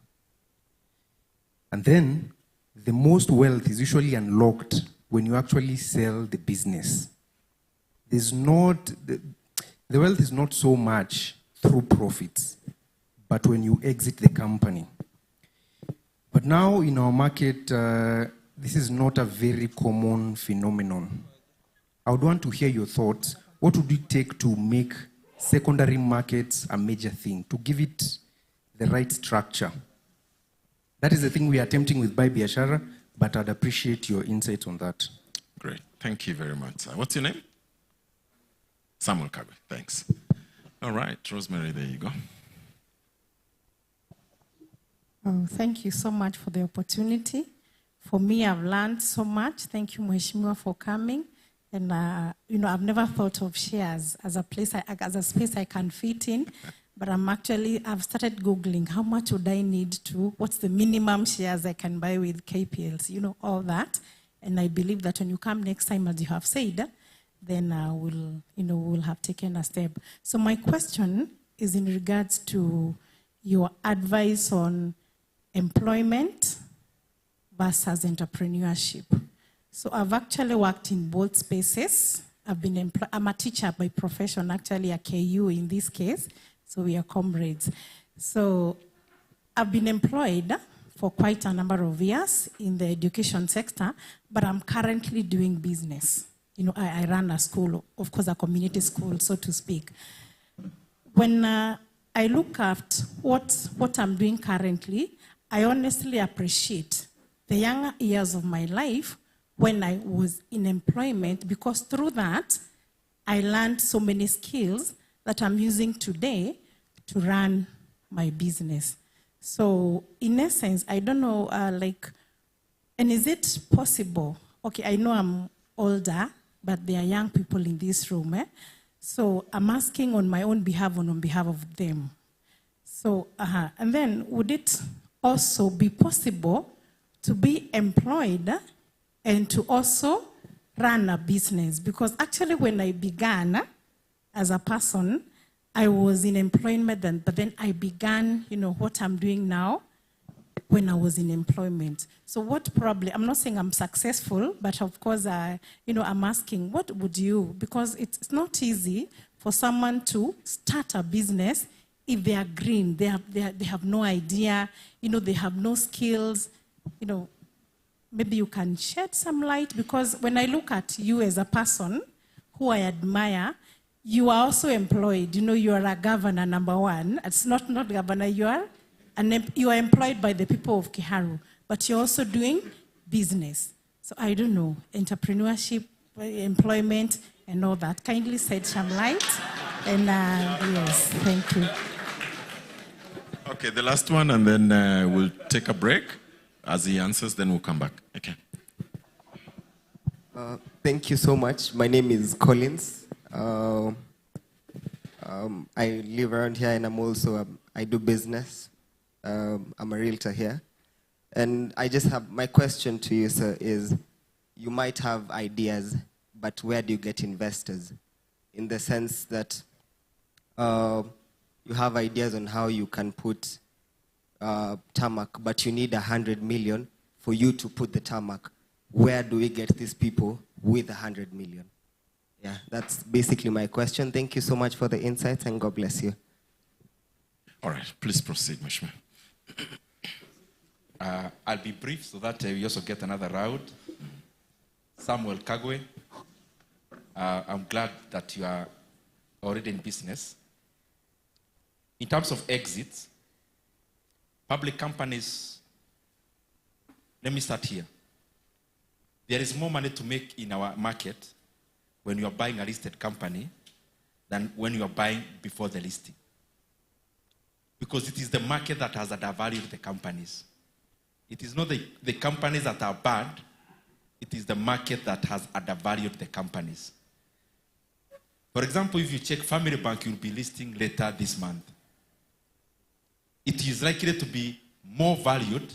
And then the most wealth is usually unlocked when you actually sell the business. The wealth is not so much through profits, but when you exit the company. But now in our market, this is not a very common phenomenon. I would want to hear your thoughts. What would it take to make secondary markets a major thing, to give it the right structure? That is the thing we are attempting with Buy Biashara, but I'd appreciate your insights on that. Great. Thank you very much. What's your name? Samuel Kagwe. Thanks. All right, Rosemary, there you go. Oh, thank you so much for the opportunity. For me, I've learned so much. Thank you, Mheshimiwa, for coming. And, I've never thought of shares as a place, as a space I can fit in. But I've started Googling, how much would I need to, what's the minimum shares I can buy with KPLs, all that. And I believe that when you come next time, as you have said, then we'll have taken a step. So my question is in regards to your advice on employment versus entrepreneurship. So I've actually worked in both spaces. I'm a teacher by profession, actually a KU in this case, so we are comrades. So I've been employed for quite a number of years in the education sector, but I'm currently doing business. I run a school, of course a community school, so to speak. When I look at what I'm doing currently, I honestly appreciate the younger years of my life when I was in employment, because through that, I learned so many skills that I'm using today to run my business. So in essence, I don't know, and is it possible? Okay, I know I'm older, but there are young people in this room. So I'm asking on my own behalf and on behalf of them. So, and then would it also be possible to be employed and to also run a business? Because actually when I began as a person, I was in employment then, but then I began, what I'm doing now when I was in employment. So what probably, I'm not saying I'm successful, but of course, I'm asking, what would you, because it's not easy for someone to start a business if they are green, they have no idea, they have no skills, maybe you can shed some light, because when I look at you as a person who I admire, you are also employed. You are a governor, number one. It's not governor, you are employed by the people of Kiharu, but you're also doing business. So I don't know, entrepreneurship, employment, and all that. Kindly shed some light. And yes, thank you. Okay, the last one, and then we'll take a break. As he answers, then we'll come back. Okay. Thank you so much. My name is Collins. I live around here, and I do business. I'm a realtor here. And I just have, my question to you, sir, is you might have ideas, but where do you get investors? In the sense that you have ideas on how you can put tarmac, but you need 100 million for you to put the tarmac. Where do we get these people with 100 million? Yeah, that's basically my question. Thank you so much for the insights, and God bless you. All right, please proceed, Mheshimiwa. I'll be brief so that we also get another round. Samuel Kagwe, I'm glad that you are already in business. In terms of exits, public companies, let me start here. There is more money to make in our market when you are buying a listed company than when you are buying before the listing. Because it is the market that has undervalued the companies. It is not the companies that are bad, it is the market that has undervalued the companies. For example, if you check Family Bank, you'll be listing later this month. It is likely to be more valued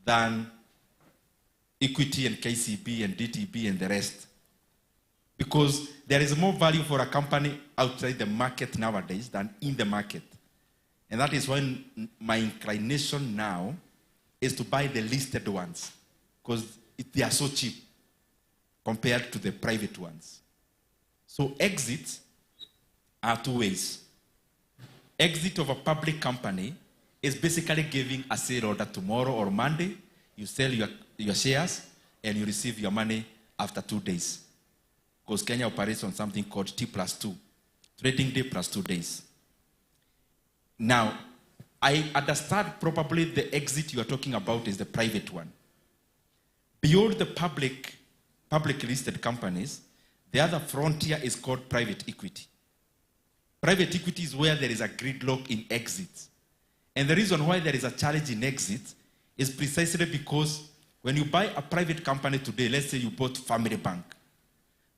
than Equity and KCB and DTB and the rest. Because there is more value for a company outside the market nowadays than in the market. And that is why my inclination now is to buy the listed ones, because they are so cheap compared to the private ones. So exits are two ways. Exit of a public company is basically giving a sale order tomorrow or Monday. You sell your shares and you receive your money after 2 days. Because Kenya operates on something called T+2, trading day plus 2 days. Now, I understand probably the exit you are talking about is the private one. Beyond the public listed companies, the other frontier is called private equity. Private equity is where there is a gridlock in exits. And the reason why there is a challenge in exits is precisely because when you buy a private company today, let's say you bought Family Bank,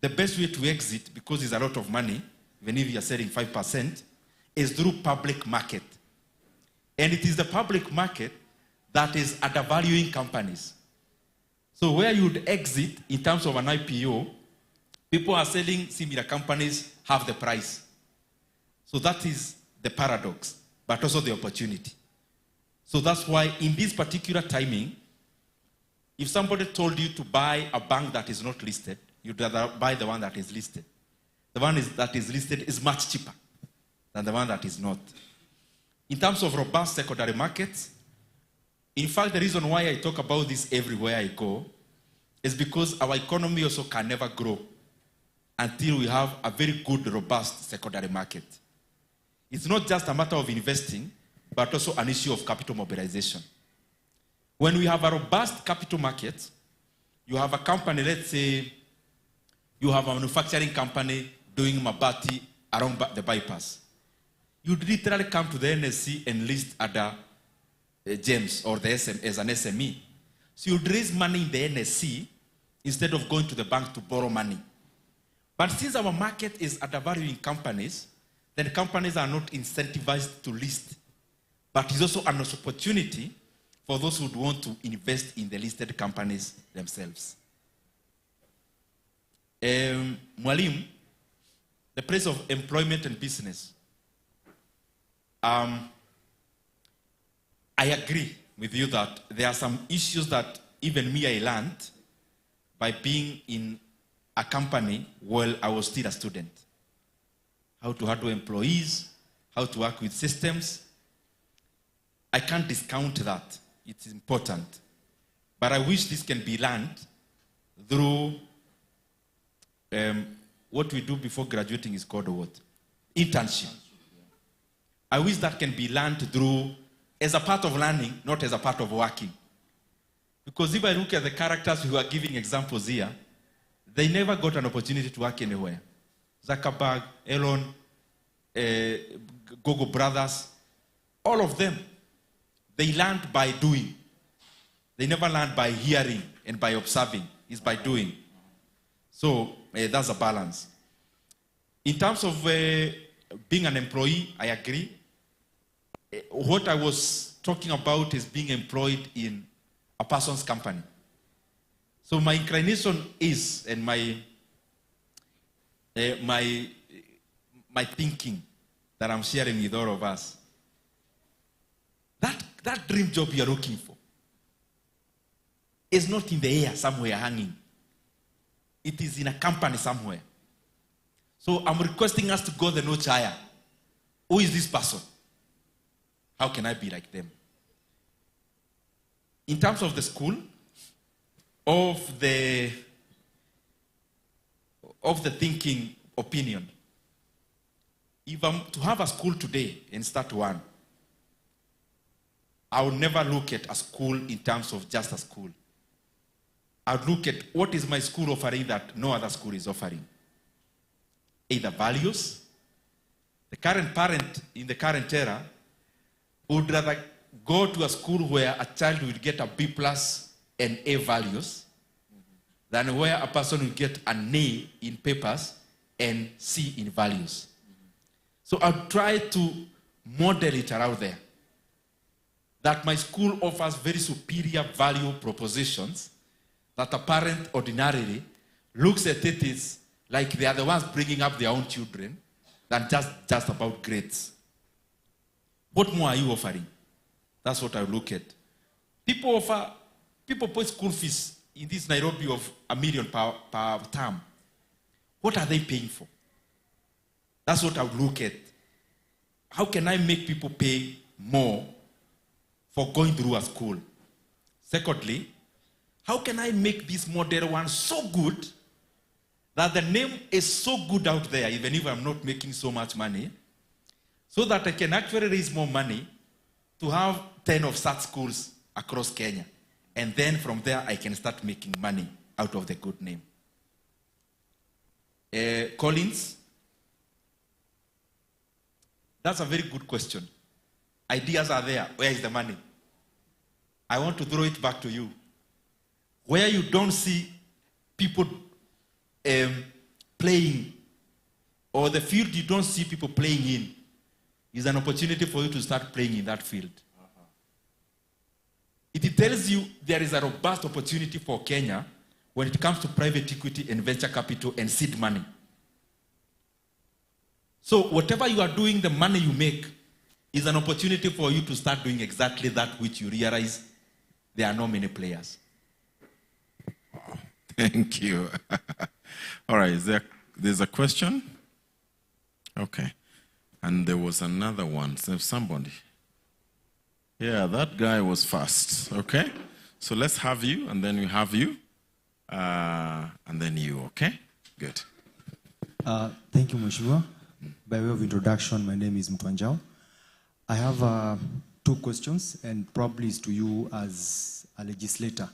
the best way to exit, because it's a lot of money, even if you're selling 5%, is through public market. And it is the public market that is undervaluing companies. So where you would exit in terms of an IPO, people are selling similar companies half the price. So that is the paradox, but also the opportunity. So that's why in this particular timing, if somebody told you to buy a bank that is not listed, you'd rather buy the one that is listed. The one that is listed is much cheaper than the one that is not. In terms of robust secondary markets, in fact, the reason why I talk about this everywhere I go is because our economy also can never grow until we have a very good, robust secondary market. It's not just a matter of investing, but also an issue of capital mobilization. When we have a robust capital market, you have a company, let's say, you have a manufacturing company doing mabati around the bypass. You'd literally come to the NSC and list other GEMS or the SM as an SME. So you'd raise money in the NSC instead of going to the bank to borrow money. But since our market is undervaluing companies, then companies are not incentivized to list. But it's also an opportunity for those who would want to invest in the listed companies themselves. Mwalim, the place of employment and business. I agree with you that there are some issues that even me I learned by being in a company while I was still a student. How to handle employees, how to work with systems. I can't discount that. It's important. But I wish this can be learned through what we do before graduating is called what? Internship. I wish that can be learned through as a part of learning, not as a part of working. Because if I look at the characters who are giving examples here, they never got an opportunity to work anywhere. Zuckerberg, Elon, Google brothers, all of them, they learned by doing. They never learned by hearing and by observing. It's by doing. So that's a balance. In terms of being an employee, I agree. What I was talking about is being employed in a person's company. So my inclination is, and my thinking that I'm sharing with all of us, that dream job you're looking for is not in the air somewhere hanging. It is in a company somewhere. So I'm requesting us to go the notch higher. Who is this person? How can I be like them? In terms of the school, of the thinking opinion, if I'm to have a school today and start one, I would never look at a school in terms of just a school. I would look at what is my school offering that no other school is offering. Either values. The current parent in the current era would rather go to a school where a child will get a B+ and A values than where a person will get an A in papers and see in values. So I'll try to model it around there. That my school offers very superior value propositions that a parent ordinarily looks at it as like they are the ones bringing up their own children than just about grades. What more are you offering? That's what I look at. People put school fees in this Nairobi of $1 million per term. What are they paying for? That's what I would look at. How can I make people pay more for going through a school? Secondly, how can I make this model one so good that the name is so good out there, even if I'm not making so much money, so that I can actually raise more money to have 10 of such schools across Kenya. And then from there, I can start making money out of the good name. Collins, that's a very good question. Ideas are there. Where is the money? I want to throw it back to you. Where you don't see people playing, or the field you don't see people playing in, is an opportunity for you to start playing in that field. It tells you there is a robust opportunity for Kenya when it comes to private equity and venture capital and seed money. So whatever you are doing, the money you make is an opportunity for you to start doing exactly that which you realize there are not many players. Wow. Thank you. All right, there's a question? Okay. And there was another one. So somebody. Yeah, that guy was fast. Okay? So let's have you, and then we have you, and then you, okay? Good. Thank you, Mheshimiwa. By way of introduction, my name is Mtwanjao. I have 2 questions, and probably it's to you as a legislator.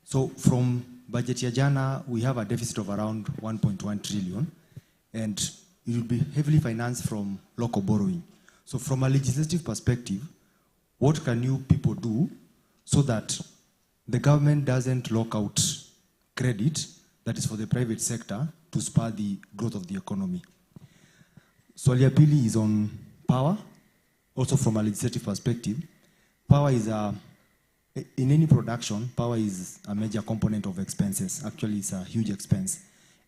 So from budget ya jana, we have a deficit of around 1.1 trillion, and it will be heavily financed from local borrowing. So from a legislative perspective, what can you people do so that the government doesn't lock out credit that is for the private sector to spur the growth of the economy? Swali ya pili is on power. Also from a legislative perspective, power is in any production, power is a major component of expenses. Actually, it's a huge expense.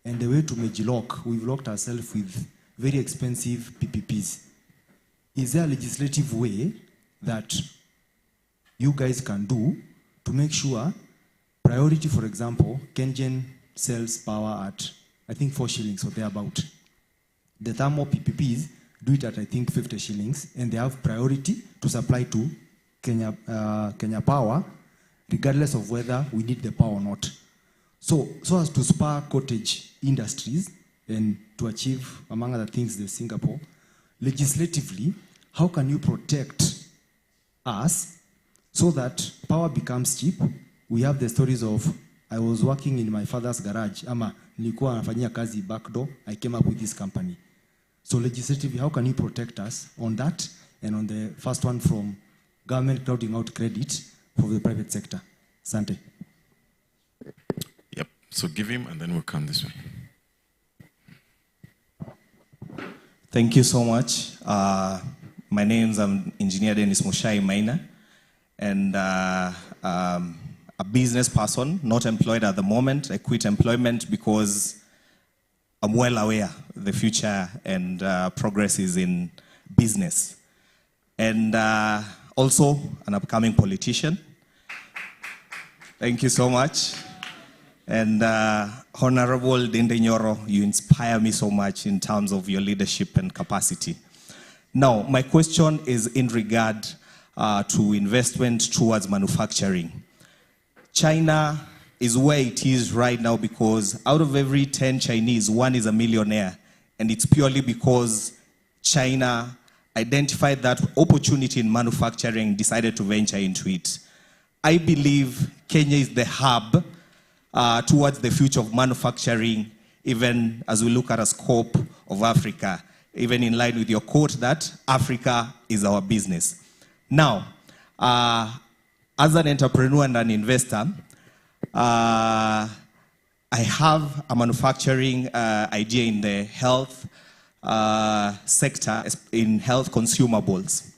And the way to lock, we've locked ourselves with very expensive PPPs. Is there a legislative way that you guys can do to make sure priority, for example, Kengen sells power at, I think, 4 shillings or thereabout. The thermal PPPs do it at, I think, 50 shillings, and they have priority to supply to Kenya Power, regardless of whether we need the power or not. So as to spur cottage industries and to achieve, among other things, the Singapore, legislatively, how can you protect us so that power becomes cheap? We have the stories of, I was working in my father's garage, ama nilikuwa nafanyia kazi back door, I came up with this company. So legislatively, how can you protect us on that and on the first one from government crowding out credit for the private sector? Sante. Yep, so give him and then we'll come this way. Thank you so much. My name's Engineer Dennis Mushai Maina, and a business person, not employed at the moment. I quit employment because I'm well aware the future and progress is in business. And also an upcoming politician. Thank you so much. And Honorable Ndindi Nyoro, you inspire me so much in terms of your leadership and capacity. Now, my question is in regard to investment towards manufacturing. China is where it is right now because out of every 10 Chinese, 1 is a millionaire. And it's purely because China identified that opportunity in manufacturing, decided to venture into it. I believe Kenya is the hub towards the future of manufacturing, even as we look at a scope of Africa, even in line with your quote that Africa is our business. Now, as an entrepreneur and an investor, I I have a manufacturing idea in the health sector, in health consumables.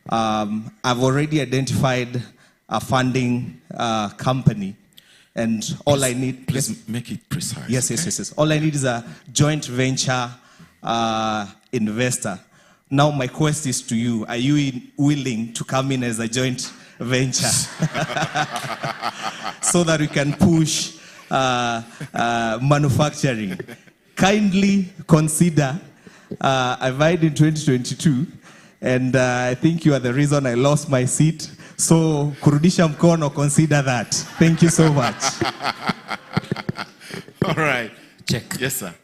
I've already identified a funding company, and all I need... Please make it precise. Yes, okay? yes. All I need is a joint venture investor. Now my question is to you. Are you willing to come in as a joint venture so that we can push manufacturing? Kindly consider, I voted in 2022, and I think you are the reason I lost my seat. So, kurudisha mkono, consider that. Thank you so much. All right. Check. Yes, sir.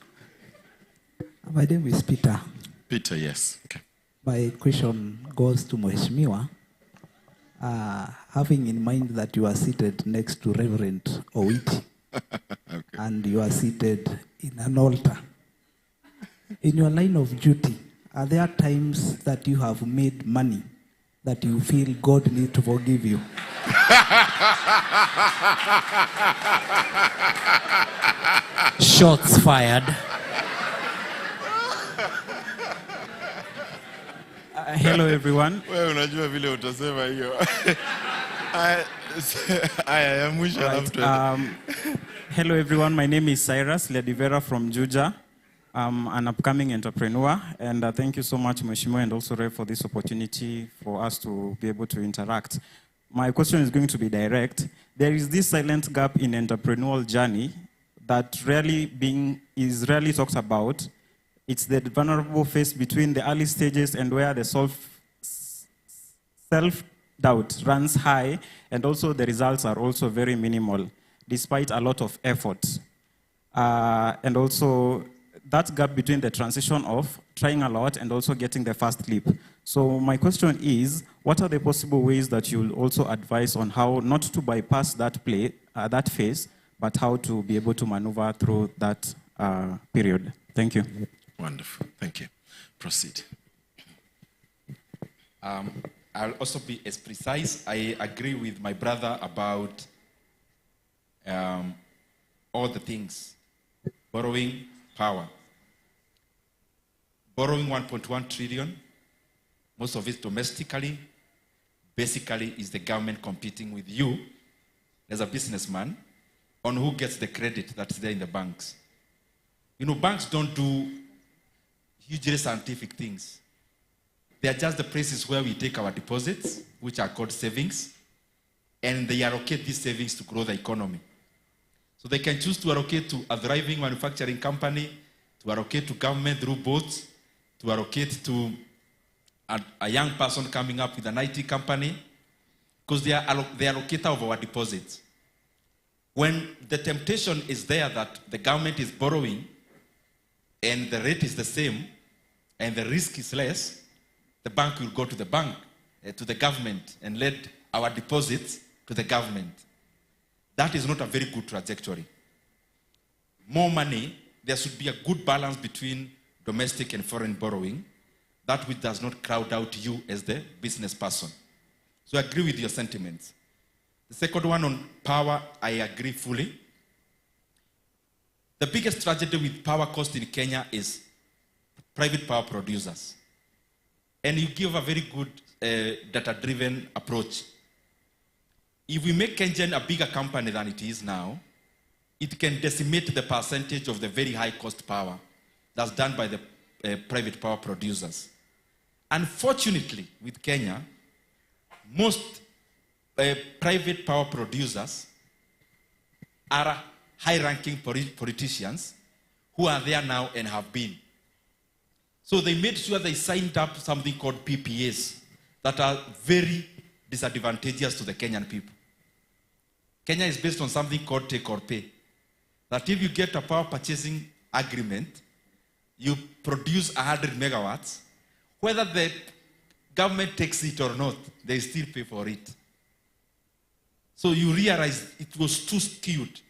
My name is Peter. Peter, yes. Okay. My question goes to Mheshimiwa. Having in mind that you are seated next to Reverend Owiti, okay, and you are seated in an altar, in your line of duty, are there times that you have made money that you feel God needs to forgive you? Shots fired. Hello everyone. Wewe unajua vile utasema hiyo. Hello everyone, my name is Cyrus Ledivera from Juja. I'm an upcoming entrepreneur, and thank you so much, Mheshimiwa, and also Rev, for this opportunity for us to be able to interact. My question is going to be direct. There is this silent gap in entrepreneurial journey that is rarely talked about. It's the vulnerable phase between the early stages and where the self-doubt runs high, and also the results are also very minimal, despite a lot of effort. And also that gap between the transition of trying a lot and also getting the first leap. So my question is, what are the possible ways that you'll also advise on how not to bypass that phase, but how to be able to maneuver through that period? Thank you. Wonderful. Thank you. Proceed. I'll also be as precise. I agree with my brother about all the things. Borrowing power. Borrowing 1.1 trillion, most of it domestically, basically is the government competing with you as a businessman on who gets the credit that's there in the banks. You know, banks don't do hugely scientific things. They are just the places where we take our deposits, which are called savings, and they allocate these savings to grow the economy. So they can choose to allocate to a thriving manufacturing company, to allocate to government through boats, to allocate to a young person coming up with an IT company, because they are the allocator of our deposits. When the temptation is there that the government is borrowing and the rate is the same and the risk is less, the bank will go to the bank, to the government, and let our deposits to the government. That is not a very good trajectory. More money, there should be a good balance between domestic and foreign borrowing, that which does not crowd out you as the business person. So I agree with your sentiments. The second one on power, I agree fully. The biggest tragedy with power cost in Kenya is private power producers. And you give a very good data-driven approach. If we make Kenyan a bigger company than it is now, it can decimate the percentage of the very high cost power that's done by the private power producers. Unfortunately, with Kenya, most private power producers are high-ranking politicians who are there now and have been. So they made sure they signed up something called PPAs that are very disadvantageous to the Kenyan people. Kenya is based on something called take or pay. That if you get a power purchasing agreement, you produce 100 megawatts, whether the government takes it or not, they still pay for it. So you realize it was too skewed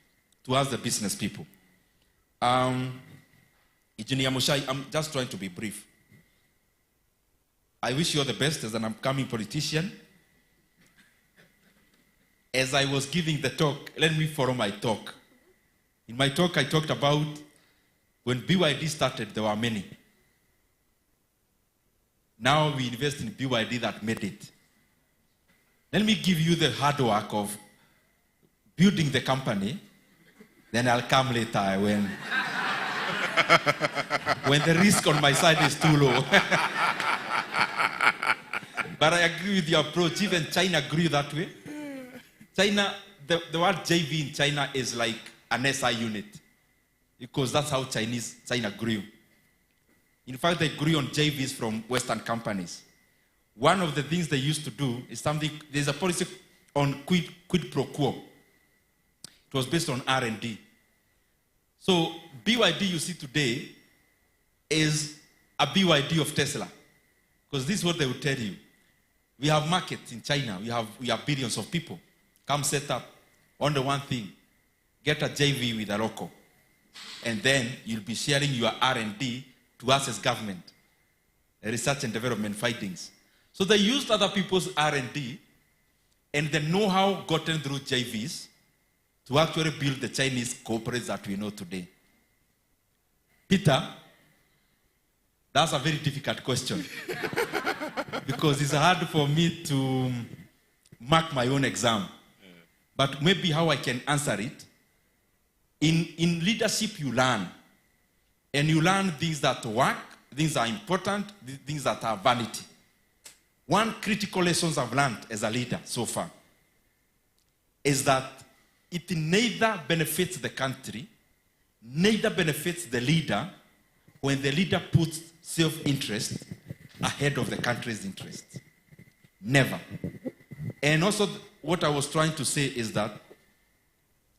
towards the business people. Engineer Mushai, I'm just trying to be brief. I wish you all the best as an upcoming politician. As I was giving the talk, let me follow my talk. In my talk, I talked about when BYD started, there were many. Now we invest in BYD that made it. Let me give you the hard work of building the company. Then I'll come later when the risk on my side is too low. But I agree with your approach. Even China grew that way. China, the word JV in China is like an SI unit, because that's how China grew. In fact, they grew on JVs from Western companies. One of the things they used to do is there's a policy on quid pro quo. It was based on R&D. So BYD you see today is a BYD of Tesla. Because this is what they will tell you. We have markets in China. We have billions of people. Come set up on the one thing. Get a JV with a local. And then you'll be sharing your R&D to us as government. Research and development findings. So they used other people's R&D and the know-how gotten through JVs to actually build the Chinese corporates that we know today. Peter, that's a very difficult question. Because it's hard for me to mark my own exam. But maybe how I can answer it. In leadership, you learn. And you learn things that work, things that are important, things that are vanity. One critical lesson I've learned as a leader so far is that it neither benefits the country, neither benefits the leader when the leader puts self-interest ahead of the country's interest. Never. And also what I was trying to say is that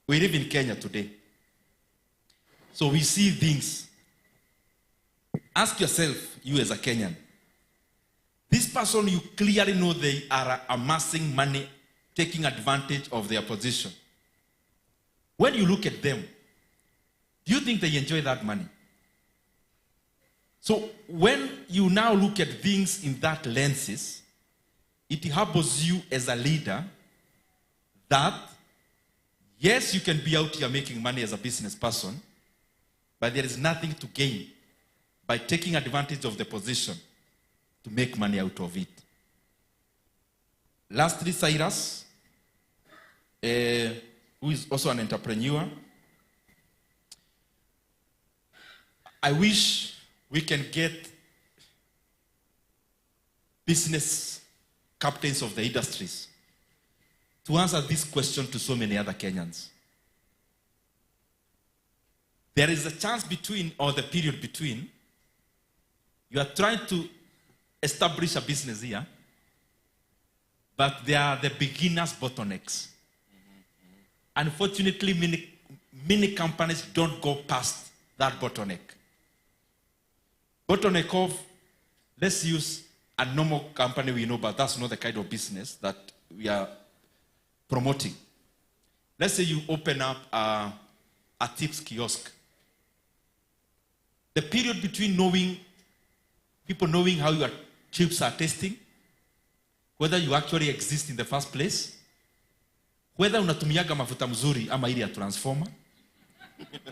we live in Kenya today. So we see things. Ask yourself, you as a Kenyan, this person you clearly know they are amassing money, taking advantage of their position. When you look at them, do you think they enjoy that money? So when you now look at things in that lenses, it helps you as a leader that, yes, you can be out here making money as a business person, but there is nothing to gain by taking advantage of the position to make money out of it. Lastly, Cyrus, who is also an entrepreneur. I wish we can get business captains of the industries to answer this question to so many other Kenyans. There is a chance between, or the period between, you are trying to establish a business here, but there are the beginners' bottlenecks. Unfortunately, many companies don't go past that bottleneck. Bottleneck of, let's use a normal company we know, but that's not the kind of business that we are promoting. Let's say you open up a tips kiosk. The period between people knowing how your chips are tasting, whether you actually exist in the first place, whether unatumiaga mafuta mzuri ama ile ya transformer.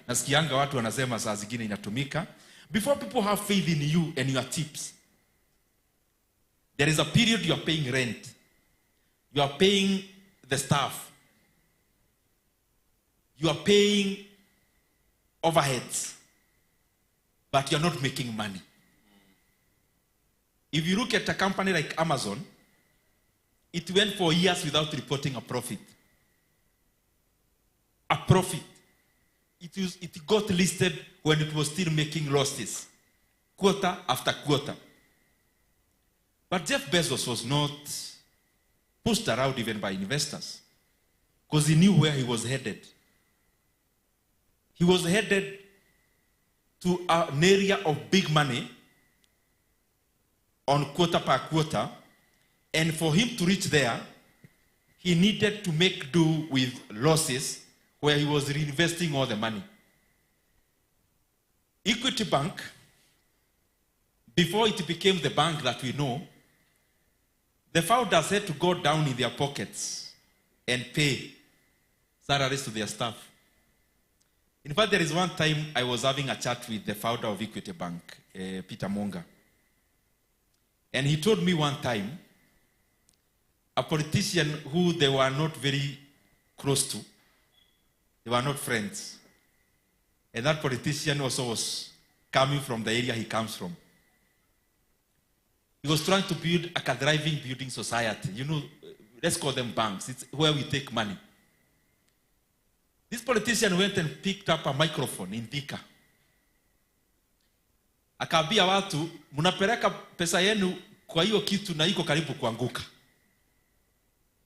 Nasikianga watu wanasema saa zingine inatumika. Before people have faith in you and your tips, there is a period you are paying rent. You are paying the staff. You are paying overheads. But you are not making money. If you look at a company like Amazon, it went for years without reporting a profit. A profit. It got listed when it was still making losses, quarter after quarter. But Jeff Bezos was not pushed around even by investors, because he knew where he was headed. He was headed to an area of big money on quarter per quarter, and for him to reach there, he needed to make do with losses where he was reinvesting all the money. Equity Bank, before it became the bank that we know, the founders had to go down in their pockets and pay salaries to their staff. In fact, there is one time I was having a chat with the founder of Equity Bank, Peter Monga. And he told me one time, a politician who they were not very close to, they were not friends. And that politician also was coming from the area he comes from. He was trying to build a thriving building society. You know, let's call them banks. It's where we take money. This politician went and picked up a microphone in Thika. Akaambia watu, munapeleka pesa yenu kwa hiyo kitu na iko karibu kuanguka.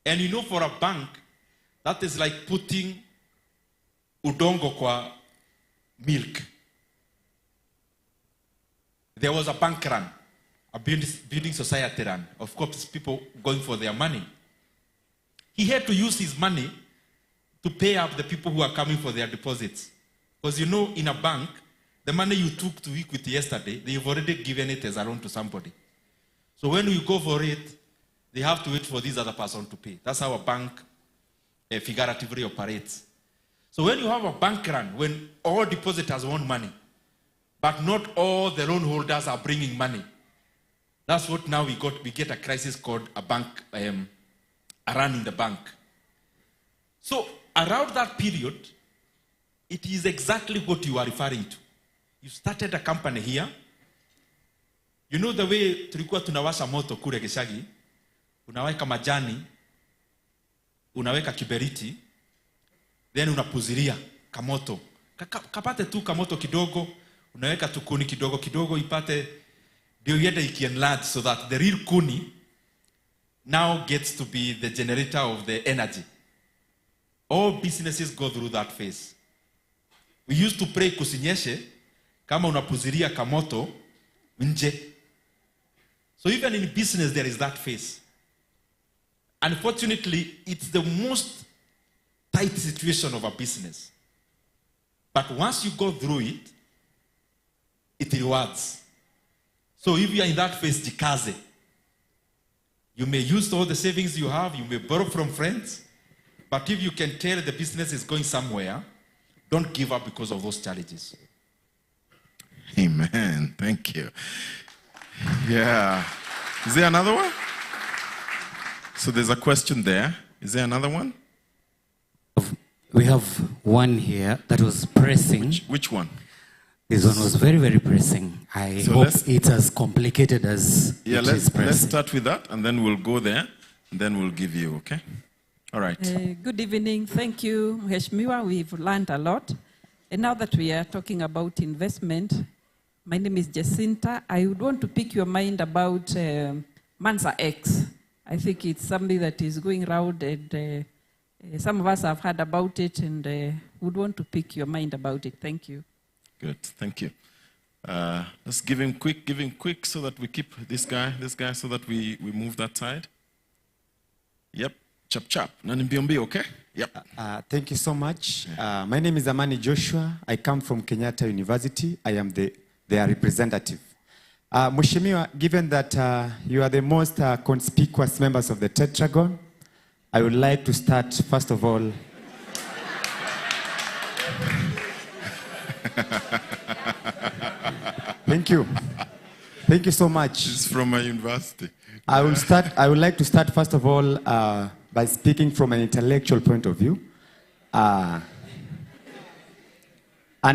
And you know, for a bank, that is like putting udongo kwa milk. There was a bank run, a building society run. Of course, people going for their money. He had to use his money to pay up the people who are coming for their deposits. Because you know, in a bank, the money you took to Equity yesterday, they've already given it as a loan to somebody. So when you go for it, they have to wait for this other person to pay. That's how a bank figuratively operates. So when you have a bank run, when all depositors want money, but not all the loan holders are bringing money, that's what now we get a crisis called a bank, a run in the bank. So around that period, it is exactly what you are referring to. You started a company here. You know the way tulikuwa tunawasha moto kule Gishagi, unaweka majani, unaweka kiberiti, then unapuziria kamoto. Kapate tu kamoto kidogo, unaweka tu kuni kidogo kidogo ipate ndio iende ikienlarge so that the real kuni now gets to be the generator of the energy. All businesses go through that phase. We used to pray kusinyeshe kama unapuziria kamoto nje. So even in business there is that phase. Unfortunately, it's the most tight situation of a business. But once you go through it, it rewards. So if you are in that phase, jikaze. You may use all the savings you have, you may borrow from friends, but if you can tell the business is going somewhere, don't give up because of those challenges. Amen. Thank you. Yeah. Is there another one? So there's a question there. Is there another one? We have one here that was pressing. Which one? This one was very, very pressing. I hope it's as complicated as it is pressing. Let's start with that, and then we'll go there, and then we'll give you, okay? All right. Good evening. Thank you, Mheshimiwa. We've learned a lot. And now that we are talking about investment, my name is Jacinta. I would want to pick your mind about Mansa X. I think it's something that is going around, and some of us have heard about it, and would want to pick your mind about it. Thank you. Good, thank you. Let's give him quick so that we keep this guy so that we move that side. Yep, chap. Nanimbiombi, okay? Yep. Thank you so much. My name is Amani Joshua. I come from Kenyatta University. I am their representative. Mheshimiwa, given that you are the most conspicuous members of the Tetragon, I would like to start, first of all, Thank you. Thank you so much. It's from my university. I would like to start, first of all, by speaking from an intellectual point of view. And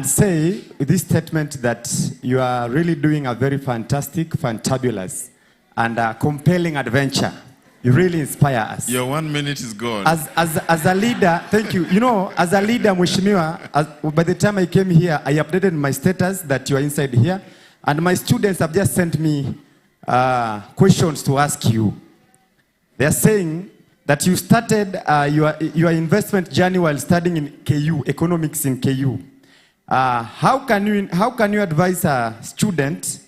say with this statement that you are really doing a very fantastic, fantabulous, and compelling adventure. You really inspire us. Your 1 minute is gone. As a leader, thank you. You know, as a leader, Mheshimiwa, by the time I came here, I updated my status that you are inside here. And my students have just sent me questions to ask you. They are saying that you started your investment journey while studying in KU, economics in KU. How can you advise a student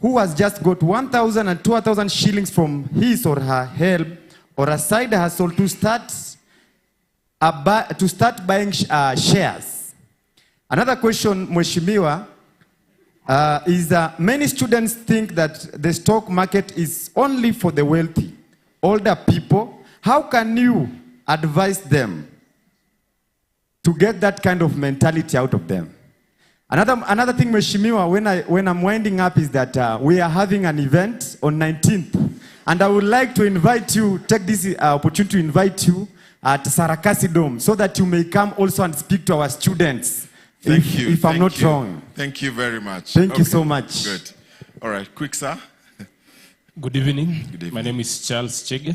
who has just got 1,000 and 2,000 shillings from his or her help or a side hustle to start buying shares? Another question, Mheshimiwa, is many students think that the stock market is only for the wealthy, older people. How can you advise them to get that kind of mentality out of them. Another thing, Mheshimiwa, when I'm winding up is that we are having an event on 19th. And I would like to invite you, take this opportunity to invite you at Sarakasi Dome so that you may come also and speak to our students. Thank you. If I'm not wrong. Thank you very much. Thank you so much. Good. All right, quick, sir. Good evening. Good evening. My name is Charles Chege.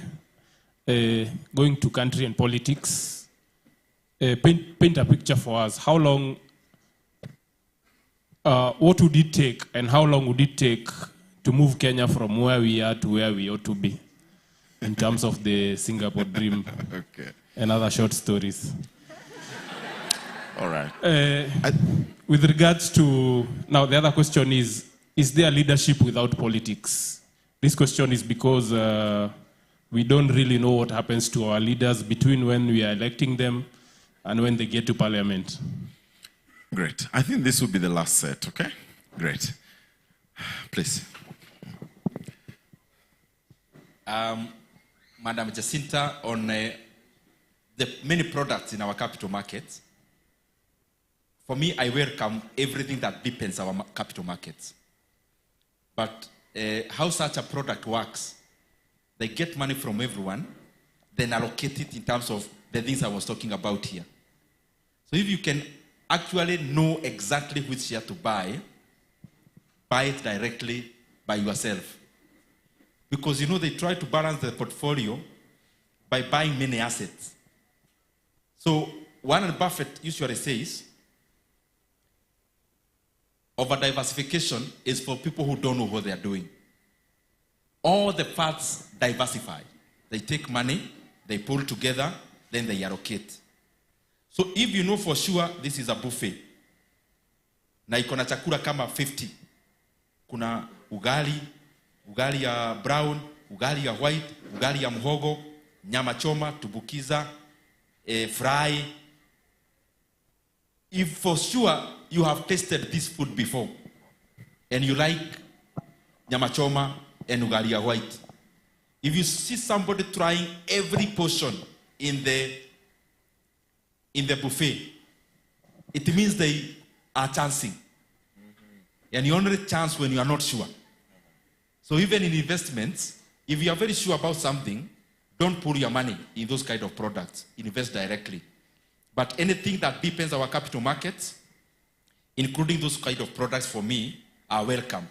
Going to country and politics. Paint a picture for us. How long, what would it take and how long would it take to move Kenya from where we are to where we ought to be in terms of the Singapore dream and other short stories? All right. With regards to, now the other question is there leadership without politics? This question is because we don't really know what happens to our leaders between when we are electing them and when they get to parliament. Great. I think this will be the last set, okay? Great. Please. Madam Jacinta, on the many products in our capital markets, for me, I welcome everything that deepens our capital markets. But how such a product works, they get money from everyone, then allocate it in terms of the things I was talking about here. So if you can actually know exactly which share to buy it directly by yourself. Because, you know, they try to balance the portfolio by buying many assets. So Warren Buffett usually says, over-diversification is for people who don't know what they are doing. All the parts diversify. They take money, they pull together, then they allocate. So if you know for sure this is a buffet, na iko na chakula kama 50, kuna ugali ya brown, ugali ya white, ugali ya mhogo, nyama choma, tubukiza, fry. If for sure you have tasted this food before and you like nyama choma and ugali ya white, if you see somebody trying every portion in the buffet, it means they are chancing. And you only chance when you are not sure. So even in investments, if you are very sure about something, don't put your money in those kind of products. Invest directly. But anything that deepens our capital markets, including those kind of products for me, are welcome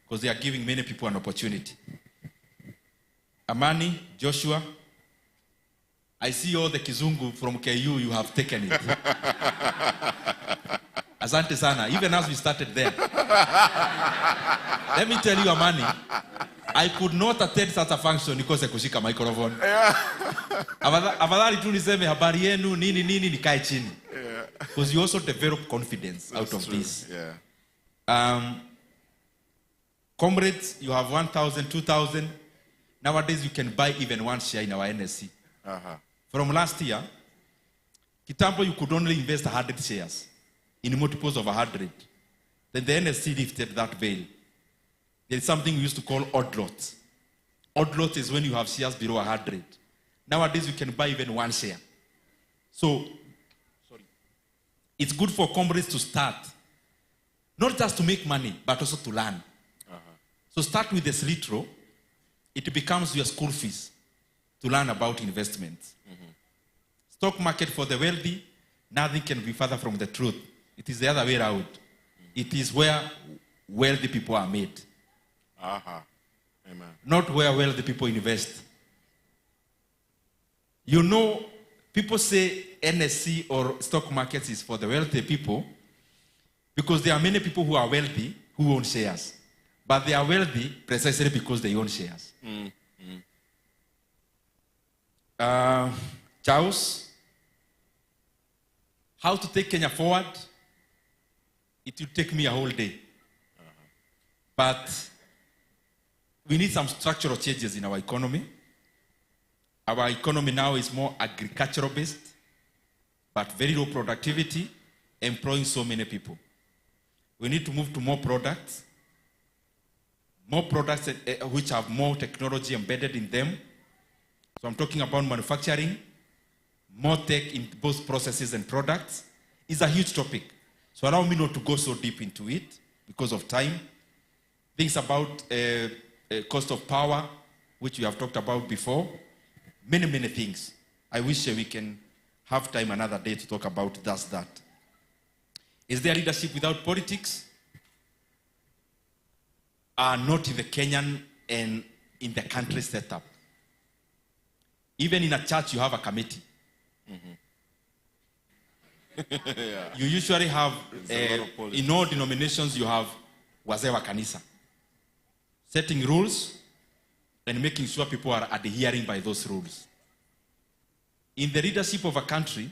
because they are giving many people an opportunity. Amani, Joshua, I see all the kizungu from KU, you have taken it. Asante sana, even as we started there. Let me tell you, Amani, I could not attend such a function because I kushika microphone. Afadhali tu niseme habari yenu nini nikae chini. Because you also develop confidence out of this. Yeah. Comrades, you have 1,000, 2,000. Nowadays you can buy even one share in our NSC. From last year, Kitambo, you could only invest 100 shares in multiples of 100. Then the NSC lifted that veil. There's something we used to call odd lots. Odd lot is when you have shares below 100. Nowadays, you can buy even one share. So, it's good for companies to start, not just to make money, but also to learn. So start with the slitro. It becomes your school fees to learn about investments. Stock market for the wealthy, nothing can be further from the truth. It is the other way around. It is where wealthy people are made. Amen. Not where wealthy people invest. You know, people say NSC or stock markets is for the wealthy people because there are many people who are wealthy who own shares. But they are wealthy precisely because they own shares. Charles, how to take Kenya forward? It will take me a whole day. But we need some structural changes in our economy. Our economy now is more agricultural based, but very low productivity, employing so many people. We need to move to more products which have more technology embedded in them. So I'm talking about manufacturing, more tech in both processes and products, is a huge topic. So allow me not to go so deep into it because of time. Things about cost of power, which we have talked about before. Many, many things. I wish we can have time another day to talk about just that. Is there leadership without politics? Not in the Kenyan and in the country setup. Even in a church, you have a committee. Yeah. You usually have, There's a lot of politics. in all denominations, you have wazee wa kanisa, setting rules and making sure people are adhering by those rules. In the leadership of a country,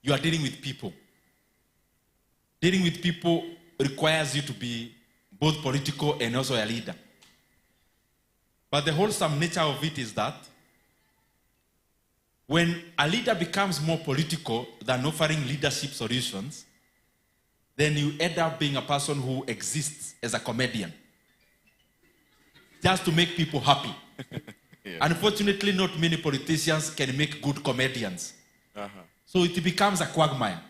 you are dealing with people. Dealing with people requires you to be both political and also a leader. But the wholesome nature of it is that when a leader becomes more political than offering leadership solutions, then you end up being a person who exists as a comedian, just to make people happy. Yeah. Unfortunately, not many politicians can make good comedians. Uh-huh. So it becomes a quagmire.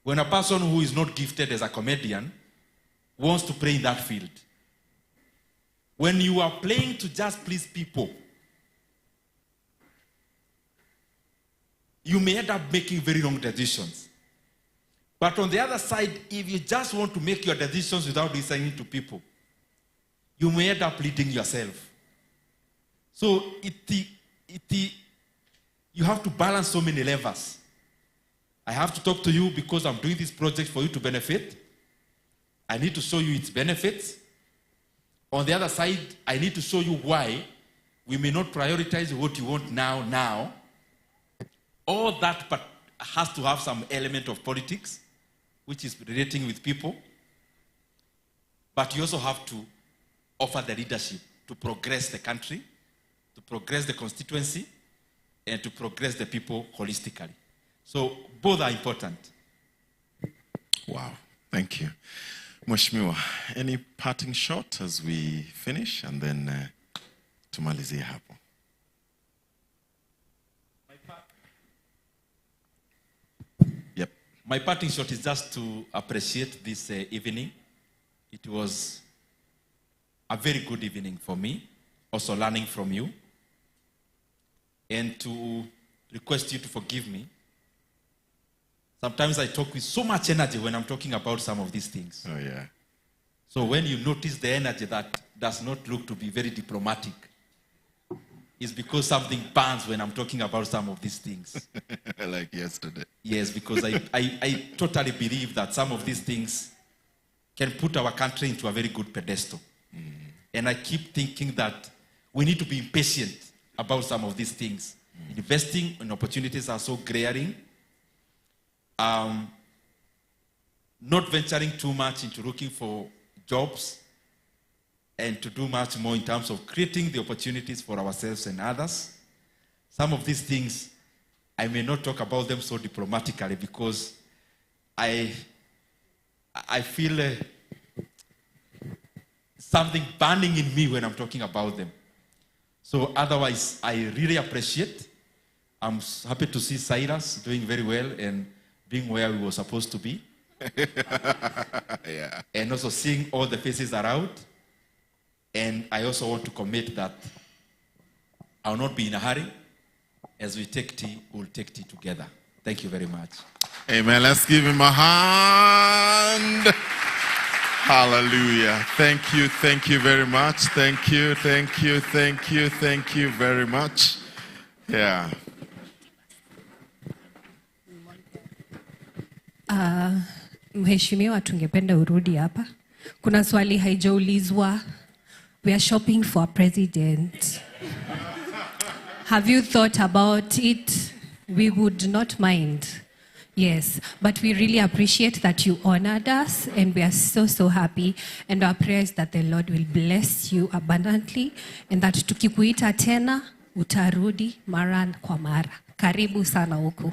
When a person who is not gifted as a comedian wants to play in that field. When you are playing to just please people, you may end up making very wrong decisions. But on the other side, if you just want to make your decisions without listening to people, you may end up leading yourself. So you have to balance so many levers. I have to talk to you because I'm doing this project for you to benefit. I need to show you its benefits. On the other side, I need to show you why we may not prioritize what you want now. All that but has to have some element of politics, which is relating with people. But you also have to offer the leadership to progress the country, to progress the constituency, and to progress the people holistically. So both are important. Wow, thank you. Mheshimiwa, any parting shot as we finish and then tumalizie hapo. Yep. My parting shot is just to appreciate this evening. It was a very good evening for me, also learning from you, and to request you to forgive me. Sometimes I talk with so much energy when I'm talking about some of these things. Oh, yeah. So when you notice the energy that does not look to be very diplomatic, it's because something burns when I'm talking about some of these things. Like yesterday. Yes, because I totally believe that some of these things can put our country into a very good pedestal. And I keep thinking that we need to be impatient about some of these things. Investing in opportunities are so glaring. Not venturing too much into looking for jobs and to do much more in terms of creating the opportunities for ourselves and others. Some of these things, I may not talk about them so diplomatically because I feel something burning in me when I'm talking about them. So otherwise, I really appreciate. I'm happy to see Cyrus doing very well and being where we were supposed to be. Yeah. And also seeing all the faces around. And I also want to commit that I'll not be in a hurry. As we take tea, we'll take tea together. Thank you very much. Amen. Let's give him a hand. Hallelujah. Thank you very much. Thank you very much. Yeah. Mheshimiwa, tungependa urudi hapa. Kuna swali haijaulizwa. We are shopping for a president. Have you thought about it? We would not mind. Yes, but we really appreciate that you honored us and we are so happy, and our prayer is that the Lord will bless you abundantly and that tukikuita tena utarudi mara kwa mara. Karibu sana huku.